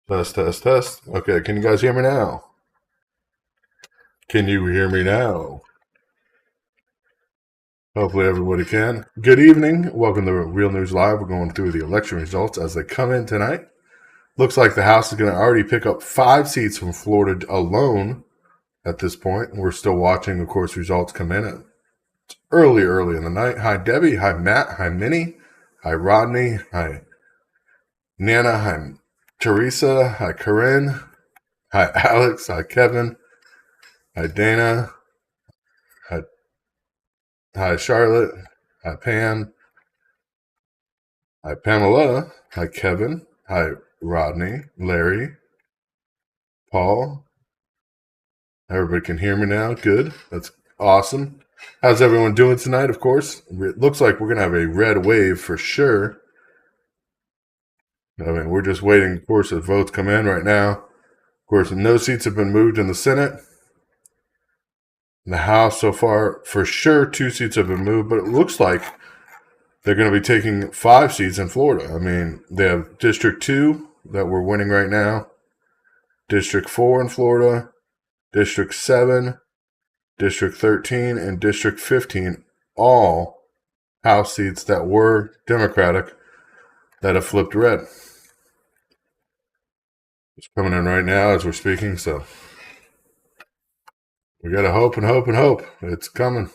Test, test, test. Okay, can you guys hear me now? Can you hear me now? Hopefully everybody can. Good evening. Welcome to Real News Live. We're going through the election results as they come in tonight. Looks like the House is going to already pick up 5 seats from Florida alone at this point. We're still watching, of course, results come in. It's early in the night. Hi, Debbie. Hi, Matt. Hi, Minnie. Hi, Rodney. Hi, Nana. Hi, Teresa. Hi, Corinne. Hi, Alex. Hi, Kevin. Hi, Dana. Hi, Charlotte. Hi, Pam. Hi, Pamela. Hi, Kevin. Hi, Rodney, Larry, Paul. Everybody can hear me now. Good. That's awesome. How's everyone doing tonight? Of course, it looks like we're going to have a red wave for sure. I mean, we're just waiting, of course, as votes come in right now. Of course, no seats have been moved in the Senate. In the House so far, for sure, 2 seats have been moved, but it looks like they're going to be taking 5 seats in Florida. I mean, they have District 2 that we're winning right now, District 4 in Florida, District 7, District 13, and District 15, all House seats that were Democratic that have flipped red. It's coming in right now as we're speaking, so we got to hope and hope and hope. It's coming.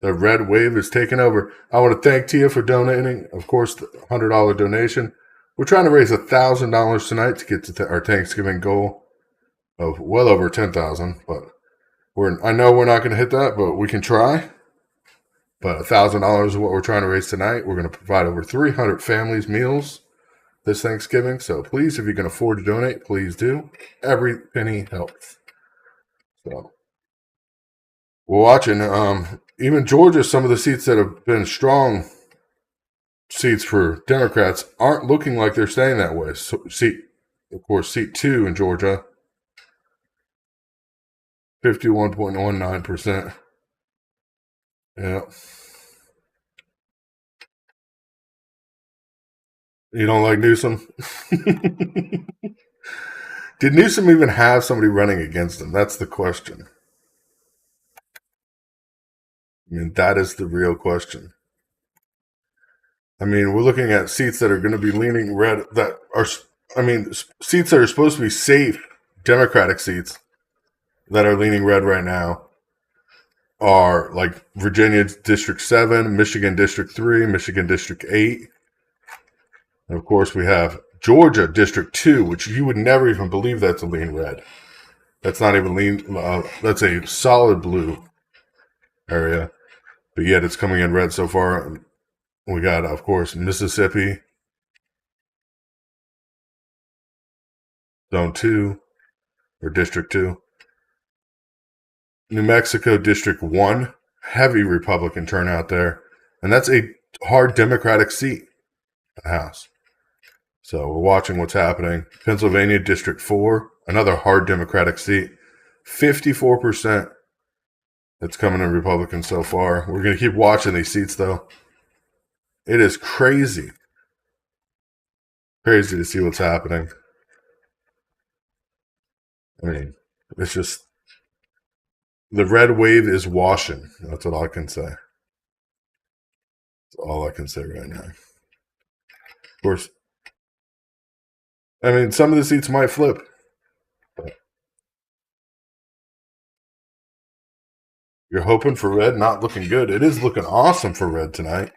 The red wave is taking over. I want to thank Tia for donating, of course, the $100 donation. We're trying to raise $1,000 tonight to get to our Thanksgiving goal of well over $10,000. But I know we're not going to hit that, but we can try. But $1,000 is what we're trying to raise tonight. We're going to provide over 300 families meals this Thanksgiving. So please, if you can afford to donate, please do. Every penny helps. So we're watching. Even Georgia, some of the seats that have been strong seats for Democrats aren't looking like they're staying that way. So seat 2 in Georgia, 51.19%. Yeah. You don't like Newsom? Did Newsom even have somebody running against him? That's the question. I mean, that is the real question. I mean, we're looking at seats that are going to be leaning red, seats that are supposed to be safe Democratic seats that are leaning red right now are like Virginia District 7, Michigan District 3, Michigan District 8. And of course, we have Georgia District 2, which you would never even believe that's a lean red. That's not even lean, that's a solid blue area. But yet it's coming in red so far. We got, of course, Mississippi, Zone 2, or District 2. New Mexico, District 1, heavy Republican turnout there. And that's a hard Democratic seat in the House. So we're watching what's happening. Pennsylvania, District 4, another hard Democratic seat. 54% that's coming in Republican so far. We're going to keep watching these seats, though. It is crazy. Crazy to see what's happening. I mean, it's just the red wave is washing. That's what I can say. That's all I can say right now. Of course, I mean, some of the seats might flip. But you're hoping for red, not looking good. It is looking awesome for red tonight.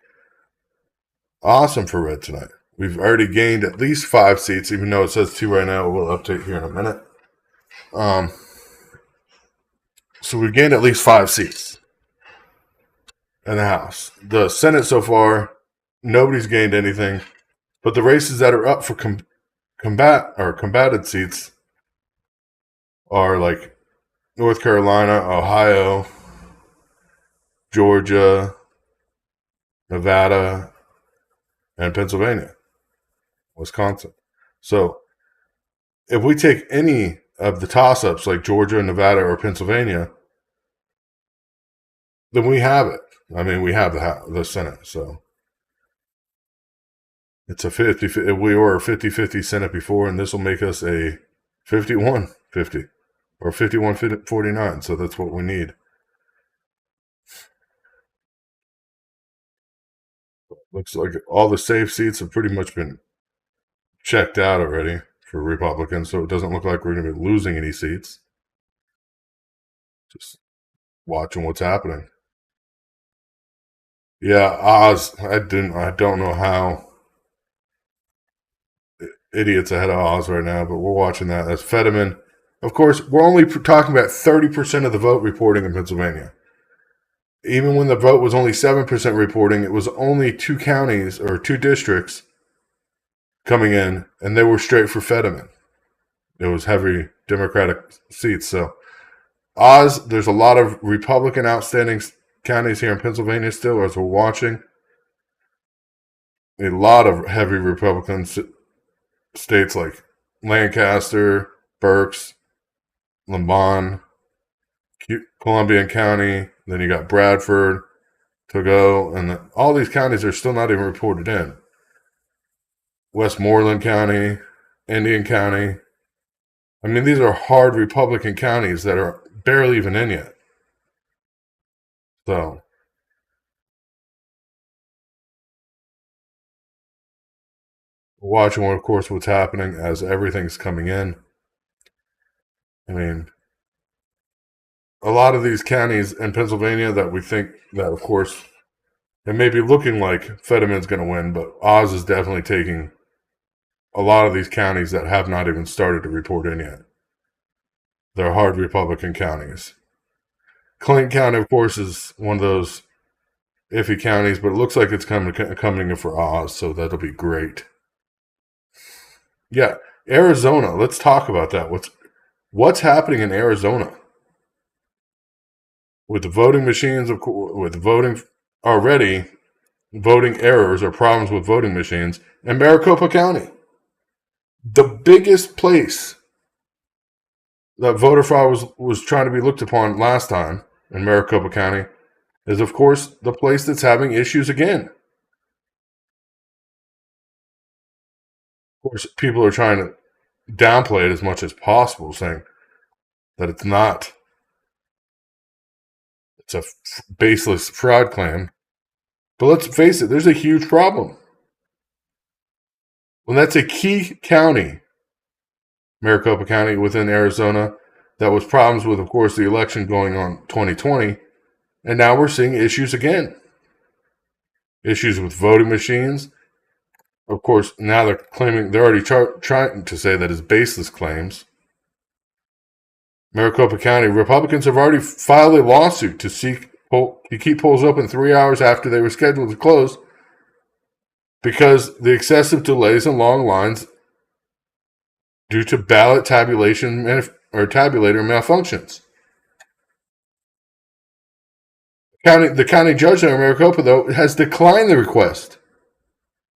Awesome for red tonight. We've already gained at least 5 seats, even though it says 2 right now. We'll update here in a minute. So we've gained at least 5 seats in the House. The Senate so far, nobody's gained anything. But the races that are up for combated seats are like North Carolina, Ohio, Georgia, Nevada, and Pennsylvania, Wisconsin. So if we take any of the toss-ups like Georgia, Nevada, or Pennsylvania, then we have it. I mean, we have the Senate. So It's a 50. We were a 50-50 Senate before, and this will make us a 51-50 or 51-49. So that's what we need. Looks like all the safe seats have pretty much been checked out already for Republicans, so it doesn't look like we're going to be losing any seats. Just watching what's happening. Yeah, Oz. I don't know how idiots ahead of Oz right now, but we're watching that. That's Fetterman. Of course, we're only talking about 30% of the vote reporting in Pennsylvania. Even when the vote was only 7% reporting, it was only 2 counties or 2 districts coming in, and they were straight for Fetterman. It was heavy Democratic seats. So Oz, there's a lot of Republican outstanding counties here in Pennsylvania still, as we're watching. A lot of heavy Republican states like Lancaster, Berks, Lamont, Columbian County. Then you got Bradford to go, and all these counties are still not even reported in. Westmoreland County, Indian County. I mean, these are hard Republican counties that are barely even in yet. So, watching, of course, what's happening as everything's coming in. I mean, a lot of these counties in Pennsylvania that we think that, of course, it may be looking like Fetterman's going to win, but Oz is definitely taking a lot of these counties that have not even started to report in yet. They're hard Republican counties. Clinton County, of course, is one of those iffy counties, but it looks like it's coming in for Oz, so that'll be great. Yeah, Arizona. Let's talk about that. What's happening in Arizona with the voting machines? Of course, with voting already, voting errors or problems with voting machines in Maricopa County, the biggest place that voter fraud was trying to be looked upon last time in Maricopa County is, of course, the place that's having issues again. Of course, people are trying to downplay it as much as possible, saying that it's not. It's a baseless fraud claim. But let's face it, there's a huge problem. When that's a key county, Maricopa County within Arizona, that was problems with, of course, the election going on 2020, and now we're seeing issues again. Issues with voting machines. Of course, now they're claiming, they're already trying to say that it's baseless claims. Maricopa County Republicans have already filed a lawsuit to keep polls open 3 hours after they were scheduled to close because the excessive delays and long lines due to ballot tabulation or tabulator malfunctions. The county judge in Maricopa, though, has declined the request,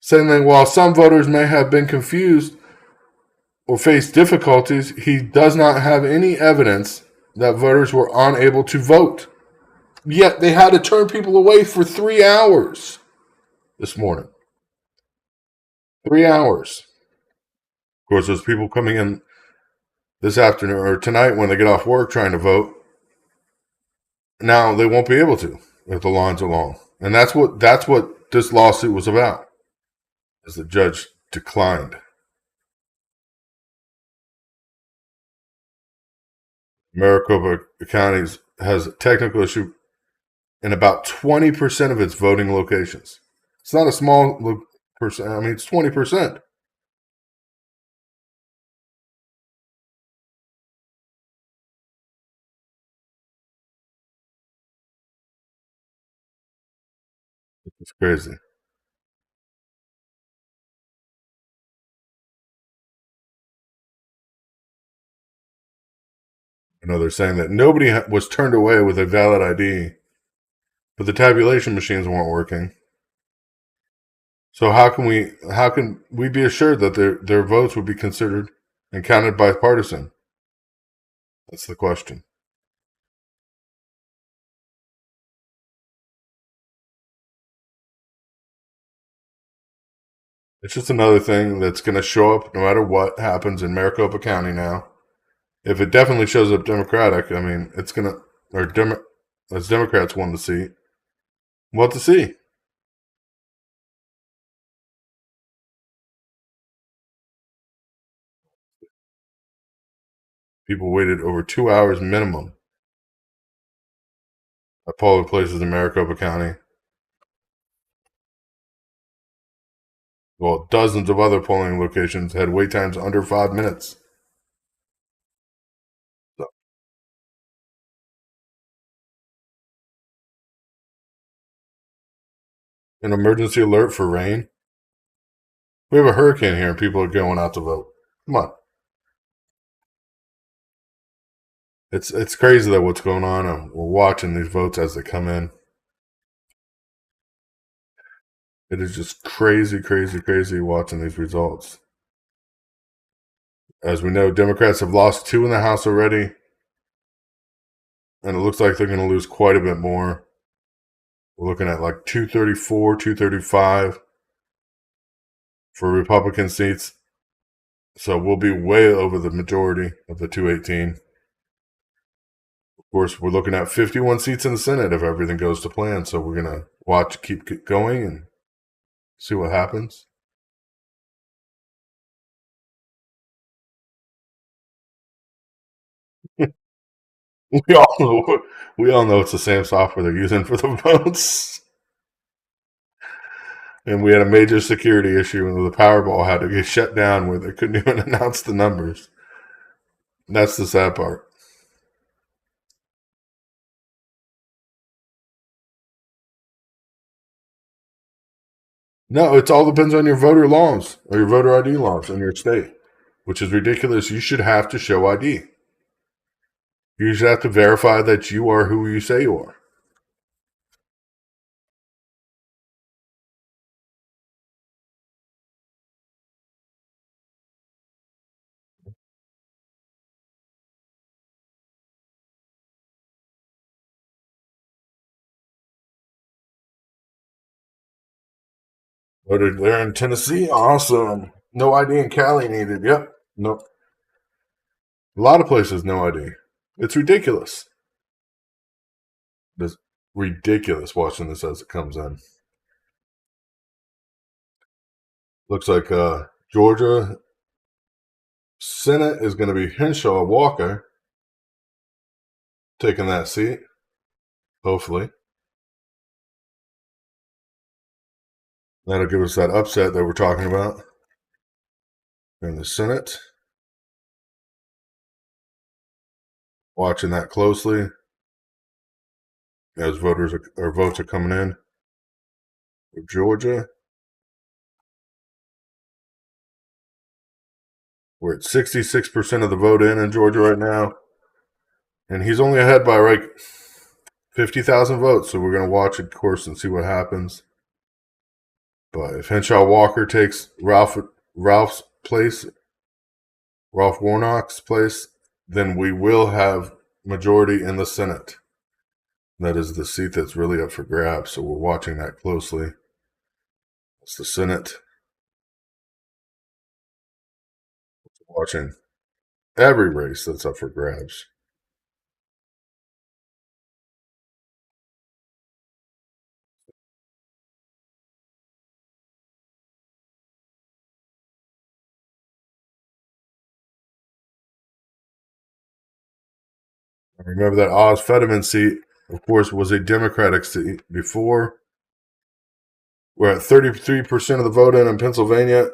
saying that while some voters may have been confused or faced difficulties, he does not have any evidence that voters were unable to vote. Yet they had to turn people away for 3 hours this morning. 3 hours. Of course, there's people coming in this afternoon or tonight when they get off work trying to vote. Now they won't be able to if the lines are long. And that's what this lawsuit was about, as the judge declined. Maricopa County has a technical issue in about 20% of its voting locations. It's not a small percent. I mean, it's 20%. It's crazy. You know, they're saying that nobody was turned away with a valid ID, but the tabulation machines weren't working. So how can we be assured that their votes would be considered and counted bipartisan? That's the question. It's just another thing that's going to show up no matter what happens in Maricopa County now. If it definitely shows up Democratic, I mean, it's going to, as Democrats won the seat, we'll have to see. People waited over 2 hours minimum at polling places in Maricopa County. Well, dozens of other polling locations had wait times under 5 minutes. So, an emergency alert for rain. We have a hurricane here and people are going out to vote. Come on. It's crazy that what's going on. And we're watching these votes as they come in. It is just crazy, crazy, crazy watching these results. As we know, Democrats have lost 2 in the House already, and it looks like they're going to lose quite a bit more. We're looking at like 234, 235 for Republican seats. So we'll be way over the majority of the 218. Of course, we're looking at 51 seats in the Senate if everything goes to plan. So we're going to watch, keep going, and see what happens. We all know it's the same software they're using for the votes. And we had a major security issue, and the Powerball had to get shut down where they couldn't even announce the numbers. That's the sad part. No, it all depends on your voter laws or your voter ID laws in your state, which is ridiculous. You should have to show ID. You should have to verify that you are who you say you are. Voted there in Tennessee. Awesome. No ID in Cali needed. Yep. No. A lot of places, no ID. It's ridiculous. It's ridiculous watching this as it comes in. Looks like Georgia Senate is going to be Henshaw Walker taking that seat, hopefully. That'll give us that upset that we're talking about in the Senate. Watching that closely as votes are coming in. Georgia, we're at 66% of the vote in Georgia right now, and he's only ahead by like 50,000 votes. So we're going to watch it, of course, and see what happens. But if Henshaw Walker takes Ralph Warnock's place, then we will have majority in the Senate. That is the seat that's really up for grabs. So we're watching that closely. It's the Senate. Watching every race that's up for grabs. Remember that Oz Fetterman seat, of course, was a Democratic seat before. We're at 33% of the vote in Pennsylvania,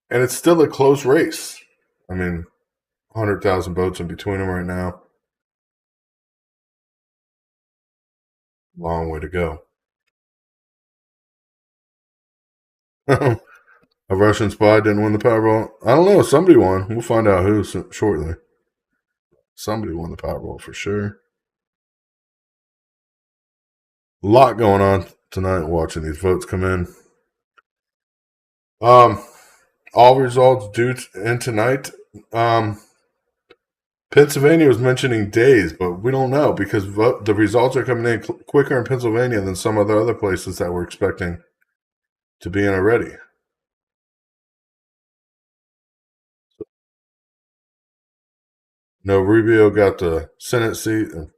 and it's still a close race. I mean, 100,000 votes in between them right now. Long way to go. A Russian spy didn't win the Powerball. I don't know. Somebody won. We'll find out who shortly. Somebody won the Powerball for sure. A lot going on tonight watching these votes come in. All results due in tonight. Pennsylvania was mentioning days, but we don't know because the results are coming in quicker in Pennsylvania than some of the other places that we're expecting to be in already. No, Rubio got the Senate seat in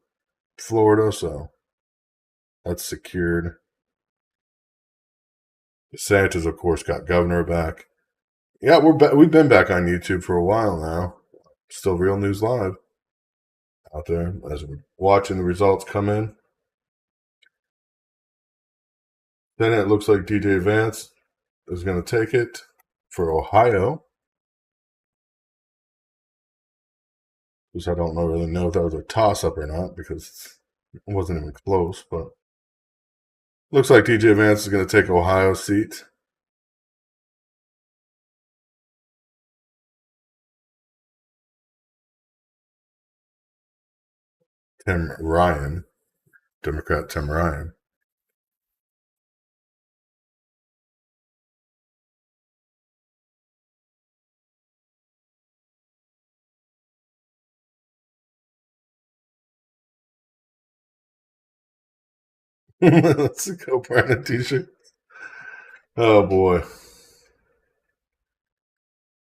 Florida, so that's secured. DeSantis, of course, got governor back. Yeah, we've been back on YouTube for a while now. Still Real News Live out there as we're watching the results come in. Then it looks like DJ Vance is going to take it for Ohio. Which I don't really know if that was a toss-up or not because it wasn't even close. But looks like DJ Vance is going to take Ohio's seat. Tim Ryan, Democrat Tim Ryan. Let's go, Brandon T-shirt. Oh boy! Of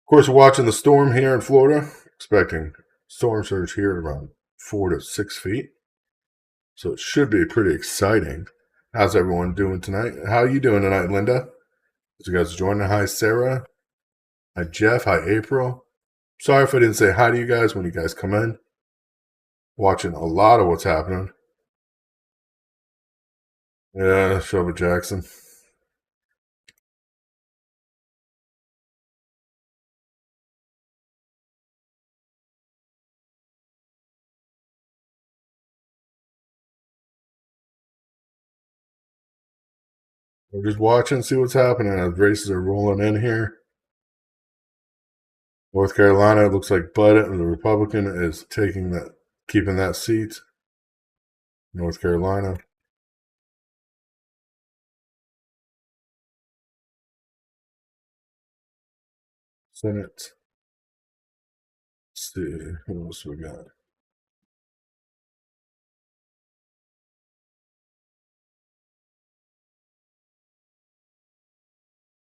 course, we're watching the storm here in Florida. Expecting storm surge here around 4 to 6 feet. So it should be pretty exciting. How's everyone doing tonight? How are you doing tonight, Linda? As you guys joining? Hi, Sarah. Hi, Jeff. Hi, April. Sorry if I didn't say hi to you guys when you guys come in. Watching a lot of what's happening. Yeah, Shelby Jackson. We're just watching, see what's happening as races are rolling in here. North Carolina, it looks like Bud, the Republican, is keeping that seat. North Carolina. Senate. Let's see, who else we got?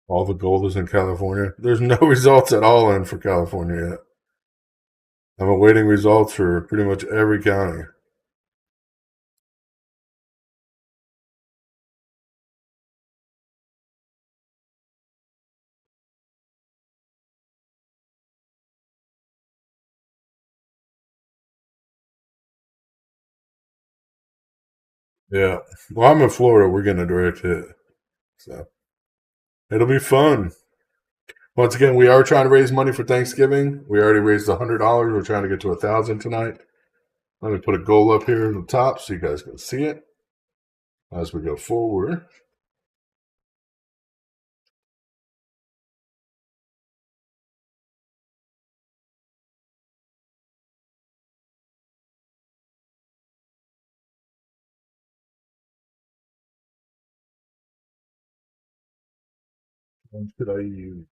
All the gold is in California. There's no results at all in for California yet. I'm awaiting results for pretty much every county. Yeah. Well, I'm in Florida. We're getting a direct hit. So it'll be fun. Once again, we are trying to raise money for Thanksgiving. We already raised $100. We're trying to get to 1,000 tonight. Let me put a goal up here at the top so you guys can see it as we go forward. What should I use?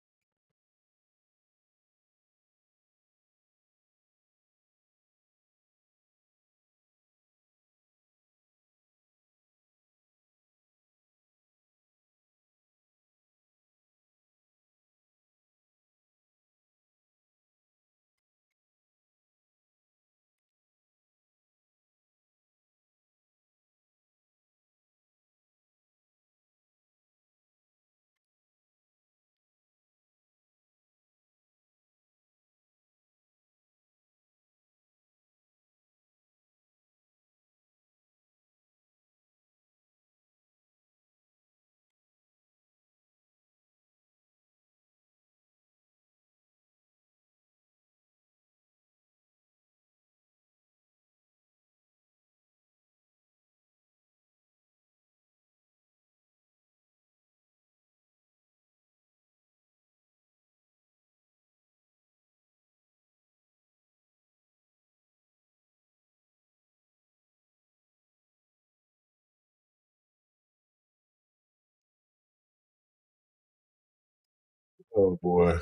Oh boy.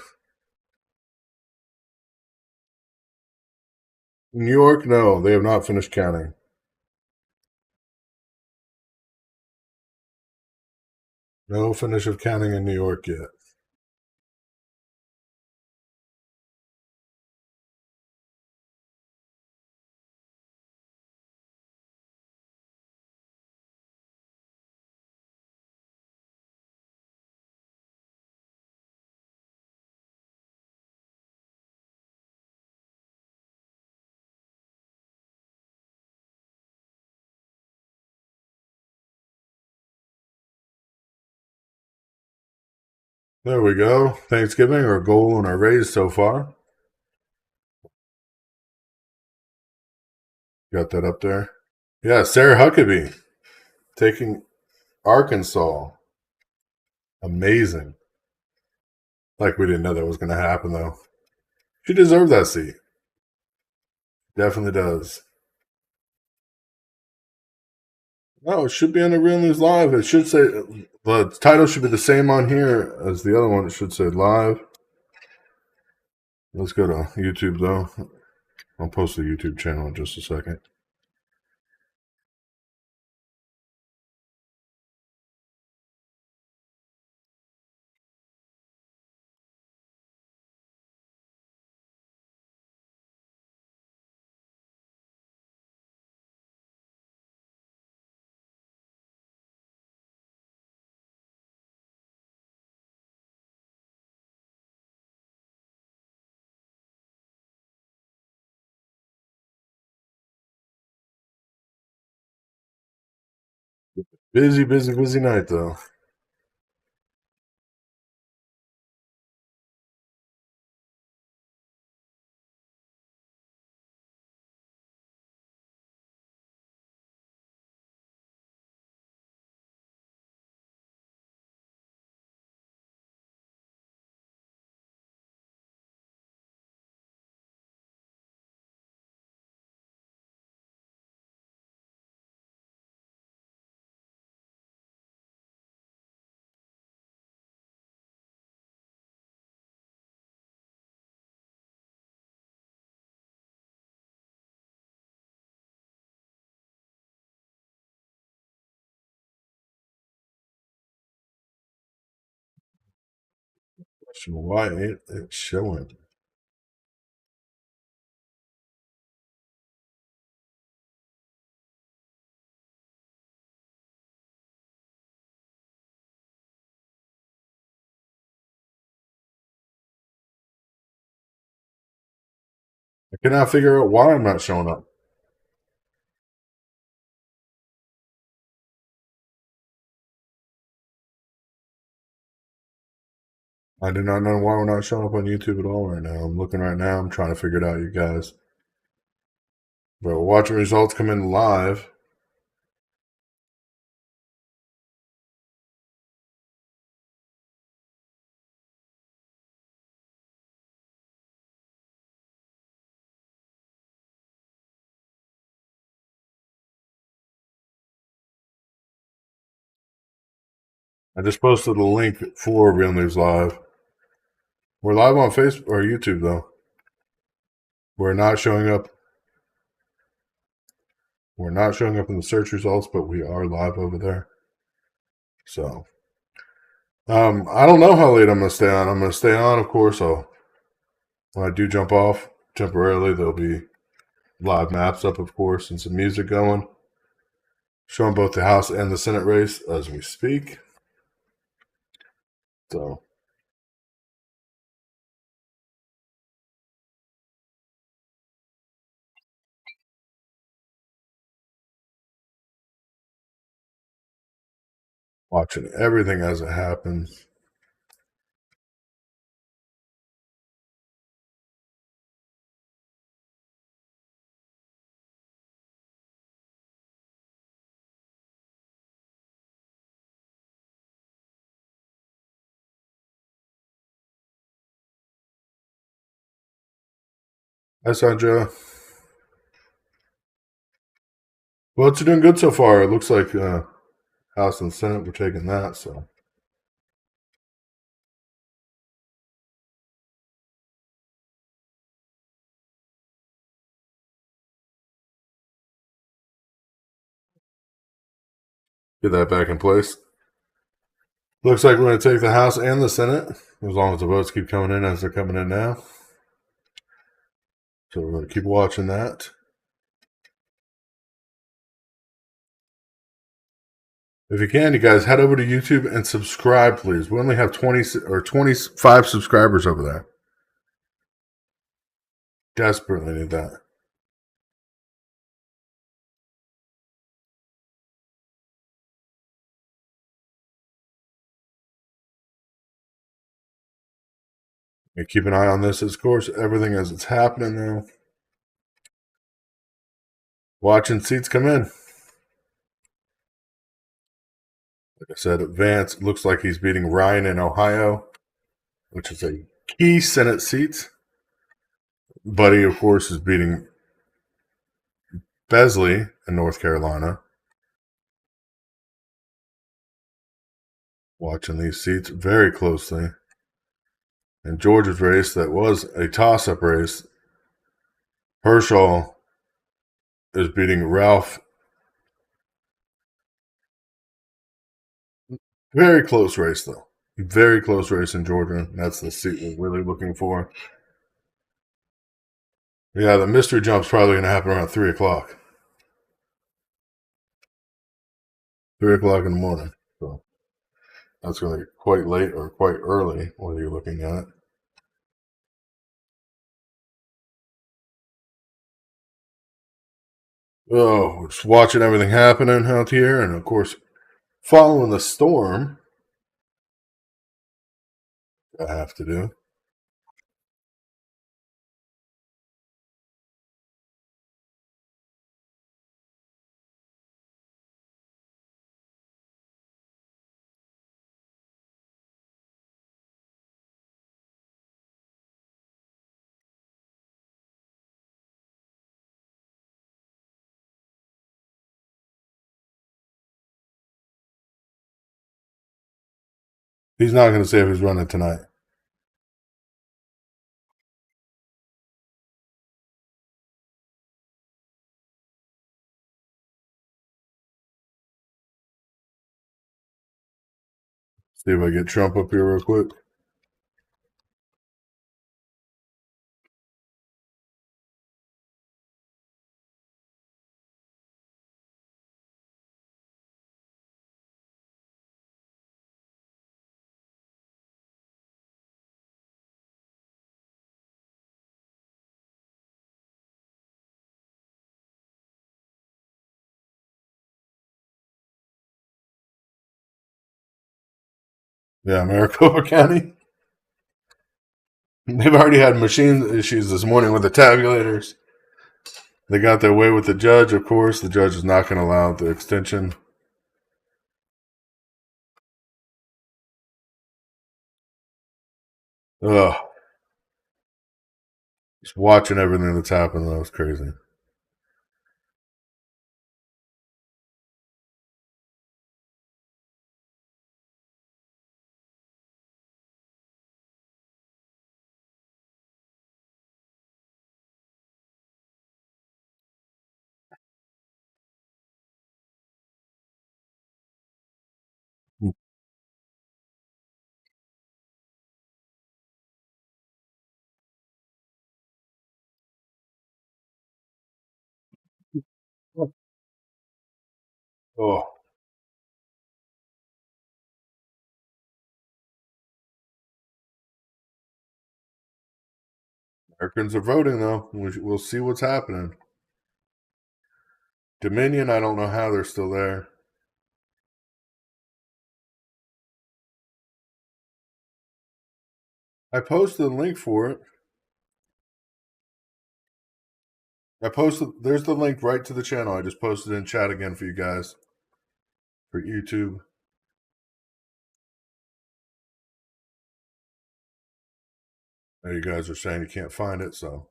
New York, no, they have not finished counting. No finish of counting in New York yet. There we go. Thanksgiving, our goal and our raise so far. Got that up there. Yeah, Sarah Huckabee taking Arkansas. Amazing. Like we didn't know that was going to happen, though. She deserved that seat. Definitely does. No, it should be on the Real News Live. It should say the title should be the same on here as the other one. It should say live. Let's go to YouTube though. I'll post the YouTube channel in just a second. Busy night though. Question why ain't it showing? I cannot figure out why I'm not showing up. I do not know why we're not showing up on YouTube at all right now. I'm looking right now. I'm trying to figure it out, you guys. But we're watching results come in live. I just posted a link for Real News Live. We're live on Facebook or YouTube though. We're not showing up. We're not showing up in the search results, but we are live over there. So, I don't know how late I'm gonna stay on. I'm gonna stay on, of course. So when I do jump off temporarily, there'll be live maps up, of course, and some music going, showing both the House and the Senate race as we speak. So, watching everything as it happens. Hi, Sandra. Well, it's doing good so far. It looks like House and Senate were taking that. So, get that back in place. Looks like we're going to take the House and the Senate, as long as the votes keep coming in as they're coming in now. So we're going to keep watching that. If you can, you guys head over to YouTube and subscribe, please. We only have 20 or 25 subscribers over there. Desperately need that. And keep an eye on this, of course, everything as it's happening now. Watching seats come in. Like I said, Vance looks like he's beating Ryan in Ohio, which is a key Senate seat. Buddy, of course, is beating Besley in North Carolina. Watching these seats very closely. In Georgia's race, that was a toss-up race. Herschel is beating Ralph. Very close race, though. Very close race in Georgia. That's the seat we're really looking for. Yeah, the mystery jump's probably going to happen around 3 o'clock. 3 o'clock in the morning. So that's going to be quite late or quite early, whether you're looking at it. Oh, just watching everything happening out here, and of course, following the storm. I have to do. He's not going to say if he's running tonight. See if I get Trump up here real quick. Yeah, Maricopa County. They've already had machine issues this morning with the tabulators. They got their way with the judge, of course. The judge is not going to allow the extension. Ugh. Just watching everything that's happening, that was crazy. Oh, Americans are voting, though. We'll see what's happening. Dominion, I don't know how they're still there. I posted a link for it. There's the link right to the channel. I just posted in chat again for you guys for YouTube. Now you guys are saying you can't find it, so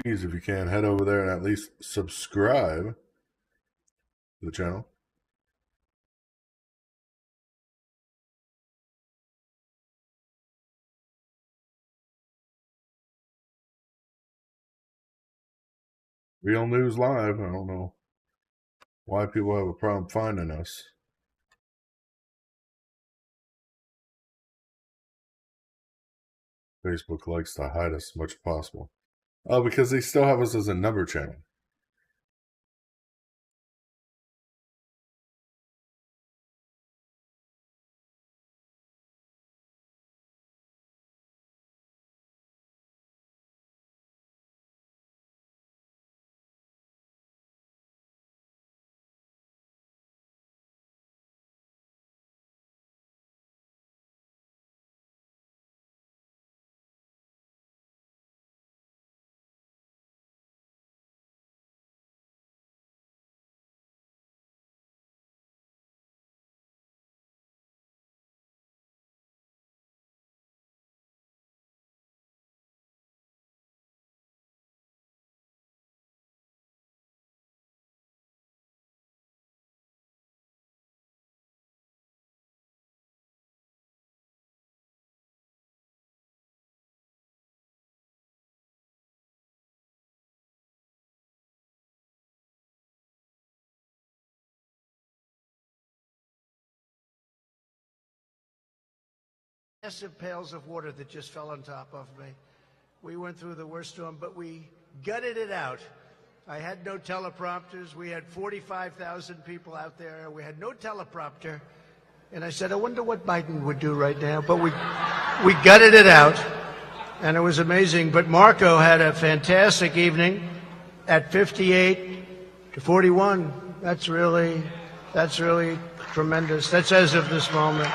please, if you can, head over there and at least subscribe to the channel. Real News Live. I don't know why people have a problem finding us. Facebook likes to hide us as much as possible. Oh, because they still have us as a number channel. massive pails of water that just fell on top of me. We went through the worst storm, but we gutted it out. I had no teleprompters. We had 45,000 people out there. We had no teleprompter. And I said, I wonder what Biden would do right now. But we gutted it out, and it was amazing. But Marco had a fantastic evening at 58 to 41. That's really tremendous. That's as of this moment.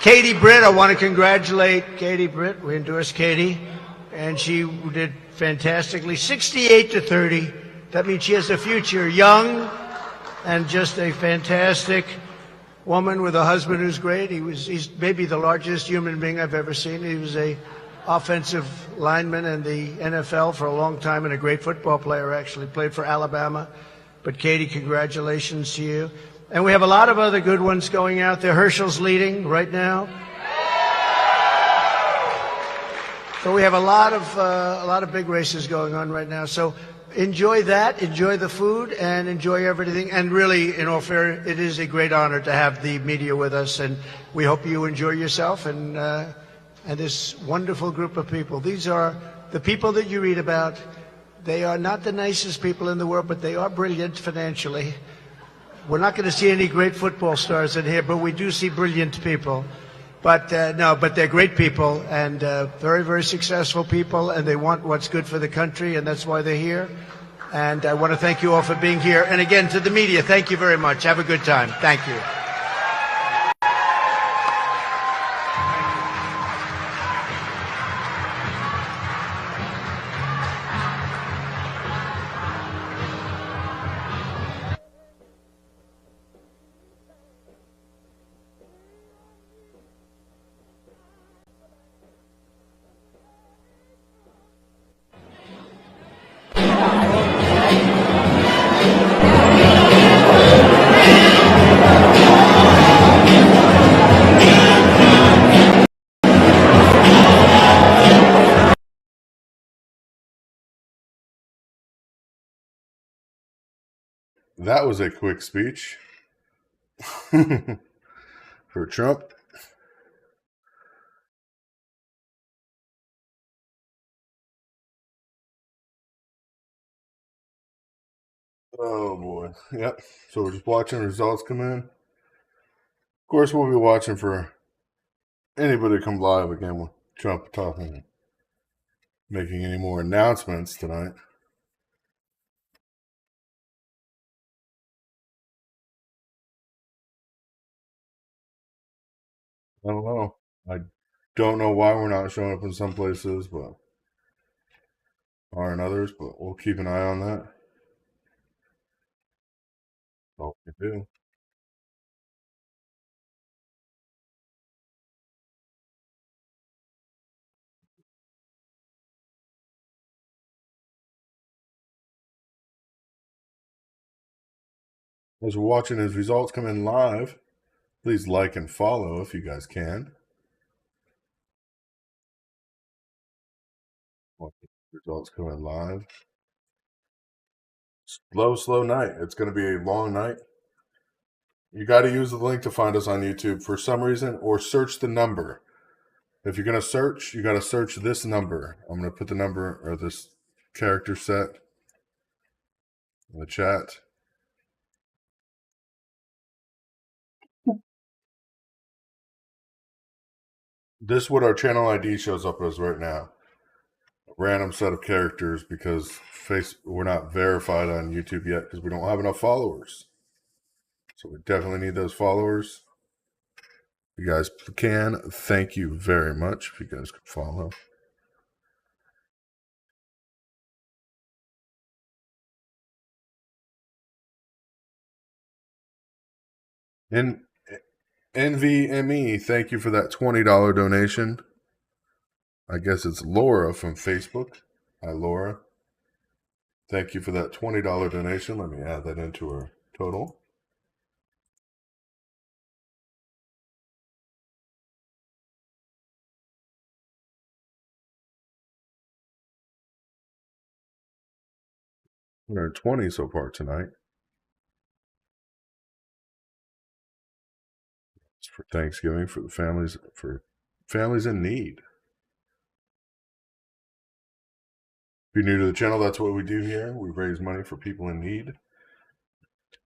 Katie Britt, I want to congratulate Katie Britt. We endorsed Katie, and she did fantastically. 68 to 30. That means she has a future. Young and just a fantastic woman with a husband who's great. He's maybe the largest human being I've ever seen. He was a offensive lineman in the NFL for a long time and a great football player, actually. Played for Alabama. But Katie, congratulations to you. And we have a lot of other good ones going out there. Herschel's leading right now. So we have a lot of big races going on right now. So enjoy that, enjoy the food, and enjoy everything. And really, in all fairness, it is a great honor to have the media with us. And we hope you enjoy yourself and this wonderful group of people. These are the people that you read about. They are not the nicest people in the world, but they are brilliant financially. We're not going to see any great football stars in here, but we do see brilliant people. But but they're great people and very, very successful people, and they want what's good for the country, and that's why they're here. And I want to thank you all for being here. And again, to the media, thank you very much. Have a good time. Thank you. That was a quick speech for Trump. Oh boy. Yep. So we're just watching results come in. Of course, we'll be watching for anybody to come live again with Trump talking, making any more announcements tonight. I don't know. I don't know why we're not showing up in some places, but are in others. But we'll keep an eye on that. That's all we can do. As we're watching his results come in live, please like and follow if you guys can. Watching results come in live. Slow night. It's going to be a long night. You got to use the link to find us on YouTube for some reason, or search the number. If you're going to search, you got to search this number. I'm going to put the number or this character set in the chat. This is what our channel ID shows up as right now. A random set of characters because we're not verified on YouTube yet because we don't have enough followers. So we definitely need those followers. If you guys can, thank you very much if you guys could follow. NVME, thank you for that $20 donation. I guess it's Laura from Facebook. Hi, Laura. Thank you for that $20 donation. Let me add that into our total. We're at 20 so far tonight. It's for Thanksgiving, for the families, for families in need. If you're new to the channel, that's what we do here. We raise money for people in need.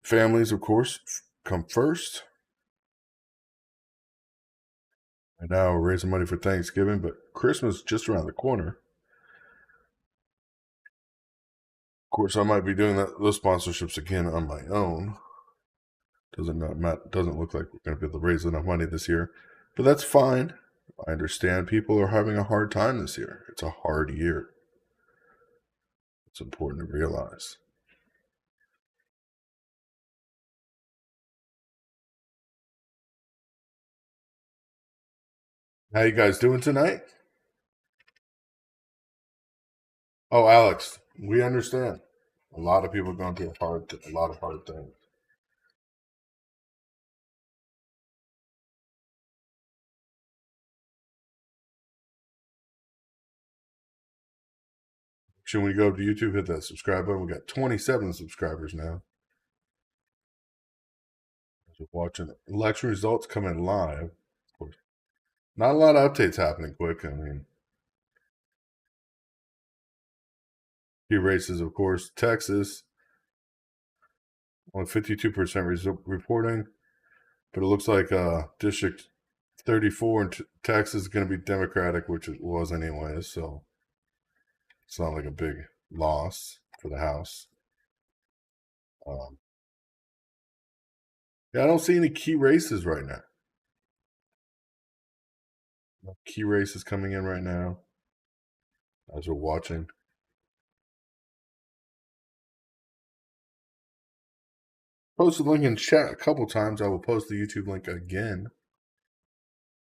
Families, of course, come first. And now we're raising money for Thanksgiving, but Christmas is just around the corner. Of course, I might be doing those sponsorships again on my own. Doesn't look like we're going to be able to raise enough money this year, but that's fine. I understand people are having a hard time this year. It's a hard year. It's important to realize. How you guys doing tonight? Oh, Alex, we understand. A lot of people are going through a lot of hard things. Should we go to YouTube, hit that subscribe button? We got 27 subscribers now. As we're watching election results come in live. Of course, not a lot of updates happening quick. I mean, key races, of course, Texas, only 52% reporting, but it looks like District 34 in Texas is going to be Democratic, which it was anyways, so it's not like a big loss for the House. Yeah, I don't see any key races right now. No key races coming in right now as we're watching. Posted link in chat a couple times. I will post the YouTube link again.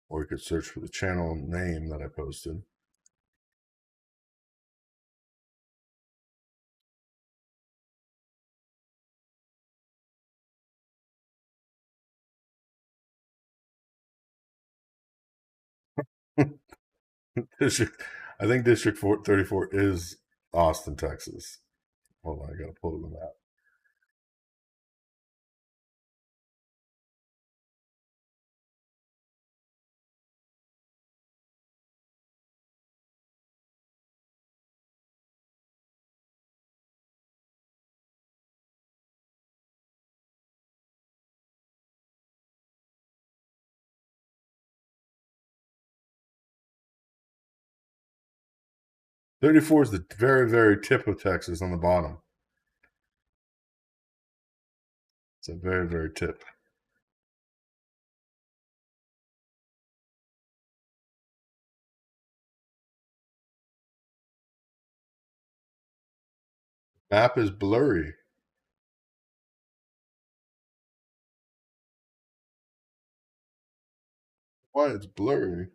Or you could search for the channel name that I posted. I think District 34 is Austin, Texas. Hold on, I gotta pull the map. .34 is the very, very tip of Texas on the bottom. It's a very, very tip. Map is blurry. Why it's blurry?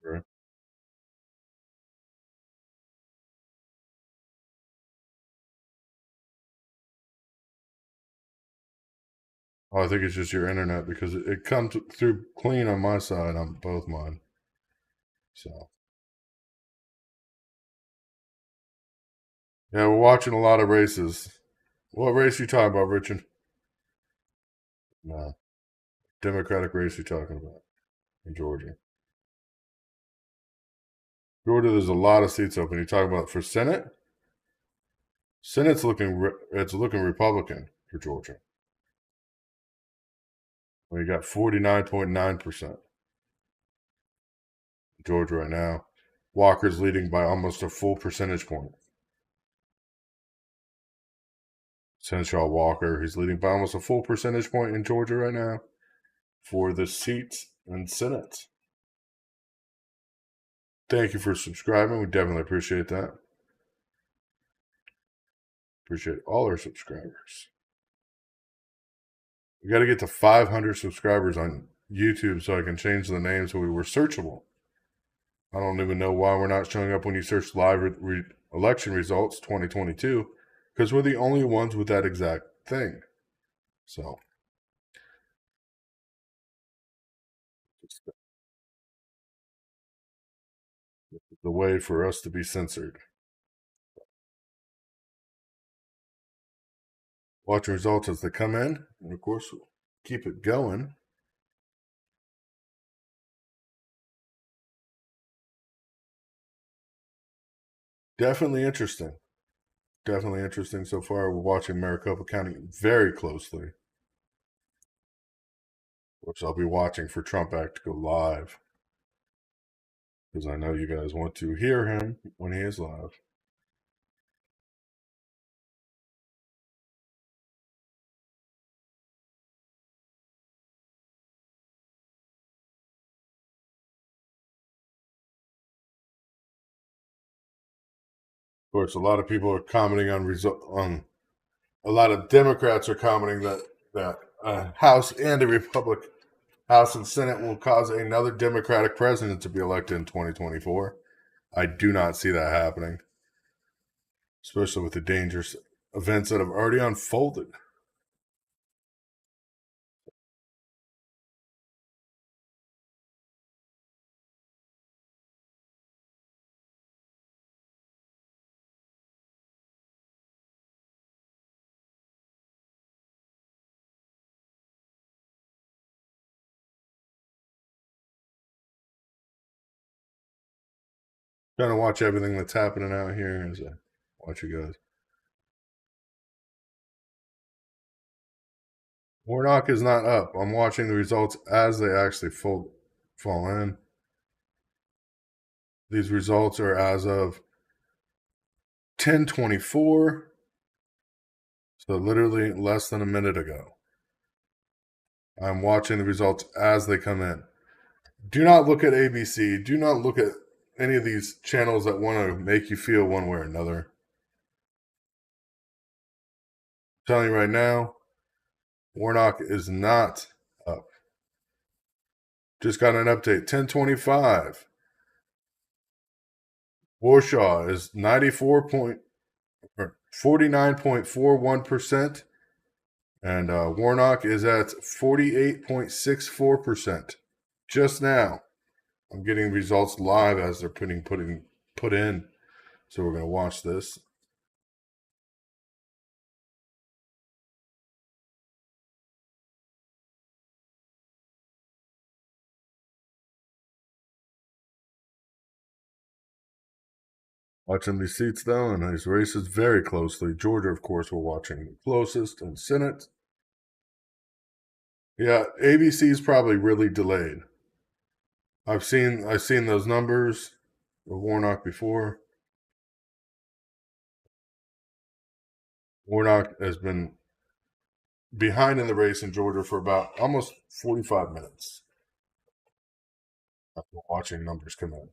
Right. Oh, I think it's just your internet because it comes through clean on my side on both mine. So yeah, we're watching a lot of races. What race you talking about, Richard? No, Democratic race you talking about in Georgia. Georgia, there's a lot of seats open. You talking about for Senate? Senate's looking Republican for Georgia. Well, you got 49.9%. Georgia right now. Walker's leading by almost a full percentage point. Senator Walker, he's leading by almost a full percentage point in Georgia right now for the seats in Senate. Thank you for subscribing. We definitely appreciate that. Appreciate all our subscribers. We got to get to 500 subscribers on YouTube so I can change the name so we were searchable. I don't even know why we're not showing up when you search live election results 2022 because we're the only ones with that exact thing. So the way for us to be censored. Watching results as they come in, and of course, we'll keep it going. Definitely interesting. Definitely interesting so far. We're watching Maricopa County very closely, which I'll be watching for Trump Act to go live, because I know you guys want to hear him when he is live. Of course, a lot of people are commenting on a lot of Democrats are commenting that House and the House and Senate will cause another Democratic president to be elected in 2024. I do not see that happening, especially with the dangerous events that have already unfolded. Trying to watch everything that's happening out here as I watch you guys. Warnock is not up. I'm watching the results as they actually fall in. These results are as of 10:24, so literally less than a minute ago. I'm watching the results as they come in. Do not look at ABC. Do not look at any of these channels that want to make you feel one way or another. I'm telling you right now, Warnock is not up. Just got an update. 10:25. Warshaw is 49.41%, and Warnock is at 48.64%. Just now, I'm getting results live as they're put in. So we're going to watch this. Watching these seats, though, and these races very closely. Georgia, of course, we're watching the closest, and Senate. Yeah, ABC is probably really delayed. I've seen those numbers of Warnock before. Warnock has been behind in the race in Georgia for about almost 45 minutes after watching numbers come in.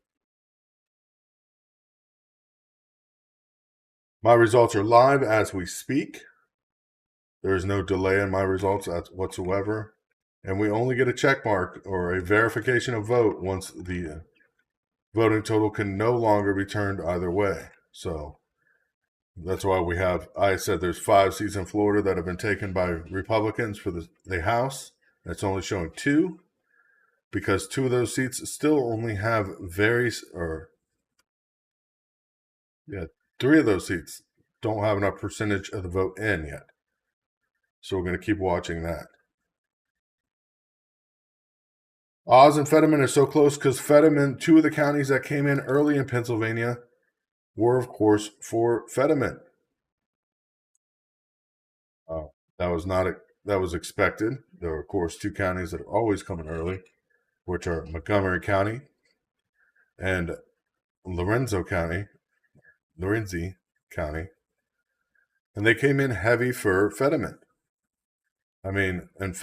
My results are live as we speak. There is no delay in my results whatsoever. And we only get a check mark or a verification of vote once the voting total can no longer be turned either way. So that's why I said there's 5 seats in Florida that have been taken by Republicans for the House. It's only showing 2 because 2 of those seats still only have 3 of those seats don't have enough percentage of the vote in yet. So we're going to keep watching that. Oz and Fetterman are so close because Fetterman, 2 of the counties that came in early in Pennsylvania were, of course, for Fetterman. That was expected. There are, of course, 2 counties that are always coming early, which are Montgomery County and Lorenzi County, and they came in heavy for Fetterman. I mean, and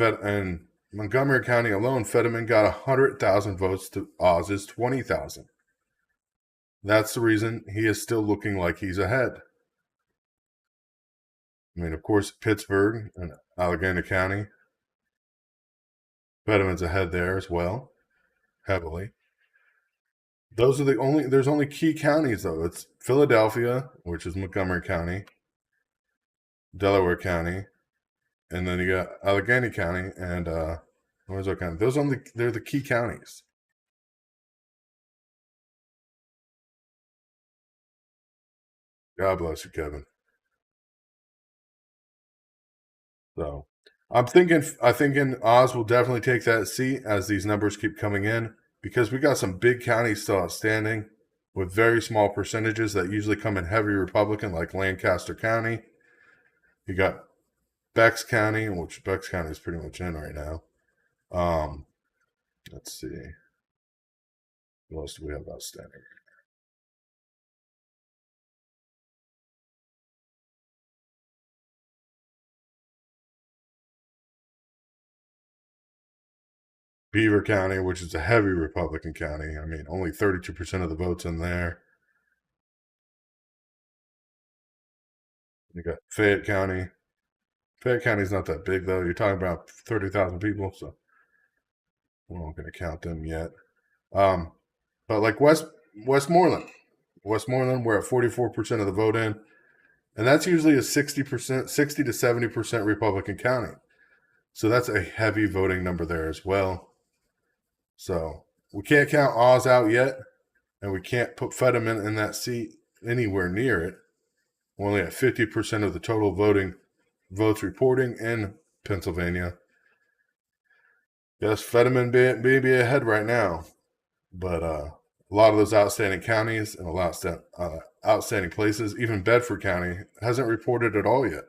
Montgomery County alone, Fetterman got 100,000 votes to Oz's 20,000. That's the reason he is still looking like he's ahead. I mean, of course, Pittsburgh and Allegheny County, Fetterman's ahead there as well, heavily. Those are there's only key counties, though. It's Philadelphia, which is Montgomery County, Delaware County, and then you got Allegheny County and Windsor County. They're the key counties. God bless you, Kevin. So I think Oz will definitely take that seat as these numbers keep coming in, because we got some big counties still outstanding with very small percentages that usually come in heavy Republican, like Lancaster County. You got Bucks County, which Bucks County is pretty much in right now. Let's see. What else do we have outstanding? Beaver County, which is a heavy Republican county. I mean, only 32% of the votes in there. You got Fayette County. Fayette County's not that big, though. You're talking about 30,000 people, so we're not going to count them yet. But like Westmoreland, we're at 44% of the vote in, and that's usually a 60%, 60 to 70% Republican county. So that's a heavy voting number there as well. So we can't count Oz out yet, and we can't put Fetterman in that seat anywhere near it. We're only at 50% of the total votes reporting in Pennsylvania. Yes, Fetterman may be ahead right now, but a lot of those outstanding counties and a lot of outstanding places, even Bedford County, hasn't reported at all yet.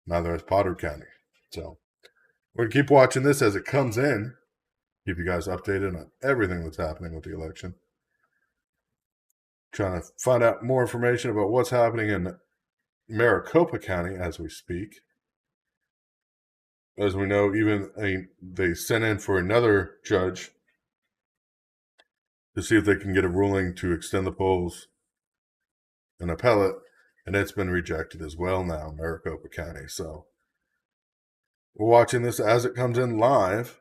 Neither has Potter County. So we're going to keep watching this as it comes in. Keep you guys updated on everything that's happening with the election. Trying to find out more information about what's happening in Maricopa County as we speak. As we know, they sent in for another judge to see if they can get a ruling to extend the polls an appellate, and it's been rejected as well now, Maricopa County. So we're watching this as it comes in live.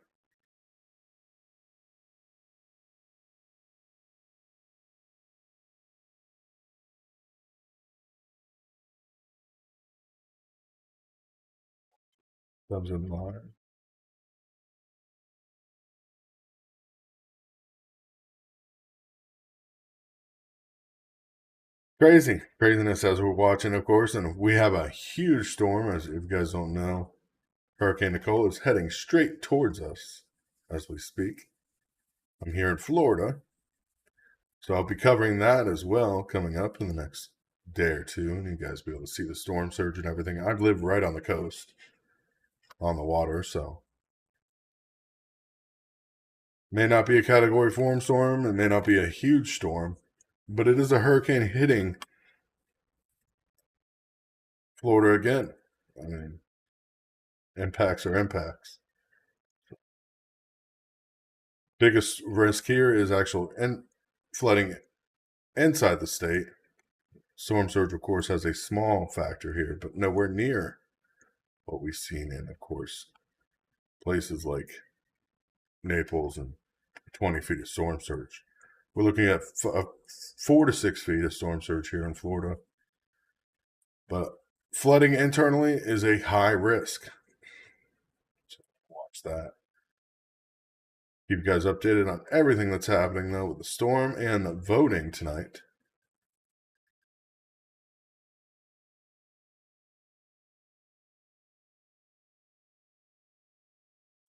Comes in live. Craziness as we're watching, of course, and we have a huge storm, as if you guys don't know. Hurricane Nicole is heading straight towards us as we speak. I'm here in Florida, so I'll be covering that as well coming up in the next day or two, and you guys will be able to see the storm surge and everything. I live right on the coast, on the water, so may not be a Category 4 storm, it may not be a huge storm, but it is a hurricane hitting Florida again. I mean, impacts are impacts. Biggest risk here is actual flooding inside the state. Storm surge, of course, has a small factor here, but nowhere near what we've seen in, of course, places like Naples and 20 feet of storm surge. We're looking at 4 to 6 feet of storm surge here in Florida. But flooding internally is a high risk. So watch that. Keep you guys updated on everything that's happening, though, with the storm and the voting tonight.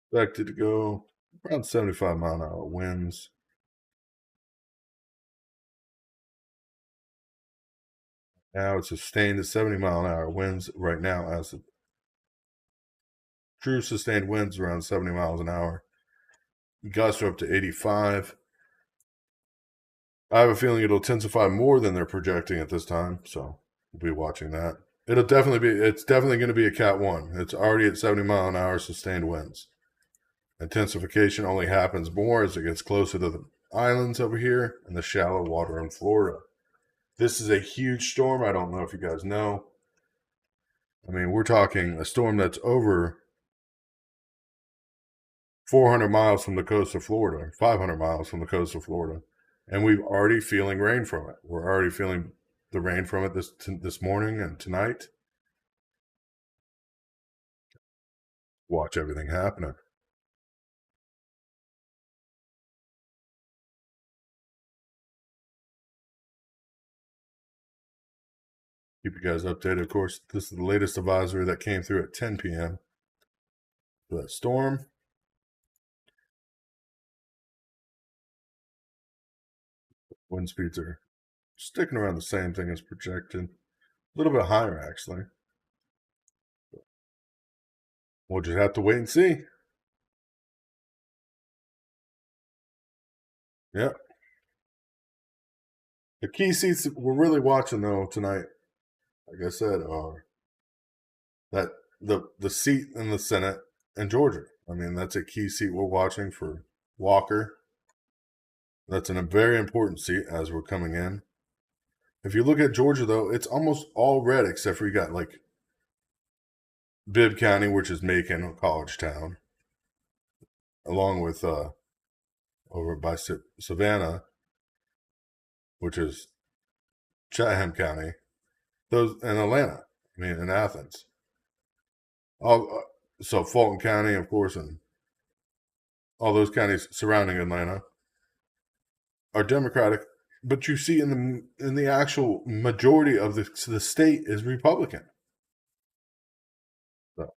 Expected to go around 75-mile-an-hour winds. Now it's sustained at 70-mile-an-hour winds right now, as the true sustained winds around 70 miles an hour. Gusts are up to 85. I have a feeling it'll intensify more than they're projecting at this time, so we'll be watching that. It's definitely going to be a Cat 1. It's already at 70 mile an hour sustained winds. Intensification only happens more as it gets closer to the islands over here and the shallow water in Florida. This is a huge storm. I don't know if you guys know. I mean, we're talking a storm that's over 400 miles from the coast of Florida, 500 miles from the coast of Florida. And we're already feeling rain from it. We're already feeling the rain from it this morning and tonight. Watch everything happening. Keep you guys updated. Of course, this is the latest advisory that came through at 10 p.m. for that storm. Wind speeds are sticking around the same thing as projected. A little bit higher, actually. We'll just have to wait and see. Yep. The key seats we're really watching, though, tonight, like I said, are that the seat in the Senate in Georgia. I mean, that's a key seat we're watching for Walker. That's a very important seat as we're coming in. If you look at Georgia, though, it's almost all red except for you got like Bibb County, which is Macon, a college town, along with over by Savannah, which is Chatham County, those in Atlanta. I mean, in Athens. So Fulton County, of course, and all those counties surrounding Atlanta are Democratic, but you see in the actual majority of the state is Republican. So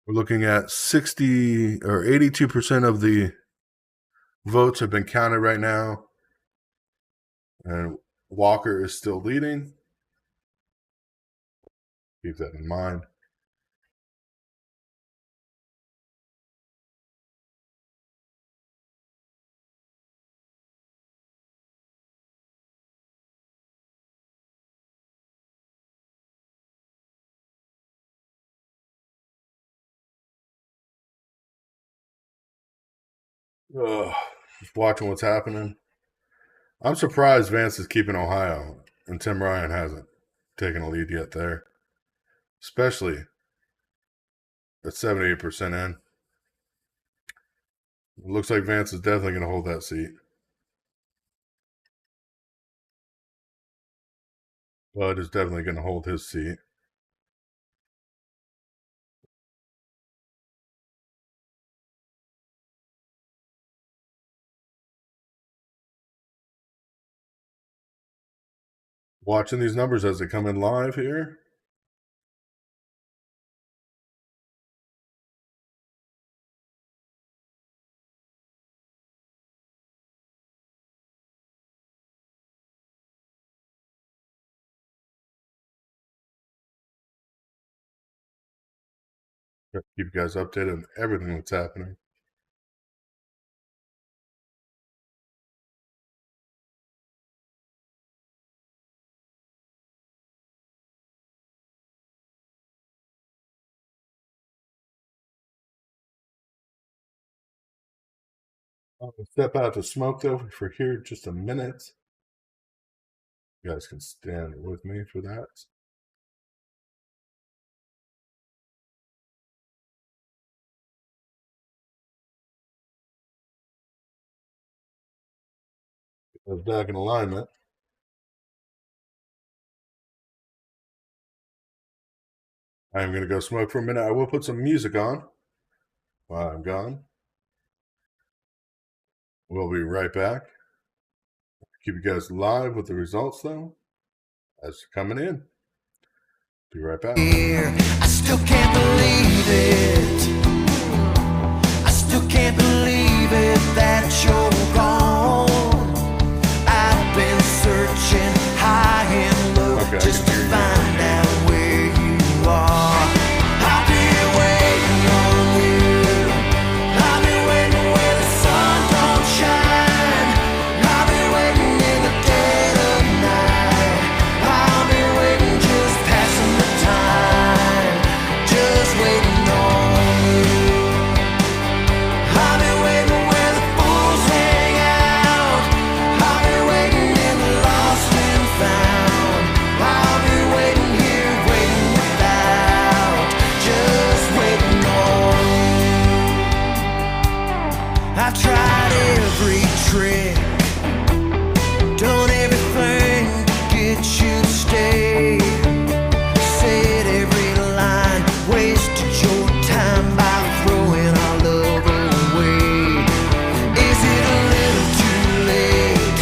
we're looking at 60 or 82% of the votes have been counted right now, and Walker is still leading. Keep that in mind. Just watching what's happening. I'm surprised Vance is keeping Ohio and Tim Ryan hasn't taken a lead yet there, especially at 78% in. It looks like Vance is definitely going to hold that seat. Bud is definitely going to hold his seat. Watching these numbers as they come in live here. Keep you guys updated on everything that's happening. I'll step out to smoke, though, for here just a minute. You guys can stand with me for that. I was back in alignment. I am going to go smoke for a minute. I will put some music on while I'm gone. We'll be right back. Keep you guys live with the results, though, as they're coming in. Be right back. I still can't believe it. I still can't believe it that you're gone. I've been searching high and low just to find out where you are. I've been waiting on you. I've been waiting where the sun don't shine. I've been waiting in the dead of night. I've been waiting, just passing the time, just waiting on you. I've been waiting where the fools hang out. I've been waiting in the lost and found. I've been waiting here, waiting without, just waiting on you. I've tried every trick, done everything to get you to stay. Said every line, wasted your time by throwing our love away. Is it a little too late?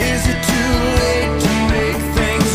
Is it too late to make things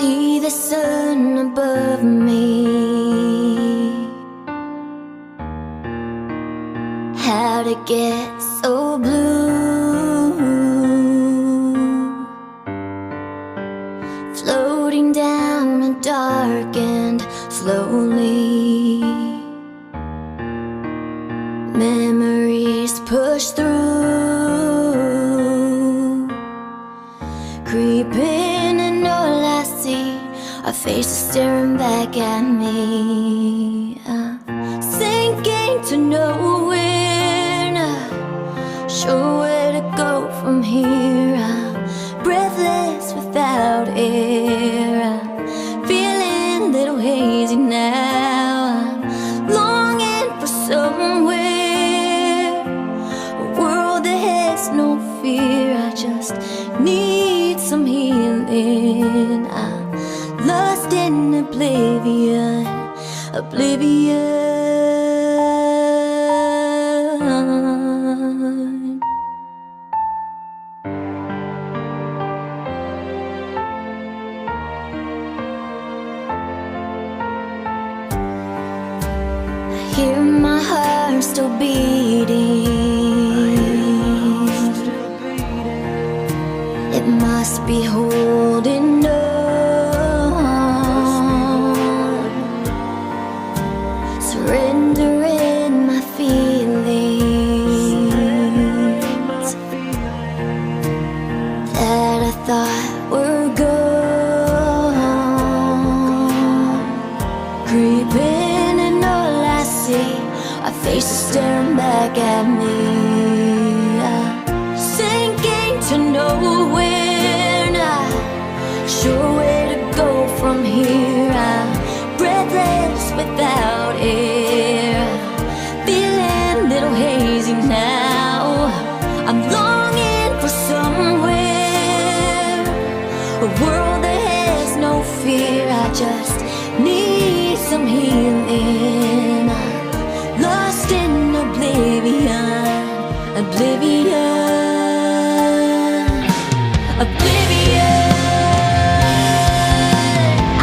see the sun above me. How'd it get so blue? Floating down a dark and slowly. Memories push through, creeping, and all I see are faces staring back at me. I'm sinking to nowhere, not sure where to go from here. I'm breathless without air. I'm feeling a little hazy now. I'm longing for somewhere, no fear. I just need some healing. I'm lost in oblivion, oblivion. I hear my heart still beating. It must be holding on, surrendering my feelings that I thought were gone. Creeping, and all I see are faces staring back at me. I'm sinking to nowhere, not sure where to go from here. I'm breathless without air, feeling a little hazy now. I'm longing for somewhere, a world that has no fear. I just need some healing. I'm lost in oblivion, oblivion, oblivion.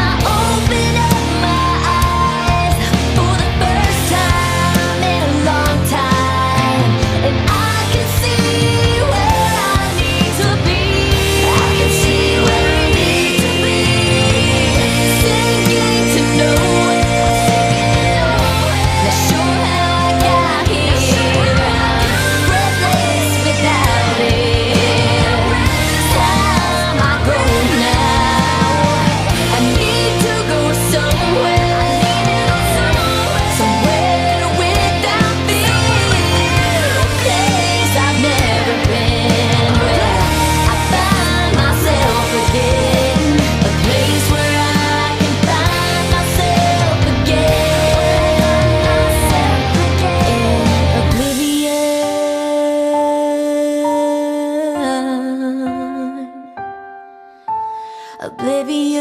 I open up my eyes for the first time in a long time, and I can see where I need to be. I can see where I need to be. Sinking to nowhere, not sure how I got here. Breathless without air. Time I go now. I need to go somewhere, somewhere without fear. A place I've never been, where I find myself again. A place where I can find myself again. Oblivion, oblivion,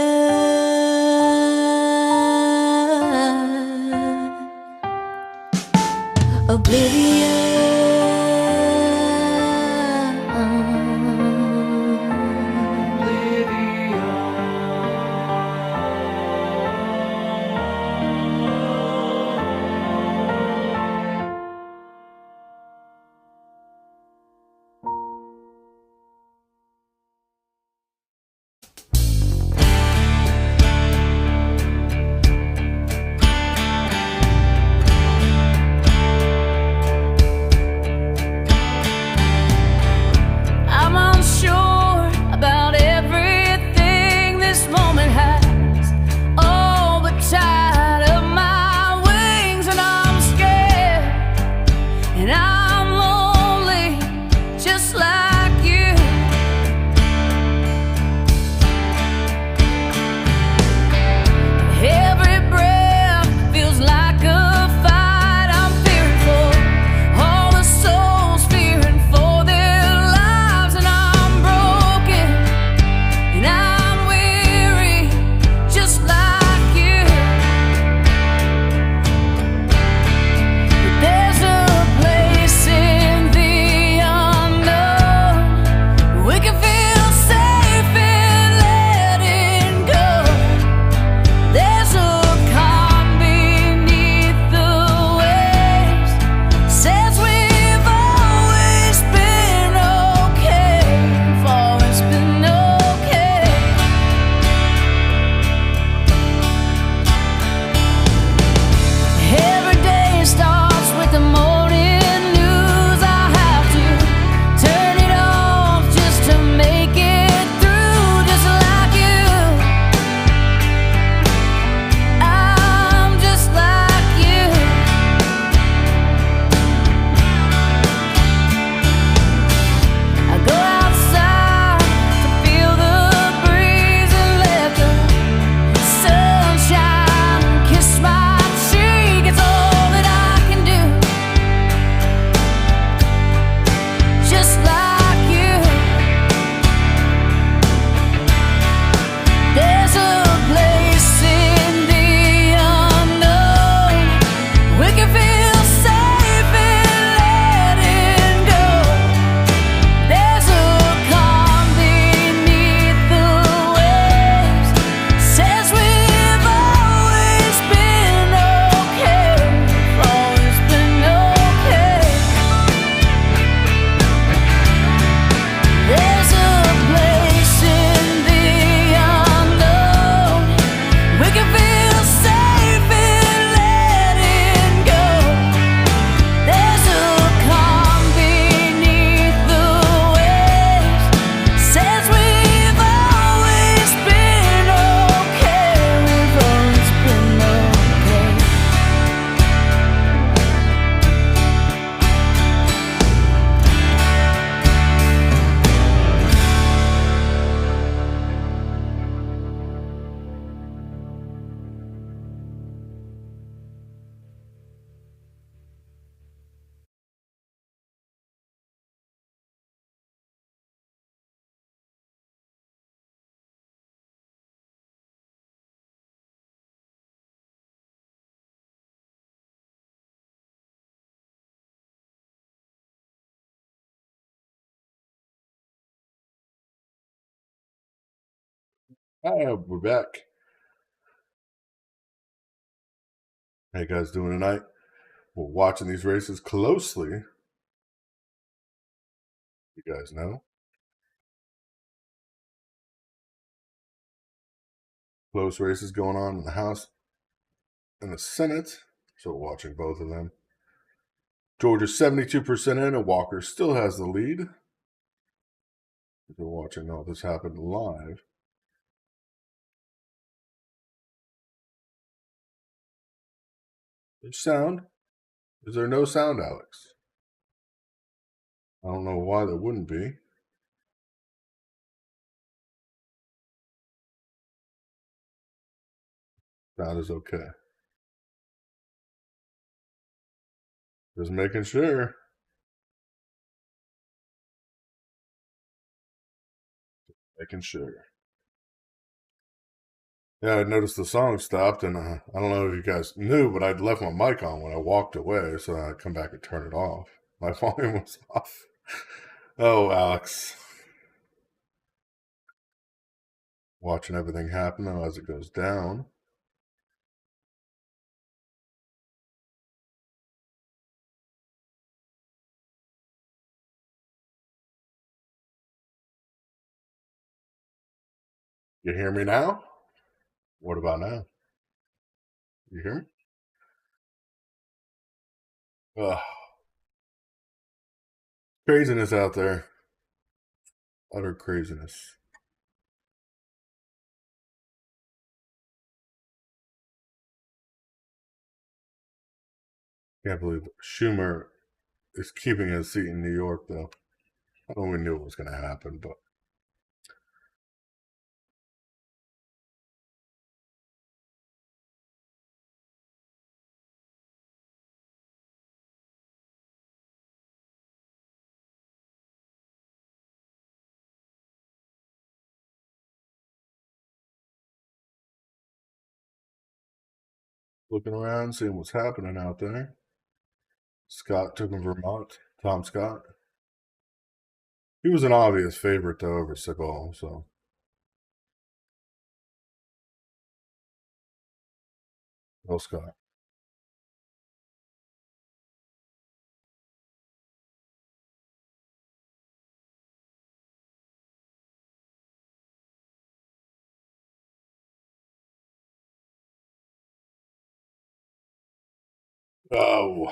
Hi, we're back. How you guys doing tonight? We're watching these races closely. You guys know. Close races going on in the House and the Senate. So we're watching both of them. Georgia's 72% in, and Walker still has the lead. We're watching all this happen live. There's sound. Is there no sound, Alex? I don't know why there wouldn't be. Sound is okay. Just making sure. Making sure. Yeah, I noticed the song stopped, and I don't know if you guys knew, but I'd left my mic on when I walked away, so I'd come back and turn it off. My volume was off. Oh, Alex. Watching everything happen though as it goes down. You hear me now? What about now? You hear me? Ugh. Craziness out there. Utter craziness. Can't believe Schumer is keeping his seat in New York, though. I know we knew it was going to happen, but looking around, seeing what's happening out there. Scott took him Vermont. Tom Scott. He was an obvious favorite, though, over Segal, so. Well, Scott. Oh.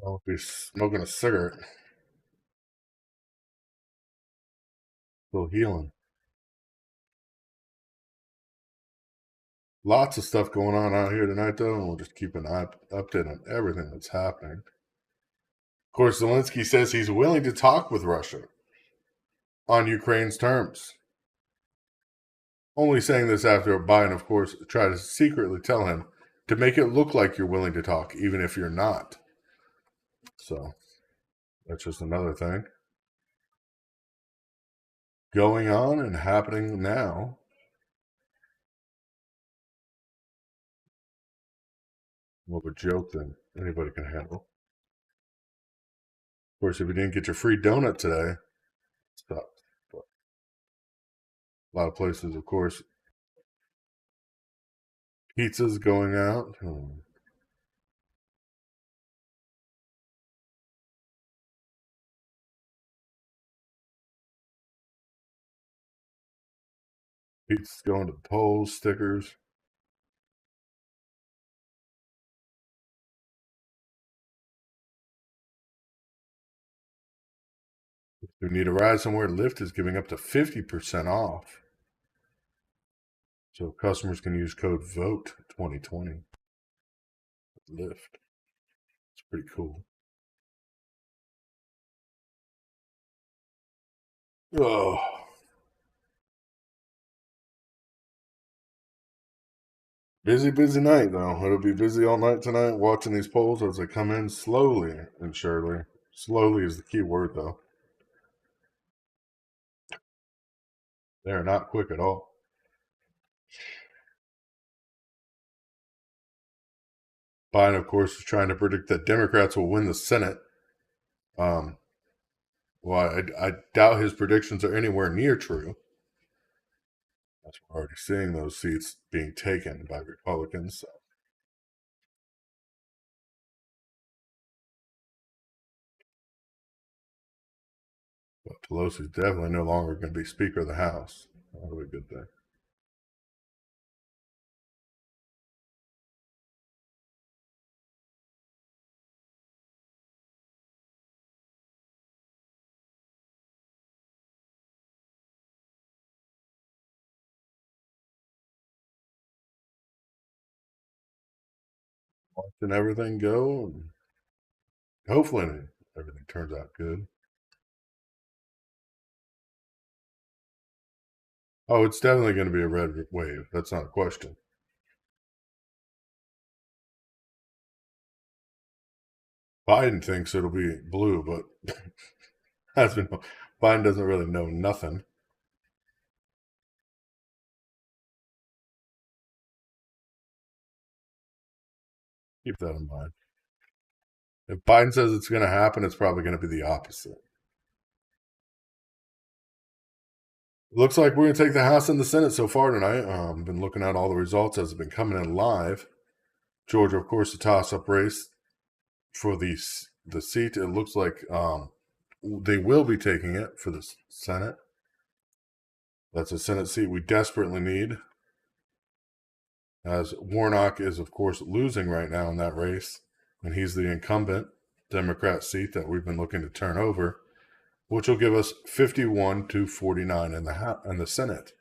I'll be smoking a cigarette. Still healing. Lots of stuff going on out here tonight, though, and we'll just keep an update on everything that's happening. Of course, Zelensky says he's willing to talk with Russia on Ukraine's terms. Only saying this after Biden, of course, tried to secretly tell him to make it look like you're willing to talk, even if you're not. So, that's just another thing going on and happening now. More of a joke than anybody can handle. Of course, if you didn't get your free donut today, stop. But a lot of places, of course, pizza's going out. Pizza's going to the polls, stickers. If you need a ride somewhere, Lyft is giving up to 50% off. So customers can use code VOTE2020. Lyft. It's pretty cool. Oh. Busy night, though. It'll be busy all night tonight watching these polls as they come in slowly and surely. Slowly is the key word, though. They're not quick at all. Biden, of course, is trying to predict that Democrats will win the Senate. Well, I doubt his predictions are anywhere near true. That's we're already seeing those seats being taken by Republicans. So. But Pelosi's definitely no longer going to be Speaker of the House. That'll be a good thing. Watching everything go, and hopefully everything turns out good. Oh, it's definitely going to be a red wave. That's not a question. Biden thinks it'll be blue, but Biden doesn't really know nothing. Keep that in mind. If Biden says it's going to happen, it's probably going to be the opposite. Looks like we're going to take the House and the Senate so far tonight. Been looking at all the results as they've been coming in live. Georgia, of course, the toss-up race for the seat. It looks like they will be taking it for the Senate. That's a Senate seat we desperately need, as Warnock is, of course, losing right now in that race, and he's the incumbent Democrat seat that we've been looking to turn over, which will give us 51 to 49 in the Senate.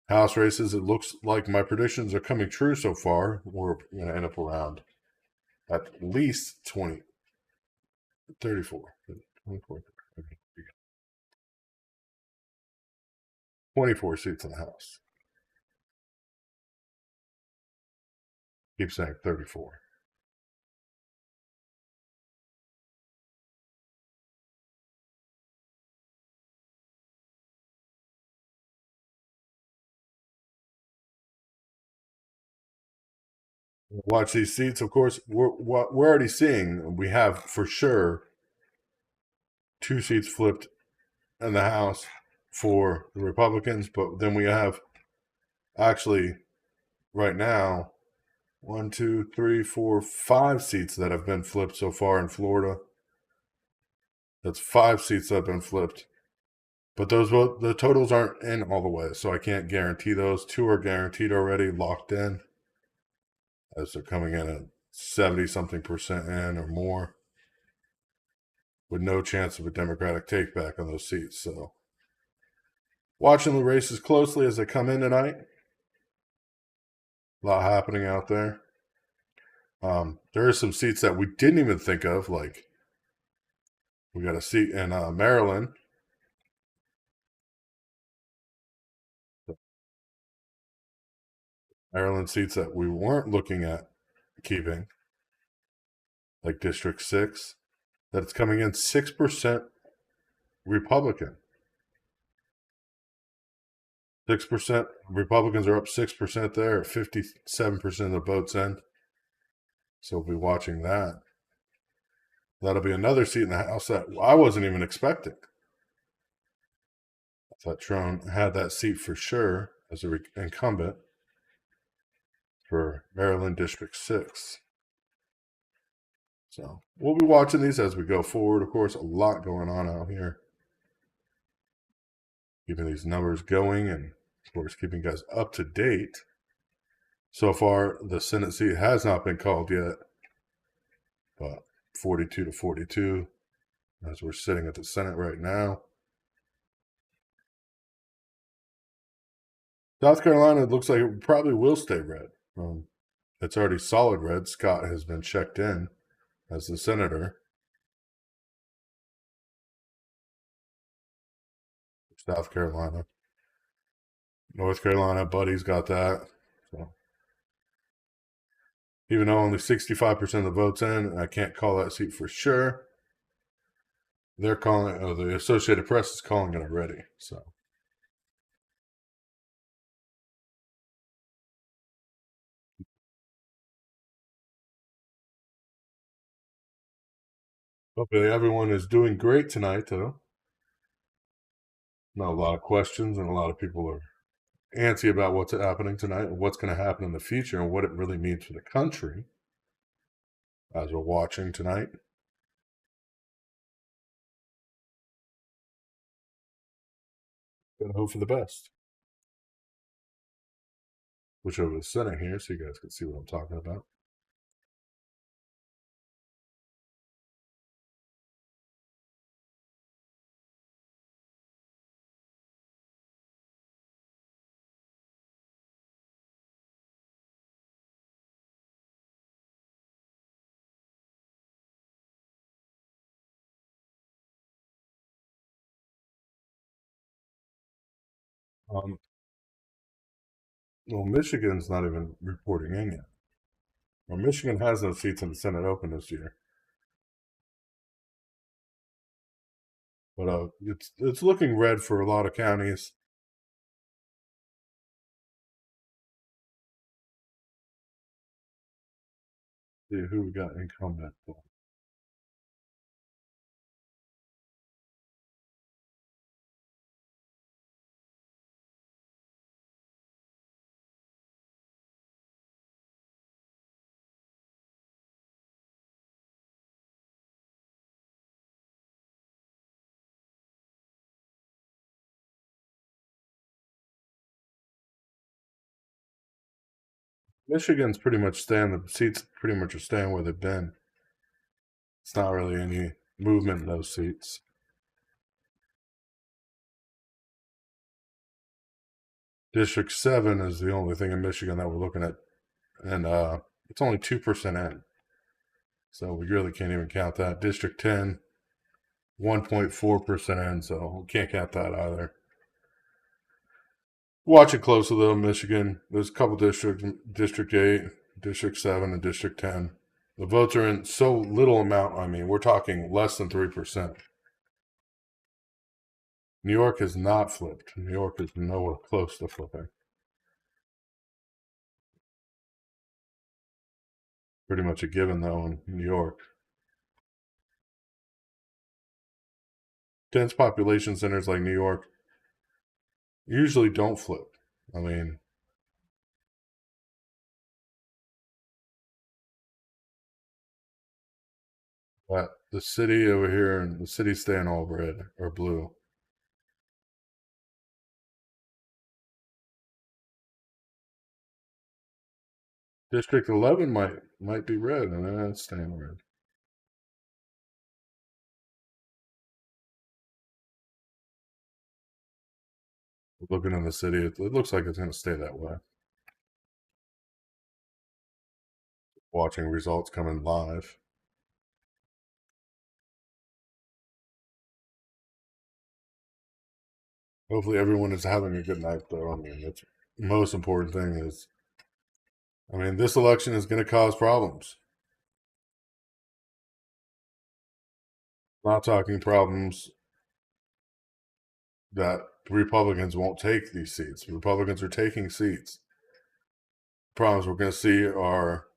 House races, it looks like my predictions are coming true so far. We're going to end up around at least 34. 24 seats in the House. Keep saying 34. Watch these seats. Of course, we're already seeing we have for sure 2 seats flipped in the House for the Republicans, but then we have actually right now 1, 2, 3, 4, 5 seats that have been flipped so far in Florida. That's 5 seats that have been flipped. But the totals aren't in all the way, so I can't guarantee those. 2 are guaranteed already, locked in, as they're coming in at 70-something% in or more, with no chance of a Democratic takeback on those seats. So, watching the races closely as they come in tonight. A lot happening out there. There are some seats that we didn't even think of, like we got a seat in Maryland. Maryland seats that we weren't looking at keeping, like District 6, that it's coming in 6% Republican. 6% Republicans are up 6% there, 57% of the votes in. So we'll be watching that. That'll be another seat in the House that I wasn't even expecting. I thought Trone had that seat for sure as an incumbent for Maryland District 6. So we'll be watching these as we go forward. Of course, a lot going on out here. Keeping these numbers going and, of course, keeping you guys up to date. So far, the Senate seat has not been called yet, but 42 to 42 as we're sitting at the Senate right now. South Carolina, it looks like it probably will stay red. It's already solid red. Scott has been checked in as the senator. South Carolina. North Carolina, Buddy's got that. So, even though only 65% of the votes in, I can't call that seat for sure. They're calling it, the Associated Press is calling it already. So, Hopefully everyone is doing great tonight, though. Not a lot of questions, and a lot of people are antsy about what's happening tonight and what's going to happen in the future and what it really means for the country as we're watching tonight. Gonna hope for the best. Switch over to the center here so you guys can see what I'm talking about. Well, Michigan's not even reporting in yet. Well, Michigan has no seats in the Senate open this year. But it's looking red for a lot of counties. See who we got incumbent. Michigan's pretty much staying. The seats pretty much are staying where they've been. It's not really any movement in those seats. District 7 is the only thing in Michigan that we're looking at, and it's only 2% in. So we really can't even count that. District 10, 1.4% in, so we can't count that either. Watch it closely though, Michigan. There's a couple districts, District 8, District 7, and District 10. The votes are in so little amount. I mean, we're talking less than 3%. New York has not flipped. New York is nowhere close to flipping. Pretty much a given though in New York. Dense population centers like New York usually don't flip. I mean, but the city over here and the city's staying all red or blue. District 11 might be red, and it's staying red. Looking in the city, it looks like it's going to stay that way. Watching results come in live. Hopefully everyone is having a good night, though. I mean, that's the most important thing is, I mean, this election is going to cause problems. Not talking problems that the Republicans won't take these seats. The Republicans are taking seats. Problems we're going to see are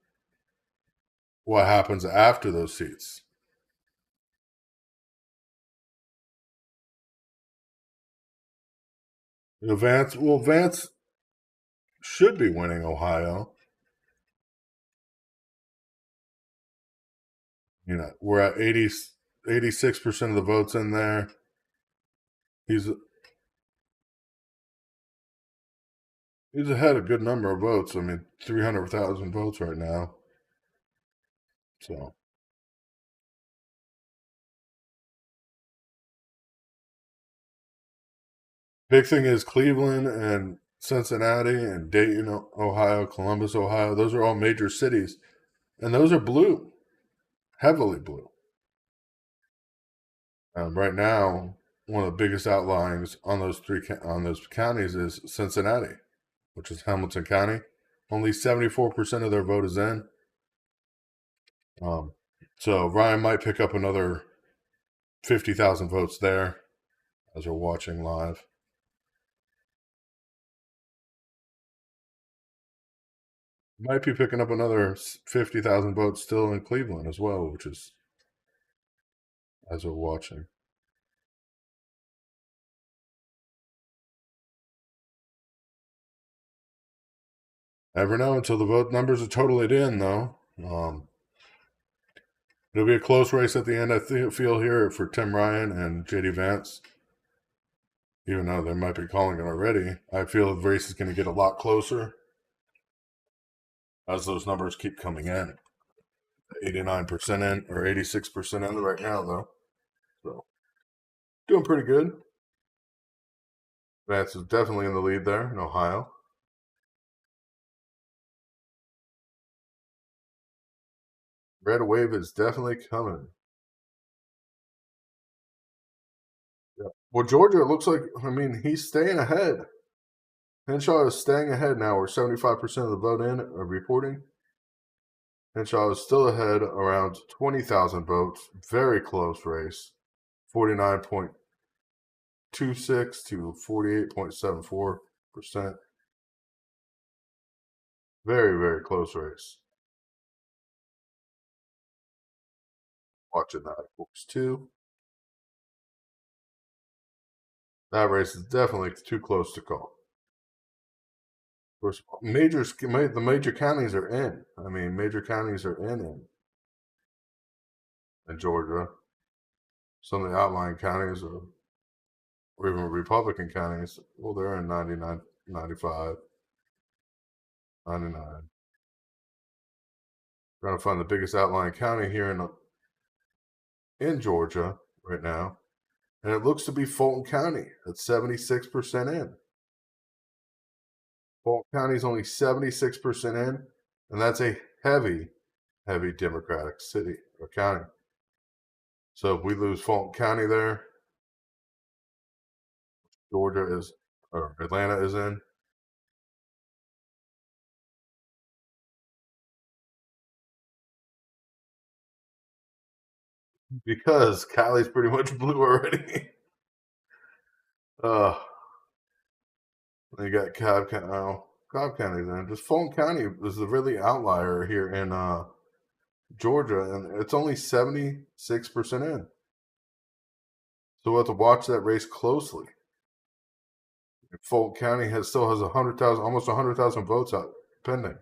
what happens after those seats. Vance should be winning Ohio. You know, we're at 86% of the votes in there. He's ahead a good number of votes. I mean, 300,000 votes right now. So big thing is Cleveland and Cincinnati and Dayton, Ohio, Columbus, Ohio. Those are all major cities, and those are blue, heavily blue. Right now, one of the biggest outliers on those counties is Cincinnati, which is Hamilton County. Only 74% of their vote is in. So Ryan might pick up another 50,000 votes there as we're watching live. Might be picking up another 50,000 votes still in Cleveland as well, which is as we're watching. Never know until the vote numbers are totally in, though. It'll be a close race at the end, I feel, here for Tim Ryan and JD Vance. Even though they might be calling it already, I feel the race is going to get a lot closer as those numbers keep coming in. 89% in, or 86% in right now, though. So, doing pretty good. Vance is definitely in the lead there in Ohio. Red wave is definitely coming. Yeah. Well, Georgia, it looks like, he's staying ahead. Henshaw is staying ahead now. We're 75% of the vote in reporting. Henshaw is still ahead around 20,000 votes. Very close race. 49.26 to 48.74%. Very, very close race. Watching that, of course, too. That race is definitely too close to call. Of course, the major counties are in. Major counties are in Georgia. Some of the outlying counties, or even Republican counties, well, they're in 99, 95, 99. Trying to find the biggest outlying county here in Georgia right now, and it looks to be Fulton County at 76% in. Fulton County is only 76% in, and that's a heavy, heavy Democratic city or county. So if we lose Fulton County there, Atlanta is in. Because Cali's pretty much blue already. You got Cobb County's in. Just Fulton County is the really outlier here in Georgia, and it's only 76% in. So we'll have to watch that race closely. Fulton County still has almost 100,000 votes out pending,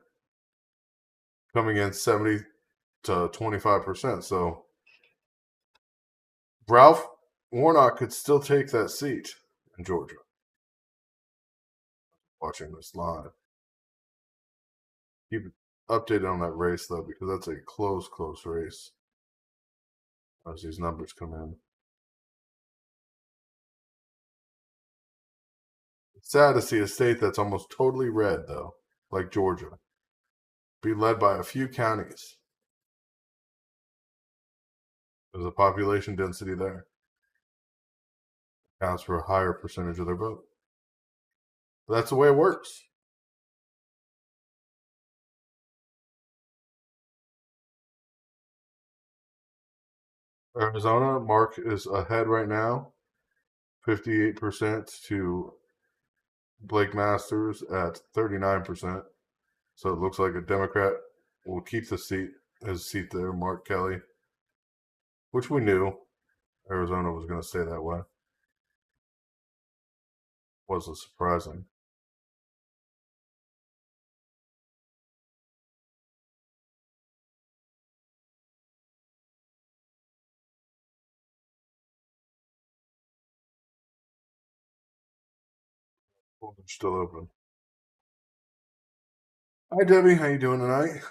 coming in 70 to 25%. So Ralph Warnock could still take that seat in Georgia. Watching this live. Keep updated on that race, though, because that's a close race as these numbers come in. It's sad to see a state that's almost totally red, though, like Georgia, be led by a few counties. There's a population density there. Accounts for a higher percentage of their vote. But that's the way it works. Arizona, Mark is ahead right now, 58% to Blake Masters at 39%. So it looks like a Democrat will keep his seat there, Mark Kelly, which we knew Arizona was going to stay that way. Wasn't surprising. They're still open. Hi, Debbie. How you doing tonight?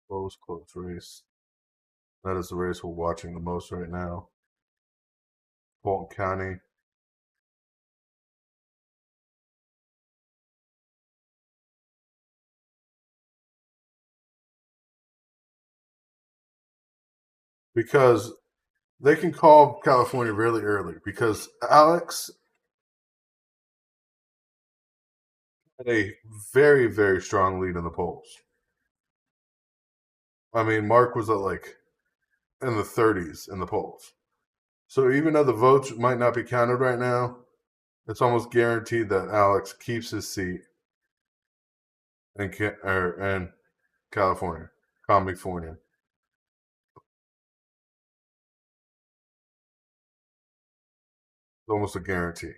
Close race. That is the race we're watching the most right now. Fulton County. Because they can call California really early, because Alex had a very, very strong lead in the polls. Mark was at in the 30s in the polls. So even though the votes might not be counted right now, it's almost guaranteed that Alex keeps his seat in California, California. It's almost a guarantee.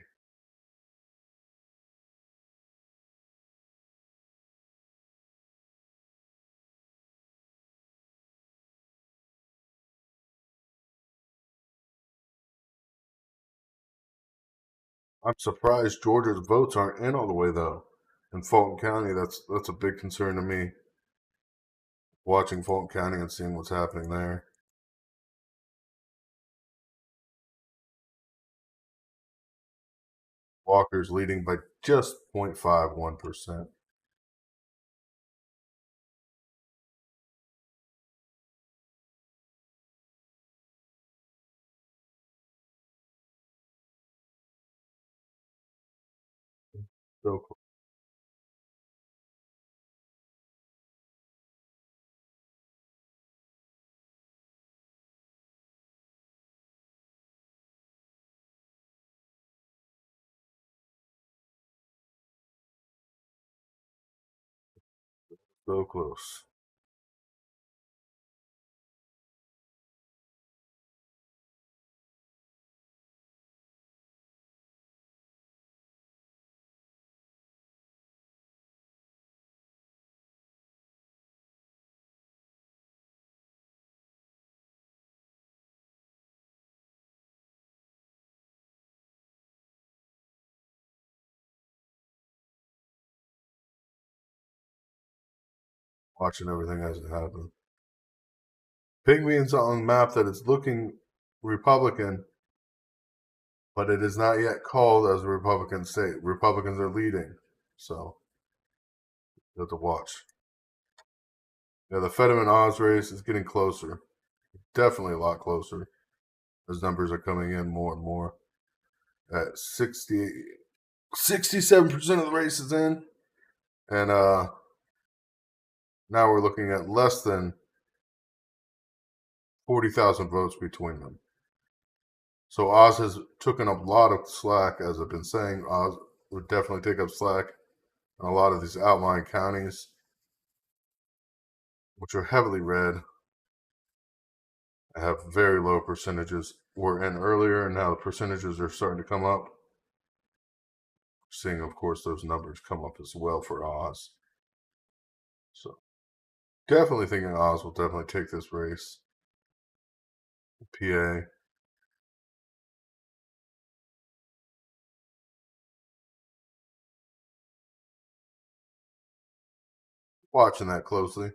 I'm surprised Georgia's votes aren't in all the way though. In Fulton County, that's a big concern to me. Watching Fulton County and seeing what's happening there. Walker's leading by just 0.51%. So close. So close. Watching everything as it happens. Pink means on the map that it's looking Republican, but it is not yet called as a Republican state. Republicans are leading, so you have to watch. Yeah, the Fetterman Oz race is getting closer. Definitely a lot closer. As numbers are coming in more and more. At 67% of the race is in. And now we're looking at less than 40,000 votes between them. So Oz has taken up a lot of slack, as I've been saying. Oz would definitely take up slack in a lot of these outlying counties, which are heavily red. I have very low percentages. Were in earlier, and now the percentages are starting to come up. Seeing, of course, those numbers come up as well for Oz. So definitely thinking Oz will definitely take this race. PA. Watching that closely.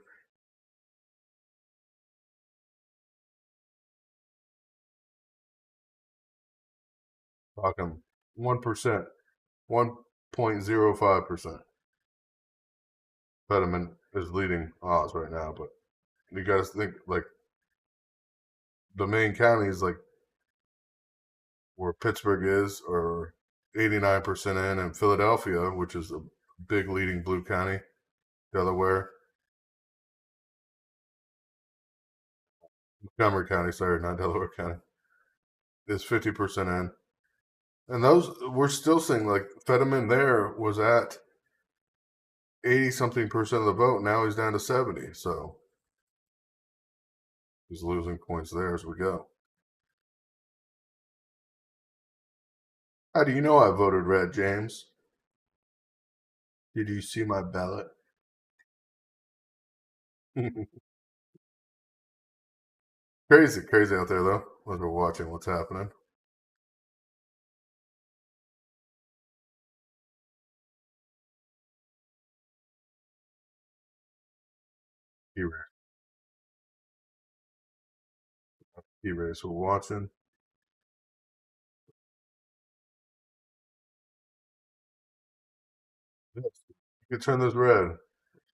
Talking 1%, 1.05%. Fetterman is leading Oz right now, but you guys think like the main counties, like where Pittsburgh is, are 89% in, and Philadelphia, which is a big leading blue county, Delaware, Montgomery County, sorry, not Delaware County, is 50% in. And those, we're still seeing like Fetterman there was at 80 something percent of the vote. Now he's down to 70. So he's losing points there as we go. How do you know I voted red, James? Did you see my ballot? Crazy out there though, as we're watching what's happening. E-race, we're watching. Yes. You can turn this red. It'd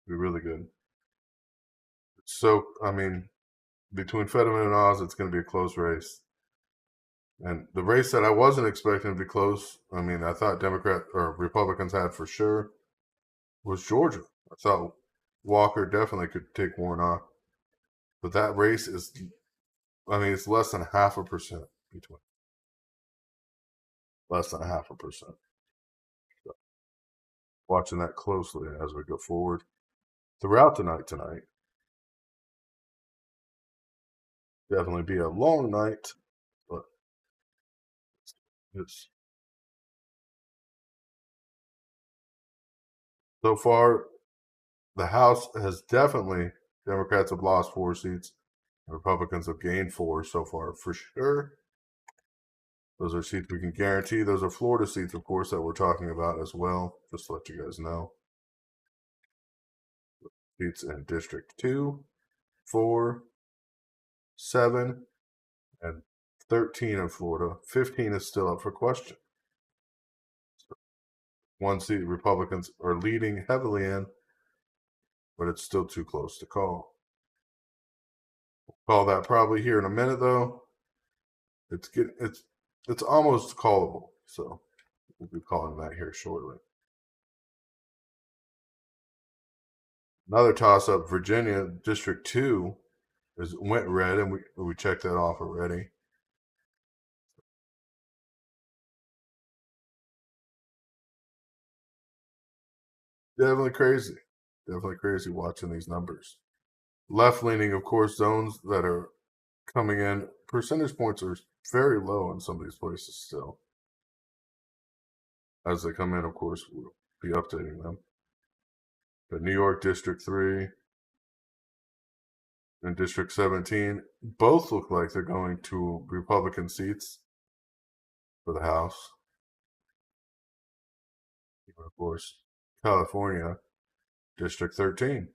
be really good. So, I mean, between Fetterman and Oz, it's going to be a close race. And the race that I wasn't expecting to be close, I mean, I thought Democrat or Republicans had for sure, was Georgia. I thought Walker definitely could take Warnock. But that race is, I mean, it's less than 0.5% between. less than 0.5%. So, watching that closely as we go forward throughout the night tonight. Definitely be a long night, but it's so far the House has definitely, Democrats have lost 4 seats, Republicans have gained 4 so far for sure. Those are seats we can guarantee. Those are Florida seats, of course, that we're talking about as well, just to let you guys know. Seats in District 2, 4, 7, and 13 in Florida. 15 is still up for question. So 1 seat Republicans are leading heavily in, but it's still too close to call. We'll call that probably here in a minute, though. It's almost callable, so we'll be calling that here shortly. Another toss-up: Virginia District 2 went red, and we checked that off already. Definitely crazy watching these numbers. Left-leaning, of course, zones that are coming in, percentage points are very low in some of these places still. As they come in, of course, we'll be updating them. But New York District 3 and District 17 both look like they're going to Republican seats for the House. Of course, California District 13.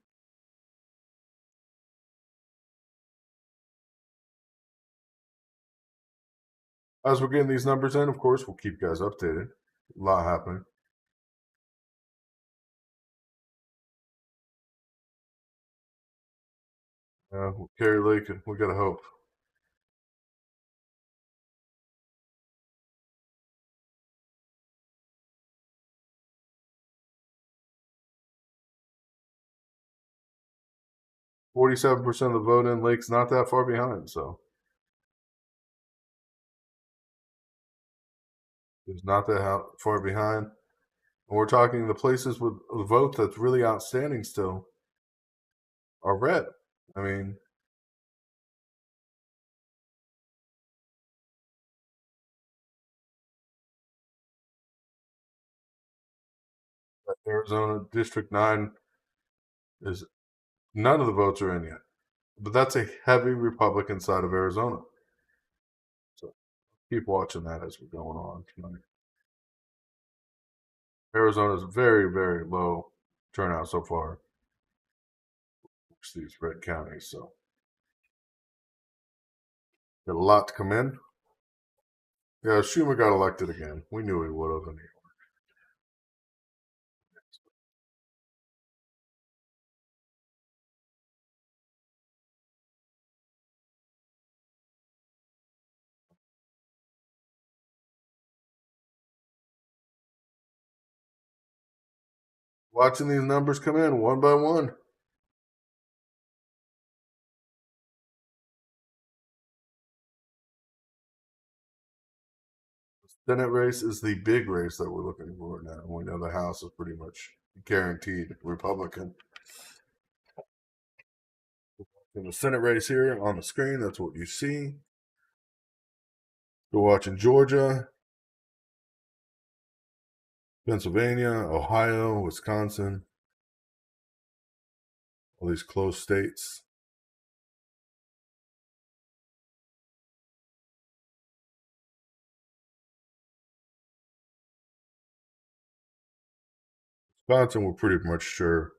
As we're getting these numbers in, of course, we'll keep you guys updated. A lot happening. Kerry Lake, we gotta hope. %47 of the vote in. Lake's not that far behind, so it's not that far behind. And we're talking the places with the vote that's really outstanding still are red. I mean, Arizona District 9 is none of the votes are in yet. But that's a heavy Republican side of Arizona. So keep watching that as we're going on tonight. Arizona's very, very low turnout so far. These red counties, so got a lot to come in. Yeah, Schumer got elected again. We knew he would have in New York. Watching these numbers come in one by one. The Senate race is the big race that we're looking for now. We know the House is pretty much guaranteed Republican. In the Senate race here on the screen, that's what you see. We're watching Georgia, Pennsylvania, Ohio, Wisconsin, all these close states. Wisconsin, we're pretty much sure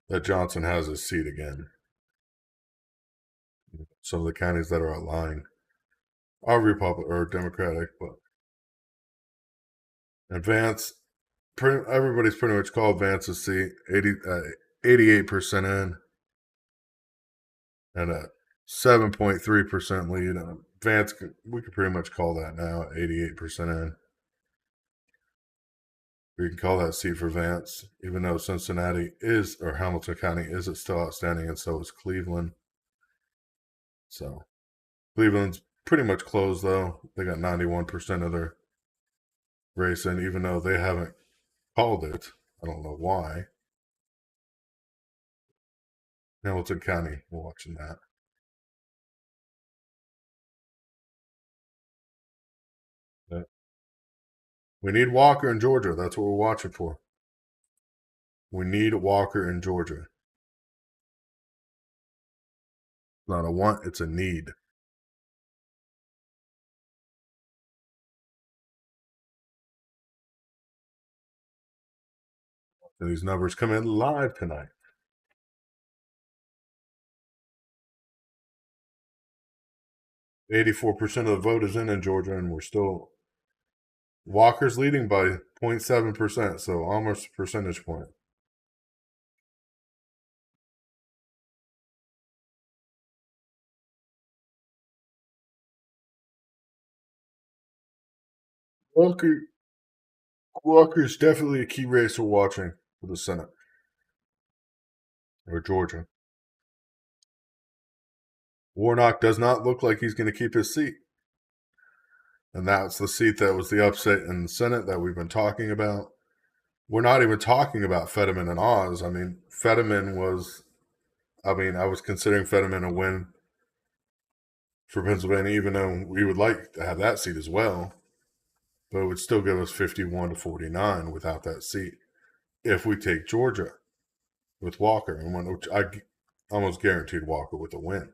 that Johnson has his seat again. Some of the counties that are aligned are Republican or Democratic, but Vance, everybody's pretty much called Vance's seat 88% in, and a 7.3% lead. Vance, we could pretty much call that now 88% in. We can call that seat for Vance, even though Cincinnati is, or Hamilton County is still outstanding, and so is Cleveland. So Cleveland's pretty much closed, though. They got 91% of their race in, even though they haven't called it. I don't know why. Hamilton County, we're watching that. We need Walker in Georgia. That's what we're watching for. We need Walker in Georgia. It's not a want, it's a need. And these numbers come in live tonight. %84% of the vote is in Georgia, and we're still Walker's leading by 0.7%, so almost a percentage point. Walker's definitely a key race we're watching for the Senate or Georgia. Warnock does not look like he's going to keep his seat. And that's the seat that was the upset in the Senate that we've been talking about. We're not even talking about Fetterman and Oz. I mean, I was considering Fetterman a win for Pennsylvania, even though we would like to have that seat as well. But it would still give us 51-49 without that seat if we take Georgia with Walker, which I almost guaranteed Walker with a win.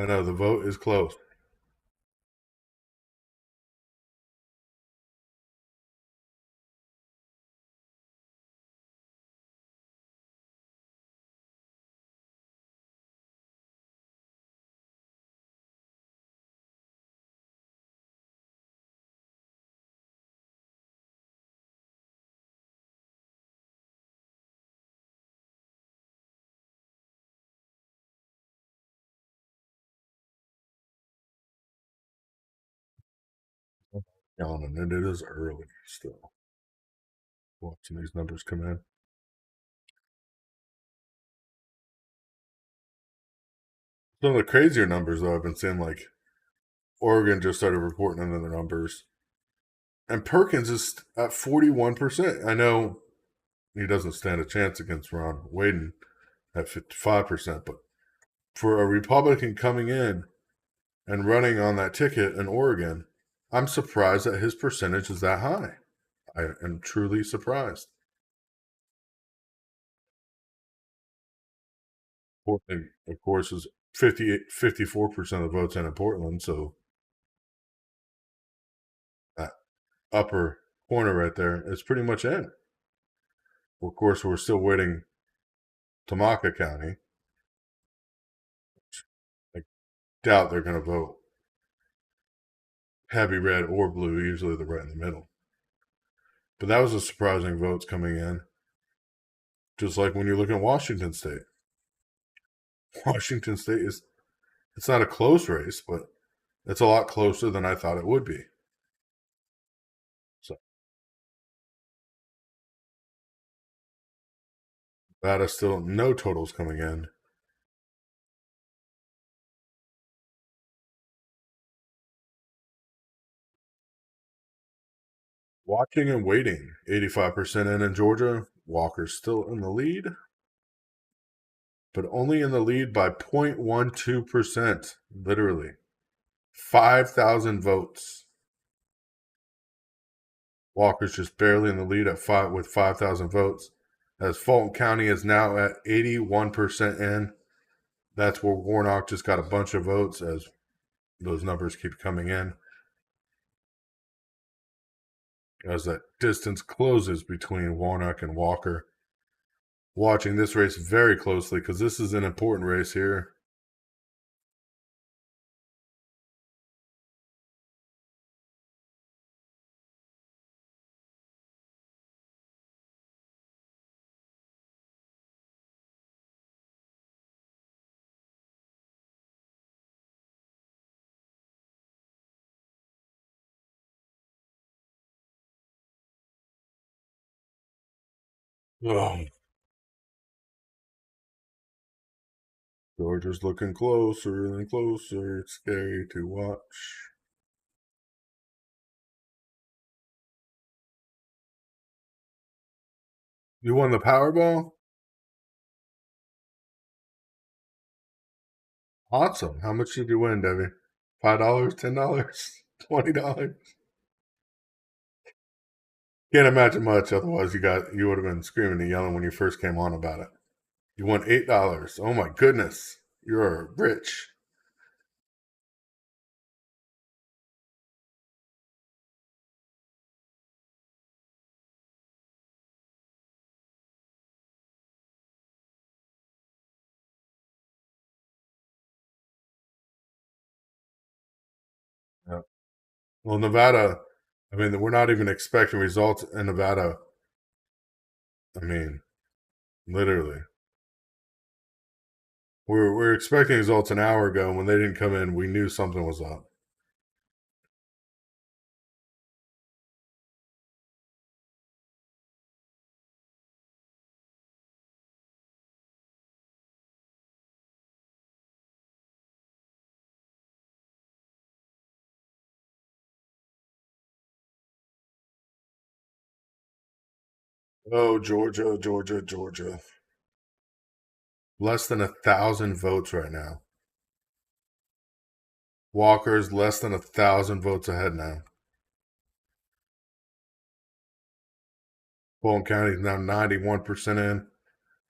I know the vote is close. And it is early still. Watching these numbers come in. Some of the crazier numbers, though, I've been seeing, like Oregon just started reporting in their numbers. And Perkins is at 41%. I know he doesn't stand a chance against Ron Wyden at 55%, but for a Republican coming in and running on that ticket in Oregon, I'm surprised that his percentage is that high. I am truly surprised. Portland, of course, is 54% of the votes in Portland, so that upper corner right there is pretty much in. Of course, we're still waiting Tamaka County. I doubt they're going to vote heavy red or blue. Usually they're right in the middle. But that was a surprising votes coming in. Just like when you look at Washington State. Washington State it's not a close race, but it's a lot closer than I thought it would be. So that is still no totals coming in. Watching and waiting. 85% in Georgia. Walker's still in the lead, but only in the lead by 0.12%. Literally. 5,000 votes. Walker's just barely in the lead at with 5,000 votes. As Fulton County is now at 81% in. That's where Warnock just got a bunch of votes as those numbers keep coming in. As that distance closes between Warnock and Walker. Watching this race very closely because this is an important race here. Oh. Georgia's looking closer and closer. It's scary to watch. You won the Powerball? Awesome. How much did you win, Debbie? $5, $10, $20? Can't imagine much, otherwise you would have been screaming and yelling when you first came on about it. You won $8. Oh my goodness. You're rich. Yeah. Well, Nevada, I mean, we're not even expecting results in Nevada. I mean, literally. We're expecting results an hour ago. When they didn't come in, we knew something was up. Oh, Georgia, Georgia, Georgia. Less than 1,000 votes right now. Walker's less than 1,000 votes ahead now. Fulton County is now 91% in.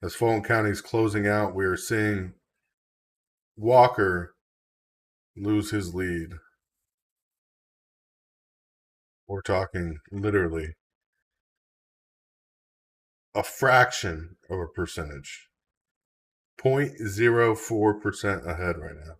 As Fulton County is closing out, we are seeing Walker lose his lead. We're talking literally a fraction of a percentage. 0.04% ahead right now.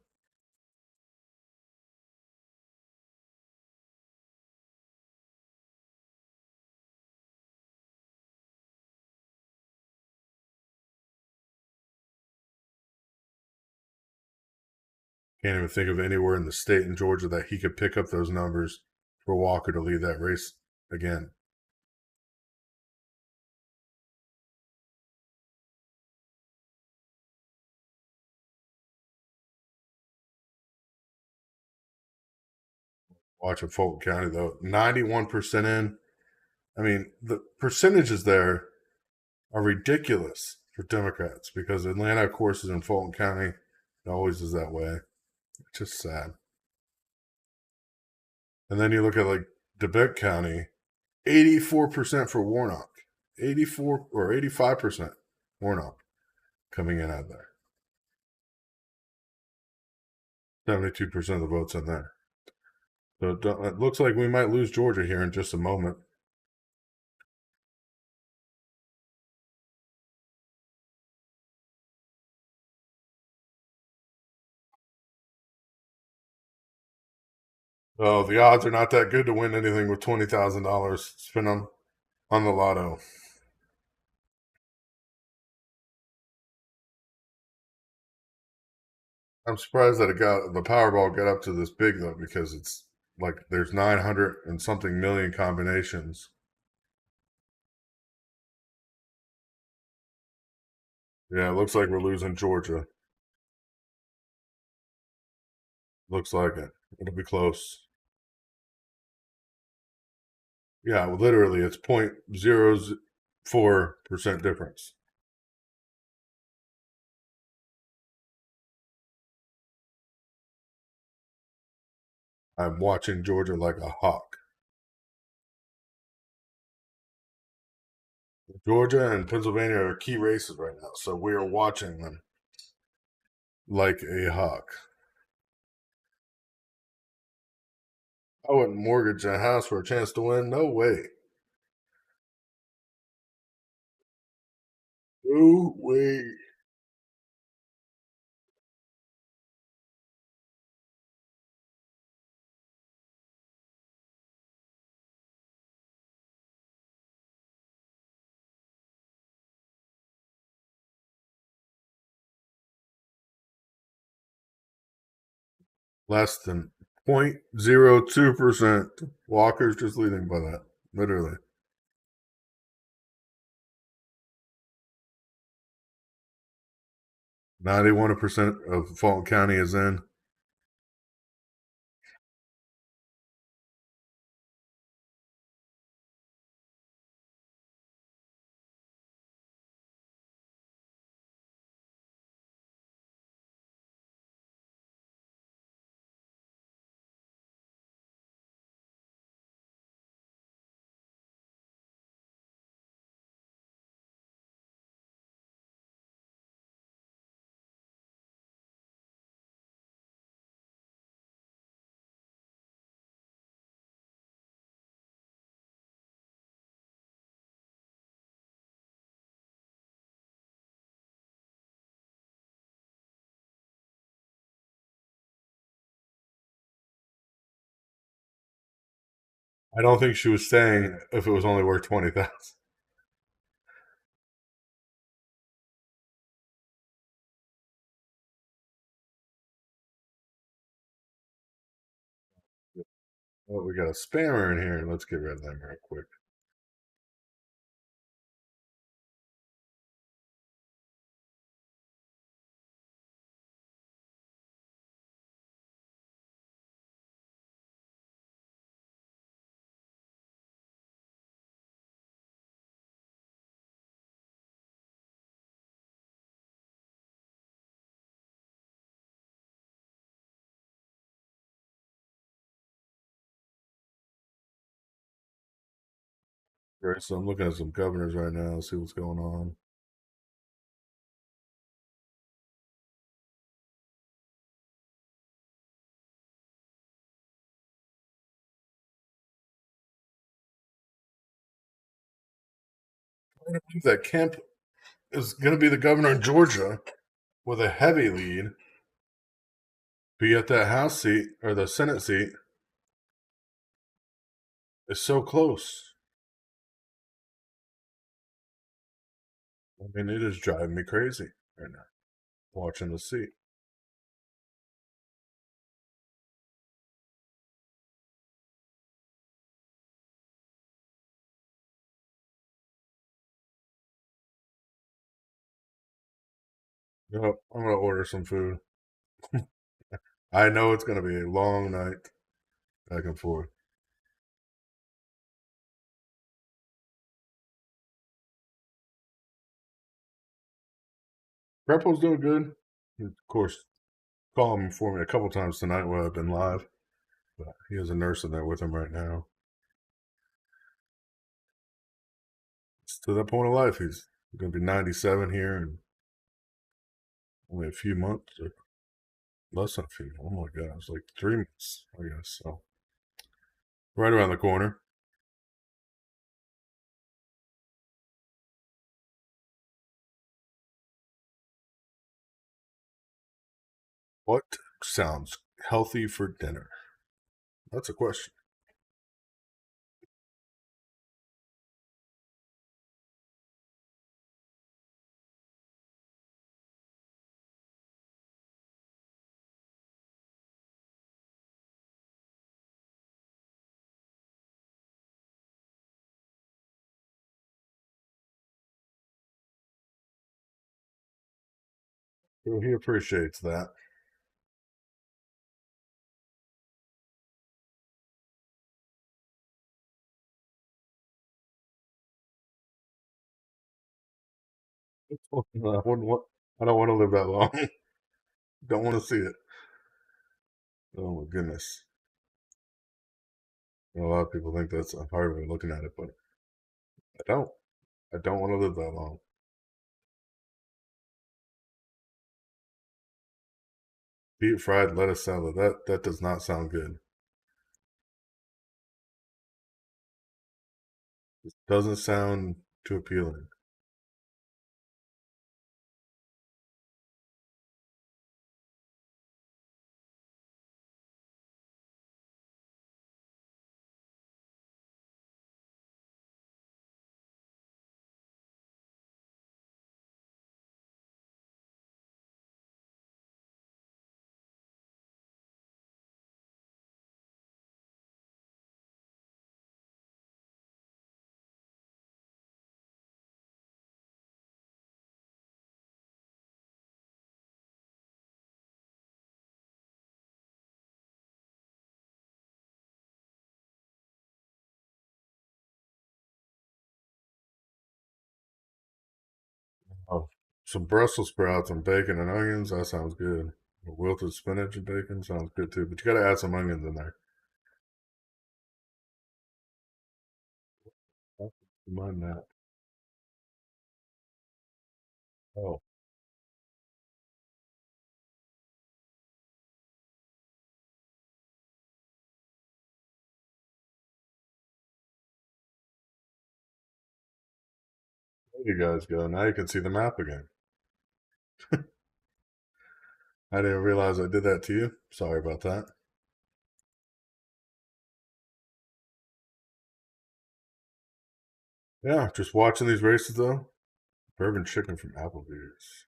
Can't even think of anywhere in the state in Georgia that he could pick up those numbers for Walker to lead that race again. Watching Fulton County, though, 91% in. I mean, the percentages there are ridiculous for Democrats because Atlanta, of course, is in Fulton County. It always is that way. It's just sad. And then you look at like DeBette County, 84% for Warnock, 84 or 85% Warnock coming in out there. 72% of the votes in there. So it looks like we might lose Georgia here in just a moment. Oh, the odds are not that good to win anything with $20,000 spent on the lotto. I'm surprised that the Powerball got up to this big though, because it's like there's 900 and something million combinations. Yeah, it looks like we're losing Georgia. Looks like it. It'll be close. Yeah, well, literally, it's 0.04% difference. I'm watching Georgia like a hawk. Georgia and Pennsylvania are key races right now, so we are watching them like a hawk. I wouldn't mortgage a house for a chance to win. No way. No way. Less than 0.02%. Walker's just leading by that. Literally. 91% of Fulton County is in. I don't think she was staying if it was only worth 20,000. Oh, we got a spammer in here. Let's get rid of them real quick. Right, so I'm looking at some governors right now, see what's going on. I believe that Kemp is going to be the governor in Georgia with a heavy lead. Be at that House seat or the Senate seat is so close. I mean, it is driving me crazy right now watching the seat. You know, I'm going to order some food. I know it's going to be a long night back and forth. Repo's doing good. Of course, called him for me a couple times tonight while I've been live. But he has a nurse in there with him right now. It's to that point of life. He's going to be 97 here in only a few months, or less than a few. Oh my God, it's like 3 months, I guess. So, right around the corner. What sounds healthy for dinner? That's a question. So he appreciates that. I wouldn't want. I don't want to live that long. Don't want to see it. Oh my goodness. A lot of people think that's a hard way of looking at it, but I don't. I don't want to live that long. Deep fried lettuce salad. That does not sound good. It doesn't sound too appealing. Oh, some Brussels sprouts and bacon and onions. That sounds good. Wilted spinach and bacon sounds good too. But you got to add some onions in there. Mind that. Oh, there you guys go. Now you can see the map again. I didn't realize I did that to you. Sorry about that. Yeah, just watching these races though. Bourbon chicken from Applebee's.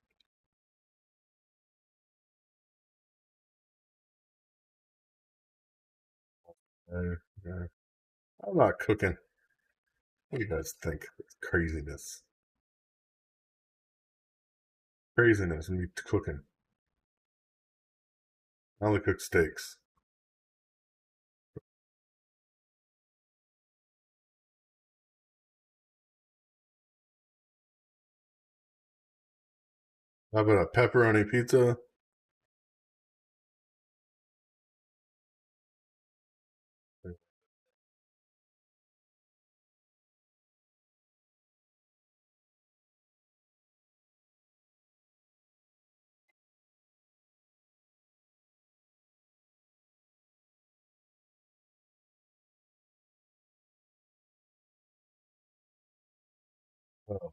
Hey, yeah. I'm not cooking. What do you guys think? It's craziness. Craziness. Me cooking. I only cook steaks. How about a pepperoni pizza? Oh,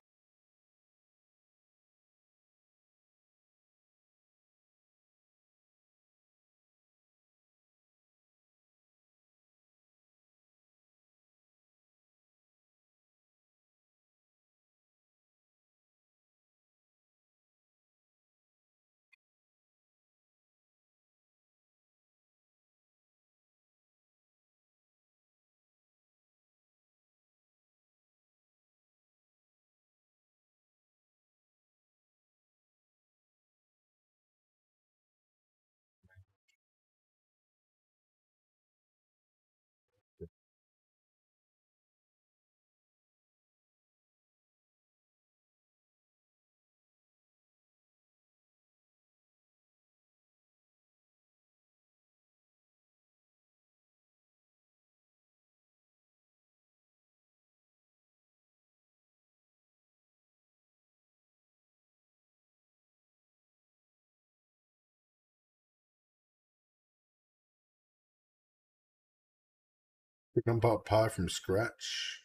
chicken pot pie from scratch.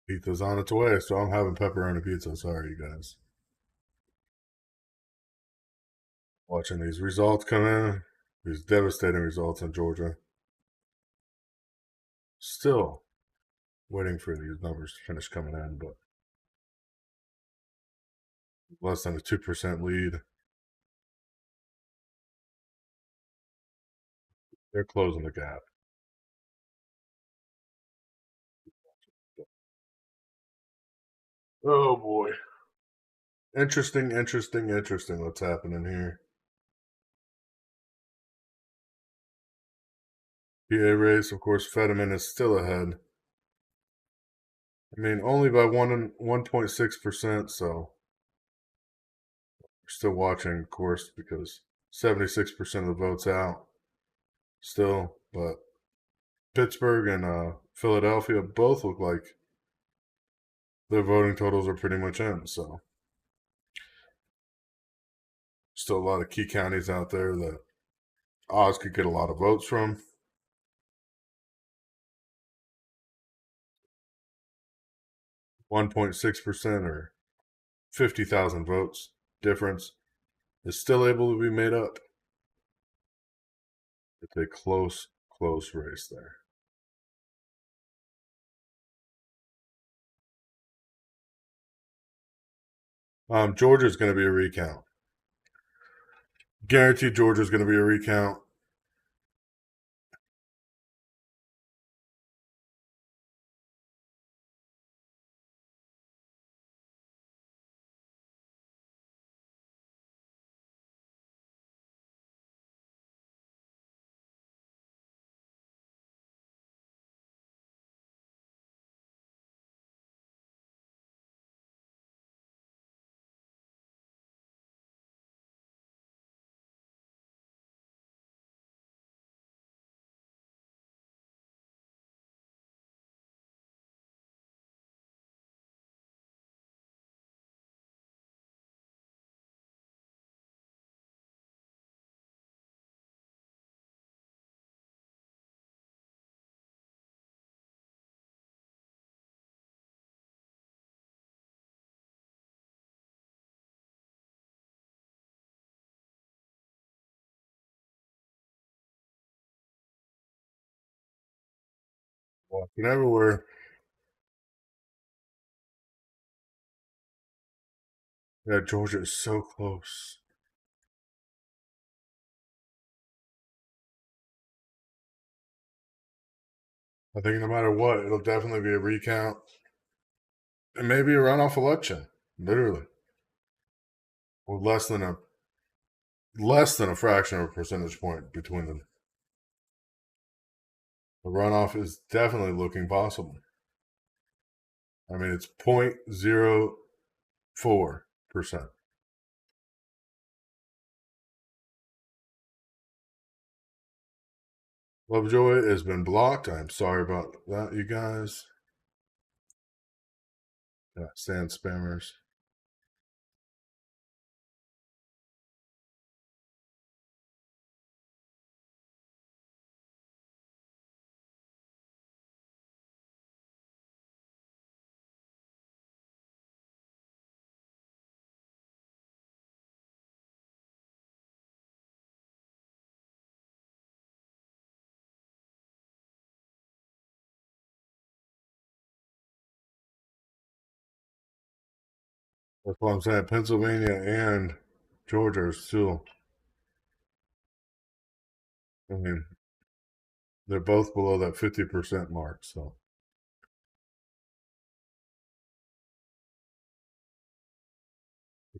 Pizza's on its way, so I'm having pepperoni pizza. Sorry, you guys. Watching these results come in. These devastating results in Georgia. Still waiting for these numbers to finish coming in, but less than a 2% lead. They're closing the gap. Oh boy. Interesting, interesting, interesting what's happening here. PA race, of course, Fetterman is still ahead. I mean, only by 1.6%, so we're still watching, of course, because 76% of the votes out still. But Pittsburgh and Philadelphia both look like their voting totals are pretty much in. So still a lot of key counties out there that Oz could get a lot of votes from. 1.6% or 50,000 votes difference is still able to be made up. It's a close race there. Georgia's going to be a recount. Guaranteed Georgia's going to be a recount. Walking everywhere. Yeah, Georgia is so close. I think no matter what, it'll definitely be a recount. And maybe a runoff election. Literally. With less than a fraction of a percentage point between them. The runoff is definitely looking possible. I mean, it's 0.04%. Lovejoy has been blocked. I'm sorry about that, you guys. Yeah, sand spammers. That's what I'm saying. Pennsylvania and Georgia are still. I mean, they're both below that 50% mark. So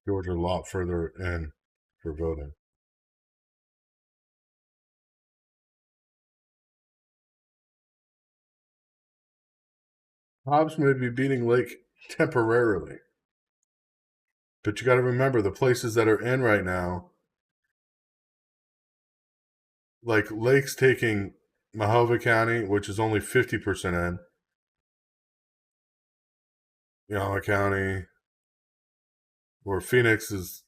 Georgia a lot further in for voting. Hobbs may be beating Lake temporarily. But you got to remember the places that are in right now, like Lake's taking Mahova County, which is only 50% in. Yama County, where Phoenix is,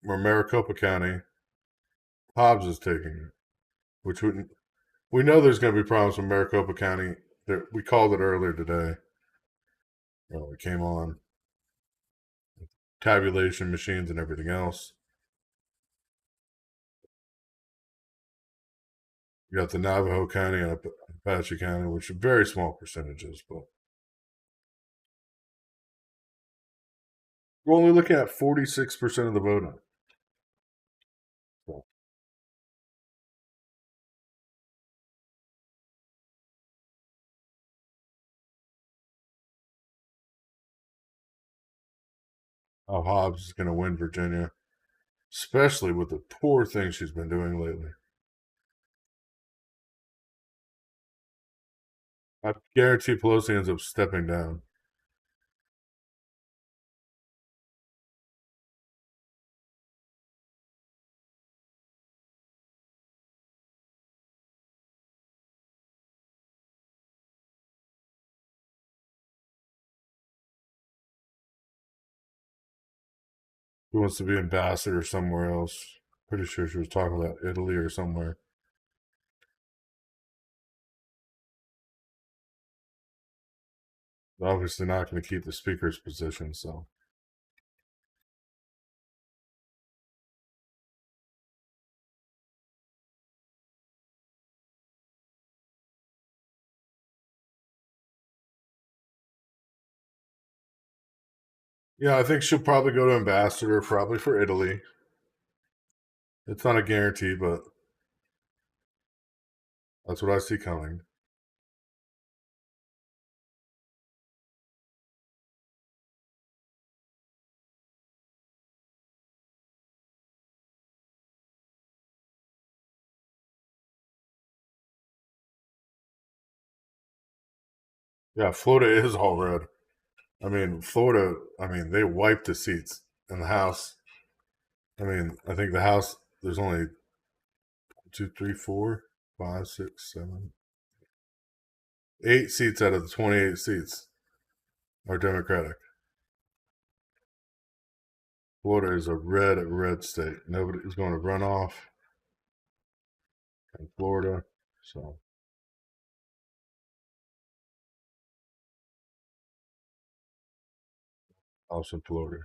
where Maricopa County, Hobbs is taking, which we know there's going to be problems with Maricopa County. We called it earlier today. Well, it came on tabulation machines and everything else. You got the Navajo County and Apache County, which are very small percentages, but we're only looking at 46% of the voting. So. How Hobbs is going to win Virginia, especially with the poor things she's been doing lately. I guarantee Pelosi ends up stepping down. Who wants to be ambassador somewhere else? Pretty sure she was talking about Italy or somewhere. Obviously not going to keep the speaker's position, so. Yeah, I think she'll probably go to ambassador, probably for Italy. It's not a guarantee, but that's what I see coming. Yeah, Florida is all red. I mean, Florida, they wiped the seats in the House. I think the House, there's only 2, 3, 4, 5, 6, 7, 8 seats out of the 28 seats are Democratic. Florida is a red state. Nobody is going to run off in Florida. So, House in Florida.